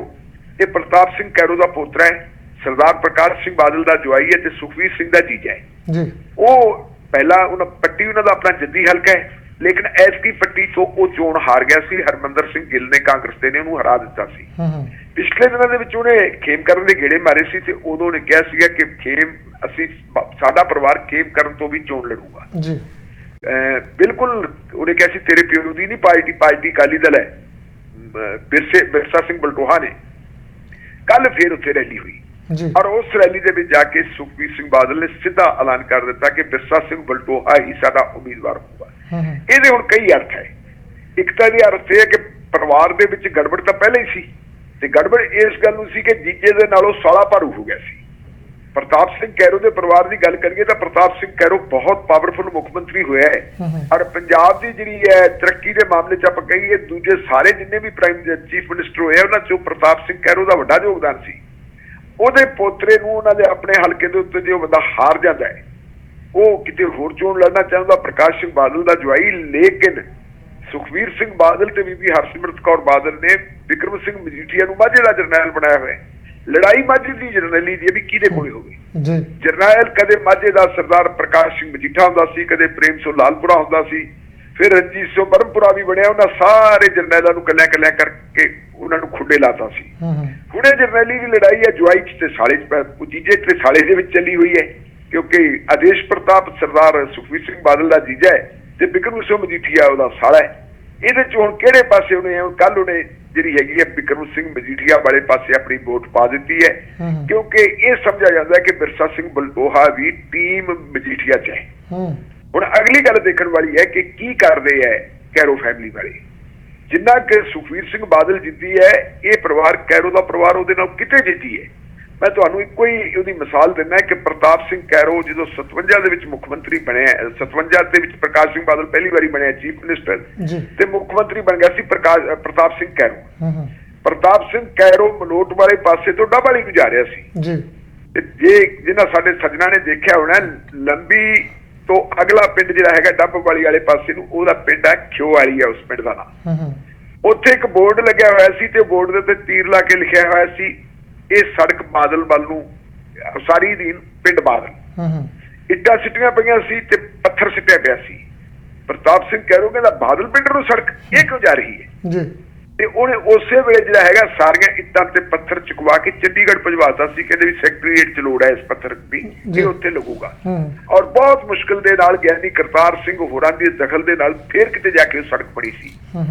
ਇਹ ਪ੍ਰਤਾਪ ਸਿੰਘ ਕੈਰੋ ਦਾ ਪੋਤਰਾ ਹੈ, ਸਰਦਾਰ ਪ੍ਰਕਾਸ਼ ਸਿੰਘ ਬਾਦਲ ਦਾ ਜਵਾਈ ਹੈ ਤੇ ਸੁਖਬੀਰ ਸਿੰਘ ਦਾ ਜੀਜਾ ਹੈ। ਉਹ ਪਹਿਲਾਂ ਉਹਨਾਂ ਪੱਟੀ ਉਹਨਾਂ ਦਾ ਆਪਣਾ ਜੱਦੀ ਹਲਕਾ ਹੈ, ਲੇਕਿਨ ਐਸਕੀ ਪੱਟੀ ਤੋਂ ਉਹ ਚੋਣ ਹਾਰ ਗਿਆ ਸੀ। ਹਰਮੰਦਰ ਸਿੰਘ ਗਿੱਲ ਨੇ ਕਾਂਗਰਸ ਦੇ ਨੇ ਉਹਨੂੰ ਹਰਾ ਦਿੱਤਾ ਸੀ। ਪਿਛਲੇ ਦਿਨਾਂ ਦੇ ਵਿੱਚ ਉਹਨੇ ਖੇਮਕਰਨ ਦੇ ਗੇੜੇ ਮਾਰੇ ਸੀ ਤੇ ਉਦੋਂ ਨੇ ਕਿਹਾ ਸੀਗਾ ਕਿ ਸਾਡਾ ਪਰਿਵਾਰ ਖੇਮਕਰਨ ਤੋਂ ਵੀ ਚੋਣ ਲੜੂਗਾ। ਬਿਲਕੁਲ ਉਹਨੇ ਕਿਹਾ ਸੀ ਤੇਰੇ ਪਿਓ ਦੀ ਨਹੀਂ ਪਾਰਟੀ ਅਕਾਲੀ ਦਲ ਹੈ। ਬਿਰਸਾ ਸਿੰਘ ਬਲਟੋਹਾ ਨੇ ਕੱਲ ਫੇਰ ਉੱਥੇ ਰੈਲੀ ਹੋਈ ਔਰ ਉਸ ਰੈਲੀ ਦੇ ਵਿੱਚ ਜਾ ਕੇ ਸੁਖਬੀਰ ਸਿੰਘ ਬਾਦਲ ਨੇ ਸਿੱਧਾ ਐਲਾਨ ਕਰ ਦਿੱਤਾ ਕਿ ਬਿਰਸਾ ਸਿੰਘ ਬਲਟੋਹਾ ਹੀ ਸਾਡਾ ਉਮੀਦਵਾਰ ਹੋਊਗਾ। ਇਹਦੇ ਹੁਣ ਕਈ ਅਰਥ ਹੈ। ਇੱਕ ਤਾਂ ਇਹ ਅਰਥ ਇਹ ਹੈ ਕਿ ਪਰਿਵਾਰ ਦੇ ਵਿੱਚ ਗੜਬੜ ਤਾਂ ਪਹਿਲਾਂ ਹੀ ਸੀ ਤੇ ਗੜਬੜ ਇਸ ਗੱਲ ਨੂੰ ਸੀ ਕਿ ਜੀਜੇ ਦੇ ਨਾਲੋਂ ਸਾਲਾ ਭਾਰੂ ਹੋ ਗਿਆ ਸੀ। ਪ੍ਰਤਾਪ ਸਿੰਘ ਕੈਰੋ ਦੇ ਪਰਿਵਾਰ ਦੀ ਗੱਲ ਕਰੀਏ ਤਾਂ ਪ੍ਰਤਾਪ ਸਿੰਘ ਕੈਰੋ ਬਹੁਤ ਪਾਵਰਫੁਲ ਮੁੱਖ ਮੰਤਰੀ ਹੋਇਆ ਹੈ ਔਰ ਪੰਜਾਬ ਦੀ ਜਿਹੜੀ ਹੈ ਤਰੱਕੀ ਦੇ ਮਾਮਲੇ 'ਚ ਆਪਾਂ ਕਹੀਏ ਦੂਜੇ ਸਾਰੇ ਜਿੰਨੇ ਵੀ ਚੀਫ ਮਿਨਿਸਟਰ ਹੋਏ ਉਹਨਾਂ 'ਚੋਂ ਪ੍ਰਤਾਪ ਸਿੰਘ ਕੈਰੋ ਦਾ ਵੱਡਾ ਯੋਗਦਾਨ ਸੀ। ਉਹਦੇ ਪੋਤਰੇ ਨੂੰ ਉਹਨਾਂ ਦੇ ਆਪਣੇ ਹਲਕੇ ਦੇ ਉੱਤੇ ਜੋ ਬੰਦਾ ਹਾਰ ਜਾਂਦਾ ਹੈ ਉਹ ਕਿਤੇ ਹੋਰ ਚੋਣ ਲੜਨਾ ਚਾਹੁੰਦਾ ਪ੍ਰਕਾਸ਼ ਸਿੰਘ ਬਾਦਲ ਦਾ ਜਵਾਈ, ਲੇਕਿਨ ਸੁਖਬੀਰ ਸਿੰਘ ਬਾਦਲ ਤੇ ਬੀਬੀ ਹਰਸਿਮਰਤ ਕੌਰ ਬਾਦਲ ਨੇ ਵਿਕਰਮ ਸਿੰਘ ਮਜੀਠੀਆ ਨੂੰ ਮਾਝੇ ਦਾ ਜਰਨੈਲ ਬਣਾਇਆ ਹੋਇਆ। ਲੜਾਈ ਮਾਝੇ ਦੀ ਜਰਨੈਲੀ ਦੀ ਵੀ ਕਿਹਦੇ ਕੋਲੇ ਹੋਵੇ। ਜਰਨੈਲ ਕਦੇ ਮਾਝੇ ਦਾ ਸਰਦਾਰ ਪ੍ਰਕਾਸ਼ ਸਿੰਘ ਮਜੀਠਾ ਹੁੰਦਾ ਸੀ, ਕਦੇ ਪ੍ਰੇਮ ਸਿੰਘ ਲਾਲਪੁਰਾ ਹੁੰਦਾ ਸੀ, ਫਿਰ ਰਣਜੀਤ ਸਿੰਘ ਬਰਮਪੁਰਾ ਵੀ ਬਣਿਆ। ਉਹਨਾਂ ਸਾਰੇ ਜਰਨੈਲਾਂ ਨੂੰ ਕੱਲਿਆਂ ਕਰਕੇ ਉਹਨਾਂ ਨੂੰ ਖੁੱਡੇ ਲਾਤਾ ਸੀ। ਹੁਣ ਇਹ ਜਰਨੈਲੀ ਦੀ ਲੜਾਈ ਹੈ ਜਵਾਈ 'ਚ ਤੇ ਸਾਲੇ 'ਚ, ਜੀਜੇ ਤੇ ਸਾਲੇ ਦੇ ਵਿੱਚ ਚੱਲੀ ਹੋਈ ਹੈ ਕਿਉਂਕਿ ਆਦੇਸ਼ ਪ੍ਰਤਾਪ ਸਰਦਾਰ ਸੁਖਬੀਰ ਸਿੰਘ ਬਾਦਲ ਦਾ ਜੀਜਾ ਹੈ ਤੇ ਬਿਕਰਮ ਸਿੰਘ ਮਜੀਠੀਆ ਉਹਦਾ ਸਾਲਾ ਹੈ। ਇਹਦੇ 'ਚ ਹੁਣ ਕਿਹੜੇ ਪਾਸੇ ਉਹਨੇ ਕੱਲ ਉਹਨੇ ਜਿਹੜੀ ਹੈਗੀ ਹੈ ਬਿਕਰਮ ਸਿੰਘ ਮਜੀਠੀਆ ਵਾਲੇ ਪਾਸੇ ਆਪਣੀ ਵੋਟ ਪਾ ਦਿੱਤੀ ਹੈ ਕਿਉਂਕਿ ਇਹ ਸਮਝਿਆ ਜਾਂਦਾ ਕਿ ਬਿਰਸਾ ਸਿੰਘ ਬਲਟੋਹਾ ਵੀ ਟੀਮ ਮਜੀਠੀਆ 'ਚ ਹੈ। ਹੁਣ ਅਗਲੀ ਗੱਲ ਦੇਖਣ ਵਾਲੀ ਹੈ ਕਿ ਕੀ ਕਰਦੇ ਹੈ ਕੈਰੋ ਫੈਮਿਲੀ ਵਾਲੇ। ਜਿੰਨਾ ਕਿ ਸੁਖਬੀਰ ਸਿੰਘ ਬਾਦਲ ਜਿੱਤੀ ਹੈ ਇਹ ਪਰਿਵਾਰ ਕੈਰੋ ਦਾ ਪਰਿਵਾਰ ਉਹਦੇ ਨਾਲ ਕਿਤੇ ਜਿੱਤੀ ਹੈ। ਮੈਂ ਤੁਹਾਨੂੰ ਇੱਕੋ ਹੀ ਉਹਦੀ ਮਿਸਾਲ ਦਿੰਦਾ ਕਿ ਪ੍ਰਤਾਪ ਸਿੰਘ ਕੈਰੋ ਜਦੋਂ 57 ਦੇ ਵਿੱਚ ਮੁੱਖ ਮੰਤਰੀ ਬਣਿਆ, 57 ਦੇ ਵਿੱਚ ਪ੍ਰਕਾਸ਼ ਸਿੰਘ ਬਾਦਲ ਪਹਿਲੀ ਵਾਰੀ ਬਣਿਆ ਚੀਫ ਮਿਨਿਸਟਰ ਤੇ ਮੁੱਖ ਮੰਤਰੀ ਬਣ ਗਿਆ ਸੀ ਪ੍ਰਤਾਪ ਸਿੰਘ ਕੈਰੋ। ਪ੍ਰਤਾਪ ਸਿੰਘ ਕੈਰੋ ਮਲੋਟ ਵਾਲੇ ਪਾਸੇ ਤੋਂ ਡੱਬਵਾਲੀ ਨੂੰ ਜਾ ਰਿਹਾ ਸੀ ਤੇ ਜੇ ਜਿਹਨਾਂ ਸਾਡੇ ਸੱਜਣਾ ਨੇ ਦੇਖਿਆ ਹੋਣਾ ਲੰਬੀ ਤੋਂ ਅਗਲਾ ਪਿੰਡ ਜਿਹੜਾ ਹੈਗਾ ਡੱਬਵਾਲੀ ਵਾਲੇ ਪਾਸੇ ਨੂੰ ਉਹਦਾ ਪਿੰਡ ਹੈ ਖਿਓਵਾਲੀ ਹੈ। ਉਸ ਪਿੰਡ ਦਾ ਨਾਮ ਉੱਥੇ ਇੱਕ ਬੋਰਡ ਲੱਗਿਆ ਹੋਇਆ ਸੀ ਤੇ ਬੋਰਡ ਦੇ ਉੱਤੇ ਤੀਰ ਲਾ ਕੇ ਲਿਖਿਆ ਹੋਇਆ ਸੀ ਇਹ ਸੜਕ ਬਾਦਲ ਵੱਲ ਨੂੰ ਸਾਰੀ ਦੀ ਪਿੰਡ ਬਾਦਲ। ਇੱਟਾਂ ਸਿੱਟੀਆਂ ਪਈਆਂ ਸੀ ਤੇ ਪੱਥਰ ਸਿੱਟਿਆ ਪਿਆ ਸੀ। ਪ੍ਰਤਾਪ ਸਿੰਘ ਕੈਰੋ ਕਹਿੰਦਾ ਬਾਦਲ ਪਿੰਡ ਨੂੰ ਸੜਕ ਇਹ ਕਿਉਂ ਜਾ ਰਹੀ ਹੈ ਤੇ ਉਹਨੇ ਉਸੇ ਵੇਲੇ ਜਿਹੜਾ ਹੈਗਾ ਸਾਰੀਆਂ ਇੱਟਾਂ ਤੇ ਪੱਥਰ ਚੁਕਵਾ ਕੇ ਚੰਡੀਗੜ੍ਹ ਭਜਵਾਤਾ ਸੀ। ਕਹਿੰਦੇ ਵੀ ਸੈਕਟਰੀਏਟ 'ਚ ਲੋੜ ਹੈ ਇਸ ਪੱਥਰ ਦੀ, ਇਹ ਉੱਥੇ ਲੱਗੂਗਾ। ਔਰ ਬਹੁਤ ਮੁਸ਼ਕਿਲ ਦੇ ਨਾਲ ਗਿਆਨੀ ਕਰਤਾਰ ਸਿੰਘ ਹੋਰਾਂ ਦੀ ਦਖਲ ਦੇ ਨਾਲ ਫੇਰ ਕਿਤੇ ਜਾ ਕੇ ਸੜਕ ਬਣੀ ਸੀ।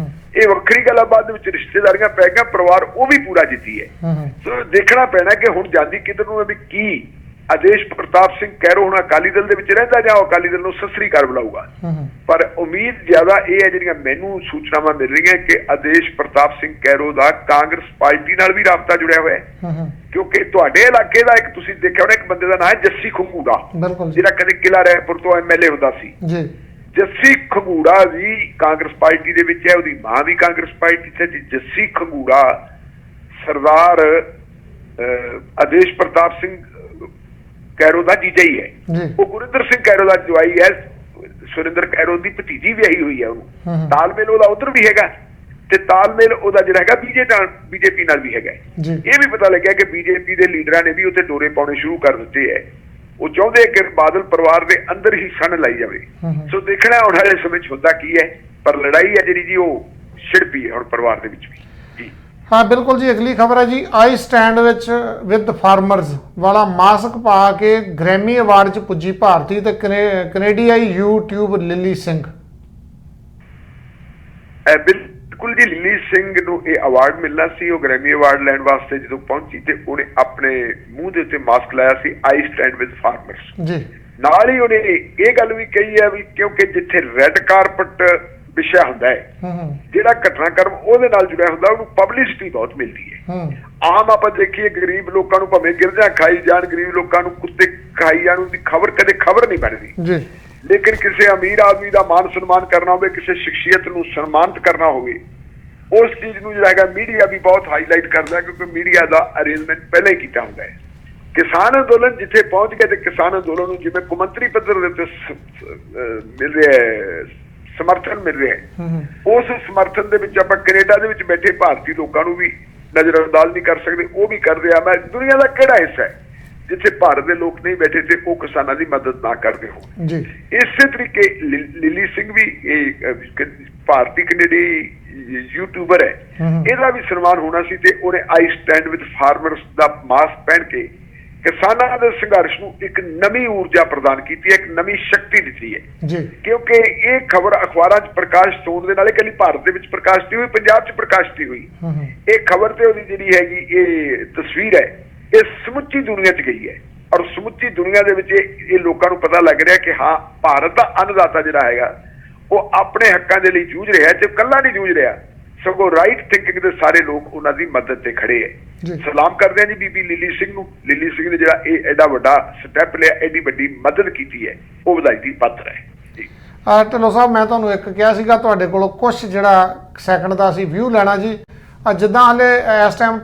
ਇਹ ਵੱਖਰੀ ਗੱਲ ਆ, ਬਾਅਦ ਵਿੱਚ ਰਿਸ਼ਤੇਦਾਰੀਆਂ ਪੈ ਗਈਆਂ, ਪਰਿਵਾਰ ਉਹ ਵੀ ਪੂਰਾ ਜਿੱਤੀ ਹੈ। ਸੋ ਦੇਖਣਾ ਪੈਣਾ ਕਿ ਹੁਣ ਜਾਂਦੀ ਕਿੱਧਰ ਨੂੰ ਹੈ ਵੀ ਕੀ ਆਦੇਸ਼ ਪ੍ਰਤਾਪ ਸਿੰਘ ਕੈਰੋ ਹੁਣ ਅਕਾਲੀ ਦਲ ਦੇ ਵਿੱਚ ਰਹਿੰਦਾ ਜਾਂ ਅਕਾਲੀ ਦਲ ਨੂੰ ਸਸਰੀ ਕਰ ਬੁਲਾਊਗਾ। ਪਰ ਉਮੀਦ ਜ਼ਿਆਦਾ ਇਹ ਹੈ ਜਿਹੜੀਆਂ ਮੈਨੂੰ ਸੂਚਨਾਵਾਂ ਮਿਲ ਰਹੀਆਂ ਕਿ ਆਦੇਸ਼ ਪ੍ਰਤਾਪ ਸਿੰਘ ਕੈਰੋ ਦਾ ਕਾਂਗਰਸ ਪਾਰਟੀ ਨਾਲ ਵੀ ਰਾਬਤਾ ਜੁੜਿਆ ਹੋਇਆ ਹੈ ਕਿਉਂਕਿ ਤੁਹਾਡੇ ਇਲਾਕੇ ਦਾ ਇੱਕ ਤੁਸੀਂ ਦੇਖਿਆ ਹੋਣਾ ਇੱਕ ਬੰਦੇ ਦਾ ਨਾਮ ਹੈ ਜੱਸੀ ਖੰਗੂੜਾ ਜਿਹੜਾ ਕਦੇ ਕਿਲਾ ਰਾਏਪੁਰ ਤੋਂ MLA ਹੁੰਦਾ ਸੀ। ਜੱਸੀ ਖੰਗੂੜਾ ਵੀ ਕਾਂਗਰਸ ਪਾਰਟੀ ਦੇ ਵਿੱਚ ਹੈ, ਉਹਦੀ ਮਾਂ ਵੀ ਕਾਂਗਰਸ ਪਾਰਟੀ 'ਚ ਹੈ। ਜੱਸੀ ਖੰਗੂੜਾ ਸਰਦਾਰ ਆਦੇਸ਼ ਪ੍ਰਤਾਪ ਸਿੰਘ ਕੈਰੋ ਦਾ ਜੀਜਾ ਹੀ ਹੈ। ਉਹ ਗੁਰਿੰਦਰ ਸਿੰਘ ਕੈਰੋ ਦਾ ਜਵਾਈ ਹੈ। ਸੁਰਿੰਦਰ ਕੈਰੋ ਦੀ ਭਤੀਜੀ ਵਿਆਹੀ ਹੋਈ ਹੈ। ਉਹਨੂੰ ਤਾਲਮੇਲ ਉਹਦਾ ਉਧਰ ਵੀ ਹੈਗਾ ਤੇ ਤਾਲਮੇਲ ਉਹਦਾ ਜਿਹੜਾ ਹੈਗਾ ਬੀਜੇਪੀ ਨਾਲ ਵੀ ਹੈਗਾ। ਇਹ ਵੀ ਪਤਾ ਲੱਗਿਆ ਕਿ ਬੀਜੇਪੀ ਦੇ ਲੀਡਰਾਂ ਨੇ ਵੀ ਉੱਥੇ ਡੋਰੇ ਪਾਉਣੇ ਸ਼ੁਰੂ ਕਰ ਦਿੱਤੇ ਹੈ। ਉਹ ਚਾਹੁੰਦੇ ਕਿ ਬਾਦਲ ਪਰਿਵਾਰ ਦੇ ਅੰਦਰ ਹੀ ਸਣ ਲਾਈ ਜਾਵੇ। ਸੋ ਦੇਖਣਾ ਆਉਣ ਵਾਲੇ ਸਮੇਂ 'ਚ ਹੁੰਦਾ ਕੀ ਹੈ, ਪਰ ਲੜਾਈ ਹੈ ਜਿਹੜੀ ਜੀ ਉਹ ਛਿੜ ਪਈ ਹੈ ਹੁਣ ਪਰਿਵਾਰ ਦੇ ਵਿੱਚ ਵੀ ਜੀ। हाँ बिल्कुल जी। अगली खबर है जी आई स्टैंड विद फार्मर्स वाला मास्क पा के ग्रैमी अवार्ड च पुजी भारती ते कनेडियाई यूट्यूब लिली सिंह। बिल्कुल जी, लिली सिंह ਨੂੰ ਇਹ ਅਵਾਰਡ ਮਿਲਣਾ ਸੀ। ਉਹ ਗ੍ਰੈਮੀ ਅਵਾਰਡ ਲੈਣ ਵਾਸਤੇ ਜਦੋਂ ਪਹੁੰਚੀ ਤੇ ਉਹਨੇ ਆਪਣੇ ਮੂੰਹ ਦੇ ਉੱਤੇ ਮਾਸਕ ਲਾਇਆ ਸੀ ਆਈ ਸਟੈਂਡ ਵਿਦ ਫਾਰਮਰਸ ਜੀ। ਨਾਲ ਹੀ ਉਹਨੇ ਇਹ ਗੱਲ ਵੀ ਕਹੀ ਹੈ ਵੀ ਕਿਉਂਕਿ ਜਿੱਥੇ ਰੈੱਡ ਕਾਰਪਟ ਵਿਸ਼ਾ ਹੁੰਦਾ ਹੈ, ਜਿਹੜਾ ਘਟਨਾਕ੍ਰਮ ਉਹਦੇ ਨਾਲ ਜੁੜਿਆ ਹੁੰਦਾ ਉਹਨੂੰ ਪਬਲਿਸਿਟੀ ਬਹੁਤ ਮਿਲਦੀ ਹੈ। ਆਮ ਆਪਾਂ ਦੇਖੀਏ ਗਰੀਬ ਲੋਕਾਂ ਨੂੰ ਭਾਵੇਂ ਗਿਰਝਾਂ ਖਾਈ ਜਾਣ, ਗਰੀਬ ਲੋਕਾਂ ਨੂੰ ਕੁੱਤੇ ਖਾਈ ਜਾਣ, ਉਹਦੀ ਖਬਰ ਕਦੇ ਖਬਰ ਨਹੀਂ ਬਣਦੀ। ਲੇਕਿਨ ਕਿਸੇ ਅਮੀਰ ਆਦਮੀ ਦਾ ਮਾਨ ਸਨਮਾਨ ਕਰਨਾ ਹੋਵੇ, ਕਿਸੇ ਸ਼ਖਸੀਅਤ ਨੂੰ ਸਨਮਾਨਿਤ ਕਰਨਾ ਹੋਵੇ, ਉਸ ਚੀਜ਼ ਨੂੰ ਜਿਹੜਾ ਹੈਗਾ ਮੀਡੀਆ ਵੀ ਬਹੁਤ ਹਾਈਲਾਈਟ ਕਰਦਾ, ਕਿਉਂਕਿ ਮੀਡੀਆ ਦਾ ਅਰੇਂਜਮੈਂਟ ਪਹਿਲਾਂ ਹੀ ਕੀਤਾ ਹੁੰਦਾ ਹੈ। ਕਿਸਾਨ ਅੰਦੋਲਨ ਜਿੱਥੇ ਪਹੁੰਚ ਗਿਆ ਤੇ ਕਿਸਾਨ ਅੰਦੋਲਨ ਨੂੰ ਜਿਵੇਂ ਕੌਮਾਂਤਰੀ ਪੱਧਰ ਦੇ ਉੱਤੇ ਮਿਲ ਰਿਹਾ ਹੈ, ਸਮਰਥਨ ਮਿਲ ਰਿਹਾ ਹੈ, ਉਸ ਸਮਰਥਨ ਦੇ ਵਿੱਚ ਆਪਾਂ ਕੈਨੇਡਾ ਦੇ ਵਿੱਚ ਬੈਠੇ ਭਾਰਤੀ ਲੋਕਾਂ ਨੂੰ ਵੀ ਨਜ਼ਰਅੰਦਾਜ਼ ਨਹੀਂ ਕਰ ਸਕਦੇ। ਉਹ ਵੀ ਕਰਦੇ ਆ। ਮੈਂ ਦੁਨੀਆ ਦਾ ਕਿਹੜਾ ਹਿੱਸਾ ਹੈ ਜਿੱਥੇ ਭਾਰਤ ਦੇ ਲੋਕ ਨਹੀਂ ਬੈਠੇ ਤੇ ਉਹ ਕਿਸਾਨਾਂ ਦੀ ਮਦਦ ਨਾ ਕਰਦੇ ਹੋਣ। ਇਸੇ ਤਰੀਕੇ ਲਿਲੀ ਸਿੰਘ ਵੀ ਭਾਰਤੀ ਕੈਨੇਡੀ ਯੂਟਿਊਬਰ ਹੈ, ਇਹਦਾ ਵੀ ਸਨਮਾਨ ਹੋਣਾ ਸੀ ਤੇ ਉਹਨੇ ਆਈ ਸਟੈਂਡ ਵਿਦ ਫਾਰਮਰਸ ਦਾ ਮਾਸਕ ਪਹਿਨ ਕੇ ਕਿਸਾਨਾਂ ਦੇ ਸੰਘਰਸ਼ ਨੂੰ ਇੱਕ ਨਵੀਂ ਊਰਜਾ ਪ੍ਰਦਾਨ ਕੀਤੀ ਹੈ, ਇੱਕ ਨਵੀਂ ਸ਼ਕਤੀ ਦਿੱਤੀ ਹੈ। ਕਿਉਂਕਿ ਇਹ ਖਬਰ ਅਖਬਾਰਾਂ 'ਚ ਪ੍ਰਕਾਸ਼ਿਤ ਹੋਣ ਦੇ ਨਾਲ ਇਕੱਲੀ ਭਾਰਤ ਦੇ ਵਿੱਚ ਪ੍ਰਕਾਸ਼ਿਤ ਹੋਈ, ਪੰਜਾਬ 'ਚ ਪ੍ਰਕਾਸ਼ਿਤ ਹੋਈ। ਇਹ ਖਬਰ ਤੇ ਉਹਦੀ ਜਿਹੜੀ ਹੈਗੀ ਇਹ ਤਸਵੀਰ ਹੈ, ਇਹ ਸਮੁੱਚੀ ਦੁਨੀਆ 'ਚ ਗਈ ਹੈ ਔਰ ਸਮੁੱਚੀ ਦੁਨੀਆ ਦੇ ਵਿੱਚ ਇਹ ਲੋਕਾਂ ਨੂੰ ਪਤਾ ਲੱਗ ਰਿਹਾ ਕਿ ਹਾਂ, ਭਾਰਤ ਦਾ ਅੰਨਦਾਤਾ ਜਿਹੜਾ ਹੈਗਾ ਉਹ ਆਪਣੇ ਹੱਕਾਂ ਦੇ ਲਈ ਜੂਝ ਰਿਹਾ ਤੇ ਇਕੱਲਾ ਨਹੀਂ ਜੂਝ ਰਿਹਾ, ਸਗੋਂ ਰਾਈਟ ਥਿੰਕਿੰਗ ਦੇ ਸਾਰੇ ਲੋਕ ਉਹਨਾਂ ਦੀ ਮਦਦ ਤੇ ਖੜੇ ਹੈ। ਸਲਾਮ ਕਰਦੇ ਹਾਂ ਜੀ ਬੀਬੀ ਲਿਲੀ ਸਿੰਘ ਨੂੰ। ਲਿਲੀ ਸਿੰਘ ਨੇ ਜਿਹੜਾ ਇਹ ਐਡਾ ਵੱਡਾ ਸਟੈਪ ਲਿਆ, ਐਡੀ ਵੱਡੀ ਮਦਦ ਕੀਤੀ ਹੈ, ਉਹ ਵਧਾਈ ਦੀ ਪਾਤਰ ਹੈ ਜੀ। ਢਿੱਲੋਂ ਸਾਹਿਬ, ਮੈਂ ਤੁਹਾਨੂੰ ਇੱਕ ਕਿਹਾ ਸੀਗਾ ਤੁਹਾਡੇ ਕੋਲੋਂ ਕੁਛ ਜਿਹੜਾ ਸੈਕਿੰਡ ਦਾ ਅਸੀਂ ਵਿਊ ਲੈਣਾ ਜੀ। ਜਿੱਦਾਂ ਹਾਲੇ ਇਸ ਟਾਈਮ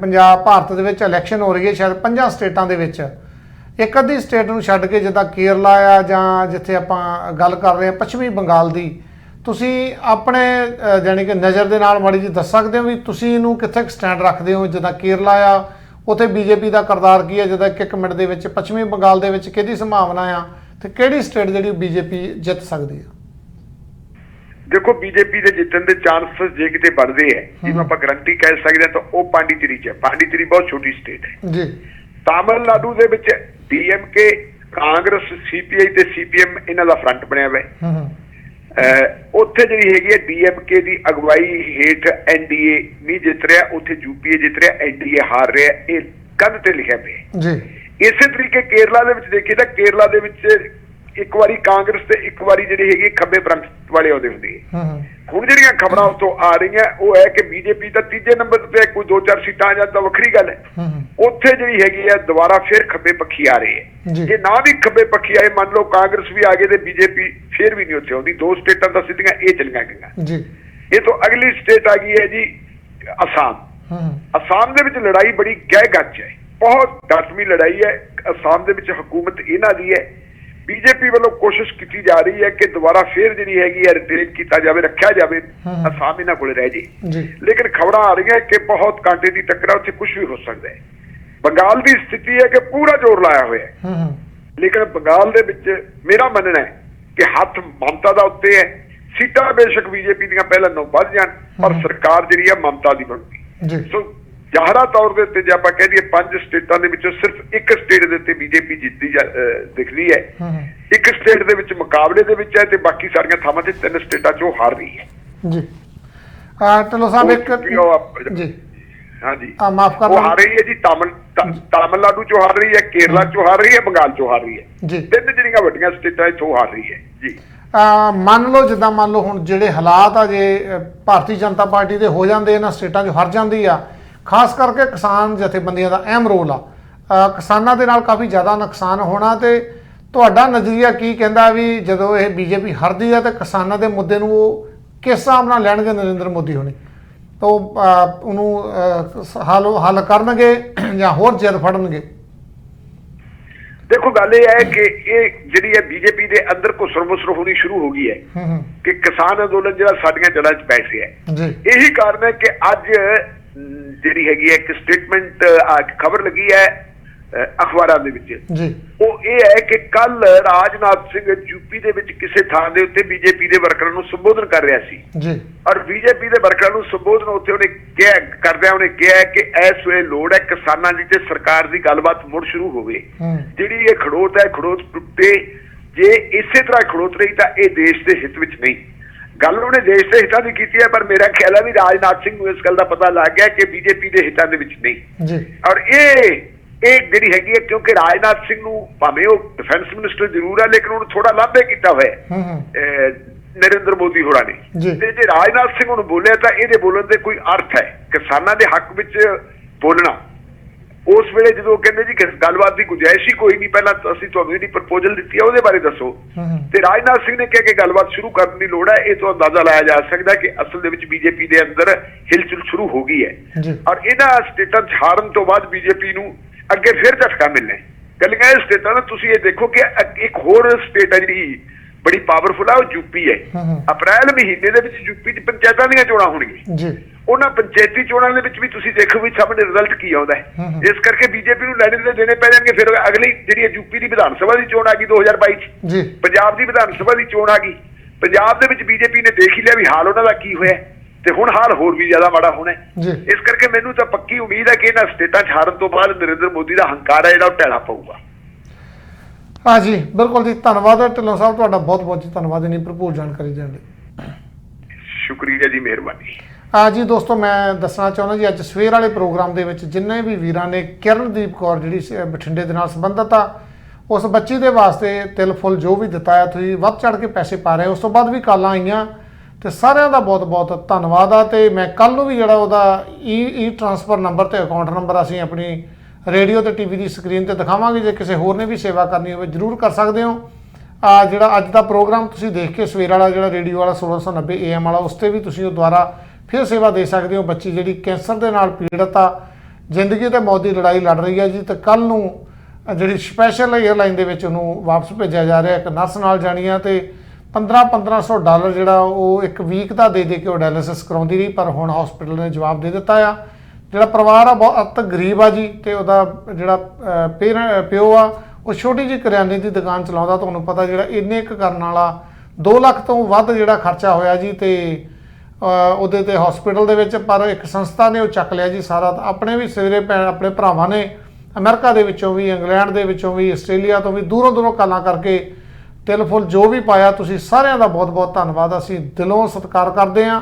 ਪੰਜਾਬ ਭਾਰਤ ਦੇ ਵਿੱਚ ਇਲੈਕਸ਼ਨ ਹੋ ਰਹੀ ਹੈ, ਸ਼ਾਇਦ 5 ਸਟੇਟਾਂ ਦੇ ਵਿੱਚ ਇੱਕ ਅੱਧੀ ਸਟੇਟ ਨੂੰ ਛੱਡ ਕੇ, ਜਿੱਦਾਂ ਕੇਰਲਾ ਆ ਜਾਂ ਜਿੱਥੇ ਆਪਾਂ ਗੱਲ ਕਰ ਰਹੇ ਹਾਂ ਪੱਛਮੀ ਬੰਗਾਲ ਦੀ, ਤੁਸੀਂ ਆਪਣੇ ਜਾਣੀ ਕਿ ਨਜ਼ਰ ਦੇ ਨਾਲ ਮਾੜੀ ਜੀ ਦੱਸ ਸਕਦੇ ਹੋ ਵੀ ਤੁਸੀਂ ਇਹਨੂੰ ਕਿੱਥੇ ਸਟੈਂਡ ਰੱਖਦੇ ਹੋ? ਜਿੱਦਾਂ ਕੇਰਲਾ ਆ, ਉੱਥੇ ਬੀਜੇਪੀ ਦਾ ਕਿਰਦਾਰ ਕੀ ਹੈ? ਜਿੱਦਾਂ ਇੱਕ ਮਿੰਟ ਦੇ ਵਿੱਚ ਪੱਛਮੀ ਬੰਗਾਲ ਦੇ ਵਿੱਚ ਕਿਹਦੀ ਸੰਭਾਵਨਾ ਆ ਤੇ ਕਿਹੜੀ ਸਟੇਟ ਜਿਹੜੀ ਬੀਜੇਪੀ ਜਿੱਤ ਸਕਦੀ ਹੈ? ਦੇਖੋ, ਬੀਜੇਪੀ ਦੇ ਜਿੱਤਣ ਦੇ ਚਾਂਸਸ ਜੇ ਕਿਤੇ ਬਣਦੇ ਹੈ, ਜਿਵੇਂ ਆਪਾਂ ਗਰੰਟੀ ਕਹਿ ਸਕਦੇ ਹਾਂ, ਤਾਂ ਉਹ ਪਾਂਡੀਚੇਰੀ 'ਚ ਹੈ। ਪਾਂਡੀਚੇਰੀ ਬਹੁਤ ਛੋਟੀ ਸਟੇਟ ਹੈ ਜੀ। ਤਾਮਿਲਨਾਡੂ ਦੇ ਵਿੱਚ ਡੀਐਮਕੇ, ਕਾਂਗਰਸ, ਸੀਪੀਆਈ ਤੇ ਸੀਪੀਐਮ ਇਹਨਾਂ ਦਾ ਫਰੰਟ ਬਣਿਆ ਹੋਇਆ। ਉੱਥੇ ਜਿਹੜੀ ਹੈਗੀ ਹੈ ਡੀਐਮਕੇ ਦੀ ਅਗਵਾਈ ਹੇਠ ਐਨਡੀਏ ਨਹੀਂ ਜਿੱਤ ਰਿਹਾ, ਉੱਥੇ ਯੂਪੀਏ ਜਿੱਤ ਰਿਹਾ, ਐਨਡੀਏ ਹਾਰ ਰਿਹਾ। ਇਹ ਕੰਧ ਤੇ ਲਿਖਿਆ ਪਿਆ। ਇਸੇ ਤਰੀਕੇ ਕੇਰਲਾ ਦੇ ਵਿੱਚ ਦੇਖੀਏ ਤਾਂ ਕੇਰਲਾ ਦੇ ਵਿੱਚ ਇੱਕ ਵਾਰੀ ਕਾਂਗਰਸ ਤੇ ਇੱਕ ਵਾਰੀ ਜਿਹੜੀ ਹੈਗੀ ਖੱਬੇ ਪੰਥ ਵਾਲੇ ਆਉਂਦੇ ਹੁੰਦੇ ਹੈ। ਹੁਣ ਜਿਹੜੀਆਂ ਖਬਰਾਂ ਉੱਥੋਂ ਆ ਰਹੀਆਂ ਉਹ ਹੈ ਕਿ ਬੀਜੇਪੀ ਦਾ ਤੀਜੇ ਨੰਬਰ ਤੇ ਕੋਈ 2-4 ਸੀਟਾਂ ਆ ਜਾਣ ਤਾਂ ਵੱਖਰੀ ਗੱਲ ਹੈ। ਉੱਥੇ ਜਿਹੜੀ ਹੈਗੀ ਹੈ ਦੁਬਾਰਾ ਫਿਰ ਖੱਬੇ ਪੱਖੀ ਆ ਰਹੀ ਹੈ। ਜੇ ਨਾ ਵੀ ਖੱਬੇ ਪੱਖੀ ਆਏ, ਮੰਨ ਲਓ ਕਾਂਗਰਸ ਵੀ ਆ ਗਏ ਤੇ ਬੀਜੇਪੀ ਫਿਰ ਵੀ ਨਹੀਂ ਉੱਥੇ ਆਉਂਦੀ। 2 ਸਟੇਟਾਂ ਤਾਂ ਸਿੱਧੀਆਂ ਇਹ ਚਲੀਆਂ ਗਈਆਂ। ਇਹ ਤੋਂ ਅਗਲੀ ਸਟੇਟ ਆ ਗਈ ਹੈ ਜੀ ਅਸਾਮ। ਅਸਾਮ ਦੇ ਵਿੱਚ ਲੜਾਈ ਬੜੀ ਗਹਿ ਗੱਚ ਹੈ, ਬਹੁਤ ਡਟਵੀਂ ਲੜਾਈ ਹੈ। ਅਸਾਮ ਦੇ ਵਿੱਚ ਹਕੂਮਤ ਇਹਨਾਂ ਦੀ ਹੈ। ਬੀਜੇਪੀ ਵੱਲੋਂ ਕੋਸ਼ਿਸ਼ ਕੀਤੀ ਜਾ ਰਹੀ ਹੈ ਕਿ ਦੁਬਾਰਾ ਫਿਰ ਜਿਹੜੀ ਹੈਗੀ ਹੈ ਰਿਟੇਨ ਕੀਤਾ ਜਾਵੇ, ਰੱਖਿਆ ਜਾਵੇ, ਅਸਾਮ ਇਹਨਾਂ ਕੋਲ ਰਹਿ ਜੇ। ਲੇਕਿਨ ਖਬਰਾਂ ਆ ਰਹੀਆਂ ਕਿ ਬਹੁਤ ਕਾਂਟੇ ਦੀ ਟੱਕਰ ਹੈ, ਉੱਥੇ ਕੁਝ ਵੀ ਹੋ ਸਕਦਾ ਹੈ। ਬੰਗਾਲ ਦੀ ਸਥਿਤੀ ਹੈ ਕਿ ਪੂਰਾ ਜ਼ੋਰ ਲਾਇਆ ਹੋਇਆ ਹੈ। ਲੇਕਿਨ ਬੰਗਾਲ ਦੇ ਵਿੱਚ ਮੇਰਾ ਮੰਨਣਾ ਹੈ ਕਿ ਹੱਥ ਮਮਤਾ ਦਾ ਉੱਤੇ ਹੈ। ਸੀਟਾਂ ਬੇਸ਼ੱਕ ਬੀਜੇਪੀ ਦੀਆਂ ਪਹਿਲਾਂ 9 ਵੱਧ ਜਾਣ, ਪਰ ਸਰਕਾਰ ਜਿਹੜੀ ਹੈ ਮਮਤਾ ਦੀ ਬਣਦੀ। ਸੋ ਜ਼ਾਹਰਾ ਤੌਰ ਦੇ ਉੱਤੇ ਜੇ ਆਪਾਂ ਕਹਿ ਦਈਏ 5 ਸਟੇਟਾਂ ਦੇ ਵਿੱਚੋਂ ਸਿਰਫ ਇੱਕ ਸਟੇਟ ਦੇ ਉੱਤੇ ਬੀਜੇਪੀ ਜਿੱਤਦੀ ਦਿਖਦੀ ਹੈ। ਇੱਕ ਸਟੇਟ ਦੇ ਵਿੱਚ ਮੁਕਾਬਲੇ ਦੇ ਵਿੱਚ ਹੈ ਤੇ ਬਾਕੀ ਸਾਰੀਆਂ ਥਾਵਾਂ ਤੇ 3 ਸਟੇਟਾਂ 'ਚ ਉਹ ਹਾਰ ਰਹੀ ਹੈ ਜੀ। ਢਿੱਲੋਂ ਸਾਹਿਬ ਇੱਕ ਜੀ ਹਾਂਜੀ ਮਾਫ ਕਰ, ਉਹ ਹਾਰ ਰਹੀ ਹੈ ਜੀ। ਤਾਮਿਲਨਾਡੂ 'ਚੋਂ ਹਾਰ ਰਹੀ ਹੈ, ਕੇਰਲਾ 'ਚੋਂ ਹਾਰ ਰਹੀ ਹੈ, ਬੰਗਾਲ 'ਚੋਂ ਹਾਰ ਰਹੀ ਹੈ ਜੀ। 3 ਜਿਹੜੀਆਂ ਵੱਡੀਆਂ ਸਟੇਟਾਂ ਇੱਥੋਂ ਹਾਰ ਰਹੀ ਹੈ ਜੀ। ਮੰਨ ਲਓ ਜਿੱਦਾਂ ਮੰਨ ਲਓ ਹੁਣ ਜਿਹੜੇ ਹਾਲਾਤ ਆ, ਜੇ ਭਾਰਤੀ ਜਨਤਾ ਪਾਰਟੀ ਦੇ ਹੋ ਜਾਂਦੇ, ਇਹਨਾਂ ਸਟੇਟਾਂ 'ਚ ਹਾਰ ਜਾਂਦੀ ਆ, ਖਾਸ ਕਰਕੇ ਕਿਸਾਨ ਜਥੇਬੰਦੀਆਂ ਦਾ ਅਹਿਮ ਰੋਲ ਆ। ਕਿਸਾਨਾਂ ਦੇ ਨਾਲ ਕਾਫੀ ਜ਼ਿਆਦਾ ਨੁਕਸਾਨ ਹੋਣਾ, ਤੇ ਤੁਹਾਡਾ ਨਜ਼ਰੀਆ ਕੀ ਕਹਿੰਦਾ ਵੀ ਜਦੋਂ ਇਹ ਬੀਜੇਪੀ ਹਾਰਦੀ ਆ ਤਾਂ ਕਿਸਾਨਾਂ ਦੇ ਮੁੱਦੇ ਨੂੰ ਉਹ ਕਿਸ ਹਿਸਾਬ ਨਾਲ ਲੈਣਗੇ ਨਰਿੰਦਰ ਮੋਦੀ ਹੋਣੀ? ਤਾਂ ਉਹਨੂੰ ਹੱਲ ਕਰਨਗੇ ਜਾਂ ਹੋਰ ਜਿੱਦ ਫੜਨਗੇ? ਦੇਖੋ, ਗੱਲ ਇਹ ਹੈ ਕਿ ਇਹ ਜਿਹੜੀ ਹੈ ਬੀਜੇਪੀ ਦੇ ਅੰਦਰ ਘੁਸਰ ਮੁਸਰ ਹੋਣੀ ਸ਼ੁਰੂ ਹੋ ਗਈ ਹੈ ਕਿ ਕਿਸਾਨ ਅੰਦੋਲਨ ਜਿਹੜਾ ਸਾਡੀਆਂ ਜੜ੍ਹਾਂ 'ਚ ਬੈਠ ਰਿਹਾ ਹੈ। ਇਹੀ ਕਾਰਨ ਹੈ ਕਿ ਅੱਜ ਜਿਹੜੀ ਹੈਗੀ ਹੈ ਇੱਕ ਸਟੇਟਮੈਂਟ ਖਬਰ ਲੱਗੀ ਹੈ ਅਖਬਾਰਾਂ ਦੇ ਵਿੱਚ। ਉਹ ਇਹ ਹੈ ਕਿ ਕੱਲ ਰਾਜਨਾਥ ਸਿੰਘ ਯੂਪੀ ਦੇ ਵਿੱਚ ਕਿਸੇ ਥਾਂ ਦੇ ਉੱਤੇ ਬੀਜੇਪੀ ਦੇ ਵਰਕਰਾਂ ਨੂੰ ਸੰਬੋਧਨ ਕਰ ਰਿਹਾ ਸੀ ਔਰ ਬੀਜੇਪੀ ਦੇ ਵਰਕਰਾਂ ਨੂੰ ਸੰਬੋਧਨ ਉੱਥੇ ਉਹਨੇ ਉਹਨੇ ਕਿਹਾ ਕਿ ਇਸ ਵੇਲੇ ਲੋੜ ਹੈ ਕਿਸਾਨਾਂ ਦੀ ਤੇ ਸਰਕਾਰ ਦੀ ਗੱਲਬਾਤ ਮੁੜ ਸ਼ੁਰੂ ਹੋਵੇ। ਜਿਹੜੀ ਇਹ ਖੜੋਤ ਹੈ, ਖੜੋਤ ਟੁੱਟੇ। ਜੇ ਇਸੇ ਤਰ੍ਹਾਂ ਖੜੋਤ ਰਹੀ ਤਾਂ ਇਹ ਦੇਸ਼ ਦੇ ਹਿੱਤ ਵਿੱਚ ਨਹੀਂ। ਗੱਲ ਉਹਨੇ ਦੇਸ਼ ਦੇ ਹਿੱਤਾਂ ਦੀ ਕੀਤੀ ਹੈ, ਪਰ ਮੇਰਾ ਖਿਆਲ ਹੈ ਵੀ ਰਾਜਨਾਥ ਸਿੰਘ ਨੂੰ ਇਸ ਗੱਲ ਦਾ ਪਤਾ ਲੱਗ ਗਿਆ ਕਿ ਬੀਜੇਪੀ ਦੇ ਹਿੱਤਾਂ ਦੇ ਵਿੱਚ ਨਹੀਂ। ਔਰ ਇਹ ਜਿਹੜੀ ਹੈਗੀ ਹੈ, ਕਿਉਂਕਿ ਰਾਜਨਾਥ ਸਿੰਘ ਨੂੰ ਭਾਵੇਂ ਉਹ ਡਿਫੈਂਸ ਮਿਨਿਸਟਰ ਜ਼ਰੂਰ ਹੈ, ਲੇਕਿਨ ਉਹਨੂੰ ਥੋੜਾ ਲਾਂਭੇ ਕੀਤਾ ਹੋਇਆ ਨਰਿੰਦਰ ਮੋਦੀ ਹੋਰਾਂ ਨੇ। ਜੀ। ਤੇ ਜੇ ਰਾਜਨਾਥ ਸਿੰਘ ਹੁਣ ਬੋਲਿਆ ਤਾਂ ਇਹਦੇ ਬੋਲਣ ਦੇ ਕੋਈ ਅਰਥ ਹੈ। ਕਿਸਾਨਾਂ ਦੇ ਹੱਕ ਵਿੱਚ ਬੋਲਣਾ ਉਸ ਵੇਲੇ ਜਦੋਂ ਕਹਿੰਦੇ ਜੀ ਕਿ ਗੱਲਬਾਤ ਦੀ ਗੁੰਜਾਇਸ਼ ਹੀ ਕੋਈ ਨਹੀਂ, ਪਹਿਲਾਂ ਅਸੀਂ ਤੁਹਾਨੂੰ ਜਿਹੜੀ ਪ੍ਰਪੋਜ਼ਲ ਦਿੱਤੀ ਹੈ ਉਹਦੇ ਬਾਰੇ ਦੱਸੋ, ਤੇ ਰਾਜਨਾਥ ਸਿੰਘ ਨੇ ਕਿਹਾ ਕਿ ਗੱਲਬਾਤ ਸ਼ੁਰੂ ਕਰਨ ਦੀ ਲੋੜ ਹੈ। ਇਹ ਤੋਂ ਅੰਦਾਜ਼ਾ ਲਾਇਆ ਜਾ ਸਕਦਾ ਕਿ ਅਸਲ ਦੇ ਵਿੱਚ ਬੀਜੇਪੀ ਦੇ ਅੰਦਰ ਹਿਲਚੁਲ ਸ਼ੁਰੂ ਹੋ ਗਈ ਹੈ ਔਰ ਇਹਨਾਂ ਸਟੇਟਾਂ 'ਚ ਹਾਰਨ ਤੋਂ ਬਾਅਦ ਬੀਜੇਪੀ ਨੂੰ ਅੱਗੇ ਫਿਰ ਝਟਕਾ ਮਿਲਣਾ ਹੈ। ਗੱਲਾਂ ਇਹ ਸਟੇਟਾਂ ਦਾ ਤੁਸੀਂ ਇਹ ਦੇਖੋ ਕਿ ਇੱਕ ਹੋਰ ਸਟੇਟ ਹੈ ਜਿਹੜੀ ਬੜੀ ਪਾਵਰਫੁਲ ਹੈ, ਉਹ ਯੂਪੀ ਹੈ। ਅਪ੍ਰੈਲ ਮਹੀਨੇ ਦੇ ਵਿੱਚ ਯੂਪੀ 'ਚ ਪੰਚਾਇਤਾਂ ਦੀਆਂ ਚੋਣਾਂ ਹੋਣਗੀਆਂ ਜੀ। ਉਹਨਾਂ ਪੰਚਾਇਤੀ ਚੋਣਾਂ ਦੇ ਵਿੱਚ ਵੀ ਤੁਸੀਂ ਦੇਖੋ ਵੀ ਸਾਹਮਣੇ ਰਿਜ਼ਲਟ ਕੀ ਆਉਂਦਾ ਹੈ। ਇਸ ਕਰਕੇ ਬੀਜੇਪੀ ਨੂੰ ਲੈਣੇ ਤੇ ਦੇਣੇ ਪੈ ਜਾਣਗੇ। ਫਿਰ ਅਗਲੀ ਜਿਹੜੀ ਯੂਪੀ ਦੀ ਵਿਧਾਨ ਸਭਾ ਦੀ ਚੋਣ ਆ ਗਈ 2022 ਚ, ਪੰਜਾਬ ਦੀ ਵਿਧਾਨ ਸਭਾ ਦੀ ਚੋਣ ਆ ਗਈ। ਪੰਜਾਬ ਦੇ ਵਿੱਚ ਬੀਜੇਪੀ ਨੇ ਦੇਖ ਹੀ ਲਿਆ ਵੀ ਹਾਲ ਉਹਨਾਂ ਦਾ ਕੀ ਹੋਇਆ ਤੇ ਹੁਣ ਹਾਲ ਹੋਰ ਵੀ ਜ਼ਿਆਦਾ ਮਾੜਾ ਹੋਣਾ। ਇਸ ਕਰਕੇ ਮੈਨੂੰ ਤਾਂ ਪੱਕੀ ਉਮੀਦ ਹੈ ਕਿ ਇਹਨਾਂ ਸਟੇਟਾਂ 'ਚ ਹਾਰਨ ਤੋਂ ਬਾਅਦ ਨਰਿੰਦਰ ਮੋਦੀ ਦਾ ਹੰਕਾਰ ਹੈ ਜਿਹੜਾ ਉਹ ਢਹਿਲਾ ਪਊਗਾ। हाँ जी बिल्कुल जी, धन्यवाद ढिल्लों साहब, तुहाडा बहुत बहुत जी धन्यवाद इन्नी भरपूर जानकारी देने लई। शुक्रिया जी, मेहरबानी। हाँ जी दोस्तों, मैं दसना चाहुंदा जी अज सवेर वाले प्रोग्राम दे विच जिन्ने भी वीरां ने किरणदीप कौर जिहड़ी बठिंडे दे नाल संबंधित आ उस बच्ची दे वास्ते तिल फुल जो भी दिता है तुसीं वध चढ़ के पैसे पा रहे हो। उस तो बाद भी कालां आईयां ते सारिਆਂ ਦਾ बहुत बहुत धन्यवाद आ। ते मैं कल नूं भी जिहड़ा उहदा ई ट्रांसफर नंबर ते अकाउंट नंबर असीं अपनी रेडियो ते टीवी की स्क्रीन ते दिखावांगे। जे किसी होर ने भी सेवा करनी हो जरूर कर सकते हो। जिहड़ा अज दा प्रोग्राम तुसीं देख के सवेर वाला जिहड़ा रेडियो वाला 1690 AM वाला उस ते भी तुसीं दुबारा फिर सेवा दे सकते हो। बच्ची जिहड़ी कैंसर दे नाल पीड़ित आ, जिंदगी ते मौत दी लड़ाई लड़ रही है जी, ते कल नूं जिहड़ी स्पैशल एयरलाइन दे विच उहनूं वापस भेजिया जा रहा। एक नर्स नाल जाणी आ ते $1500 जिहड़ा ਉਹ ਇੱਕ ਵੀਕ ਦਾ ਦੇ ਕੇ ਉਹ ਡਾਇਲਿਸਿਸ ਕਰਾਉਂਦੀ ਰਹੀ, ਪਰ ਹੁਣ ਹਸਪੀਟਲ ਨੇ ਜਵਾਬ ਦੇ ਦਿੱਤਾ ਆ। ਜਿਹੜਾ ਪਰਿਵਾਰ ਆ ਬਹੁਤ ਗਰੀਬ ਆ ਜੀ, ਤੇ ਉਹਦਾ ਜਿਹੜਾ ਪਿਓ ਆ ਉਹ ਛੋਟੀ ਜਿਹੀ ਕਰਿਆਨੇ ਦੀ ਦੁਕਾਨ ਚਲਾਉਂਦਾ। ਤੁਹਾਨੂੰ ਪਤਾ ਜਿਹੜਾ ਇੰਨੇ ਕੁ ਕਰਨ ਵਾਲਾ 2 ਲੱਖ ਤੋਂ ਵੱਧ ਜਿਹੜਾ ਖਰਚਾ ਹੋਇਆ ਜੀ, ਤੇ ਉਹਦੇ ਤੇ ਹਸਪੀਟਲ ਦੇ ਵਿੱਚ। ਪਰ ਇੱਕ ਸੰਸਥਾ ਨੇ ਉਹ ਚੱਕ ਲਿਆ ਜੀ ਸਾਰਾ। ਆਪਣੇ ਵੀ ਸਵੇਰੇ ਆਪਣੇ ਭਰਾਵਾਂ ਨੇ ਅਮਰੀਕਾ ਦੇ ਵਿੱਚੋਂ ਵੀ, ਇੰਗਲੈਂਡ ਦੇ ਵਿੱਚੋਂ ਵੀ, ਆਸਟ੍ਰੇਲੀਆ ਤੋਂ ਵੀ ਦੂਰੋਂ ਦੂਰੋਂ ਕਾਲਾਂ ਕਰਕੇ ਤਿਲ ਫੁੱਲ ਜੋ ਵੀ ਪਾਇਆ। ਤੁਸੀਂ ਸਾਰਿਆਂ ਦਾ ਬਹੁਤ ਬਹੁਤ ਧੰਨਵਾਦ, ਅਸੀਂ ਦਿਲੋਂ ਸਤਿਕਾਰ ਕਰਦੇ ਹਾਂ।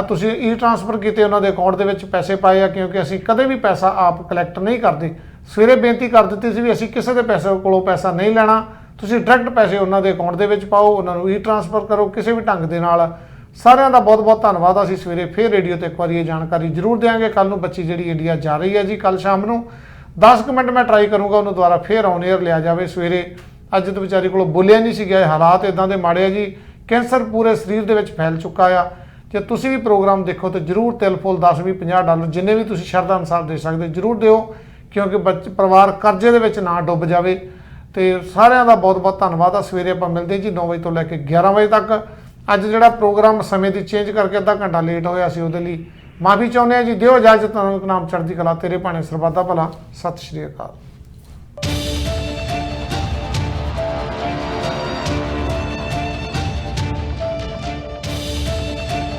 ਤੁਸੀਂ ਈ ਟ੍ਰਾਂਸਫਰ ਕੀਤੇ ਉਹਨਾਂ ਦੇ ਅਕਾਊਂਟ ਦੇ ਵਿੱਚ ਪੈਸੇ ਪਾਏ ਆ, ਕਿਉਂਕਿ ਅਸੀਂ ਕਦੇ ਵੀ ਪੈਸਾ ਆਪ ਕਲੈਕਟ ਨਹੀਂ ਕਰਦੇ। ਸਵੇਰੇ ਬੇਨਤੀ ਕਰ ਦਿੱਤੀ ਸੀ ਵੀ ਅਸੀਂ ਕਿਸੇ ਦੇ ਪੈਸੇ ਕੋਲੋਂ ਪੈਸਾ ਨਹੀਂ ਲੈਣਾ, ਤੁਸੀਂ ਡਾਇਰੈਕਟ ਪੈਸੇ ਉਹਨਾਂ ਦੇ ਅਕਾਊਂਟ ਦੇ ਵਿੱਚ ਪਾਓ, ਉਹਨਾਂ ਨੂੰ ਈ ਟ੍ਰਾਂਸਫਰ ਕਰੋ ਕਿਸੇ ਵੀ ਢੰਗ ਦੇ ਨਾਲ। ਸਾਰਿਆਂ ਦਾ ਬਹੁਤ ਬਹੁਤ ਧੰਨਵਾਦ। ਅਸੀਂ ਸਵੇਰੇ ਫਿਰ ਰੇਡੀਓ ਤੇ ਇੱਕ ਵਾਰੀ ਇਹ ਜਾਣਕਾਰੀ ਜ਼ਰੂਰ ਦੇਵਾਂਗੇ। ਕੱਲ ਨੂੰ ਬੱਚੀ ਜਿਹੜੀ ਇੰਡੀਆ ਜਾ ਰਹੀ ਹੈ ਜੀ, ਕੱਲ ਸ਼ਾਮ ਨੂੰ 10 ਕੁ ਮਿੰਟ ਮੈਂ ਟਰਾਈ ਕਰੂੰਗਾ ਉਹਨੂੰ ਦੁਬਾਰਾ ਫਿਰ ਔਨ ਏਅਰ ਲਿਆ ਜਾਵੇ ਸਵੇਰੇ। ਅੱਜ ਤਾਂ ਵਿਚਾਰੀ ਕੋਲੋਂ ਬੋਲਿਆ ਨਹੀਂ ਸੀ ਗਿਆ, ਹਾਲਾਤ ਇਦਾਂ ਦੇ ਮਾੜੇ ਆ ਜੀ, ਕੈਂਸਰ ਪੂਰੇ ਸਰੀਰ ਦੇ ਵਿੱਚ ਫੈਲ ਚੁੱਕਾ ਆ। ਜੇ ਤੁਸੀਂ ਵੀ ਪ੍ਰੋਗਰਾਮ ਦੇਖੋ ਤਾਂ ਜ਼ਰੂਰ ਤਿਲ ਫੁੱਲ 10 20 $50 ਜਿੰਨੇ ਵੀ ਤੁਸੀਂ ਸ਼ਰਧਾ ਅਨੁਸਾਰ ਦੇ ਸਕਦੇ ਜ਼ਰੂਰ ਦਿਓ, ਕਿਉਂਕਿ ਪਰਿਵਾਰ ਕਰਜ਼ੇ ਦੇ ਵਿੱਚ ਨਾ ਡੁੱਬ ਜਾਵੇ। ਤੇ ਸਾਰਿਆਂ ਦਾ ਬਹੁਤ ਬਹੁਤ ਧੰਨਵਾਦ ਆ। ਸਵੇਰੇ ਆਪਾਂ ਮਿਲਦੇ ਜੀ 9 ਵਜੇ ਤੋਂ ਲੈ ਕੇ 11 ਵਜੇ ਤੱਕ। ਅੱਜ ਜਿਹੜਾ ਪ੍ਰੋਗਰਾਮ ਸਮੇਂ ਦੀ ਚੇਂਜ ਕਰਕੇ ਅੱਧਾ ਘੰਟਾ ਲੇਟ ਹੋਇਆ ਸੀ, ਉਹਦੇ ਲਈ ਮਾਫੀ ਚਾਹੁੰਦੇ ਹਾਂ ਜੀ। ਦਿਓ ਇਜਾਜ਼ਤ। ਤੁਹਾਨੂੰ ਨਾਮ ਚੜ੍ਹਦੀ ਕਲਾ, ਤੇਰੇ ਭਾਣੇ ਸਰਬੱਤ ਦਾ ਭਲਾ। ਸਤਿ ਸ਼੍ਰੀ ਅਕਾਲ।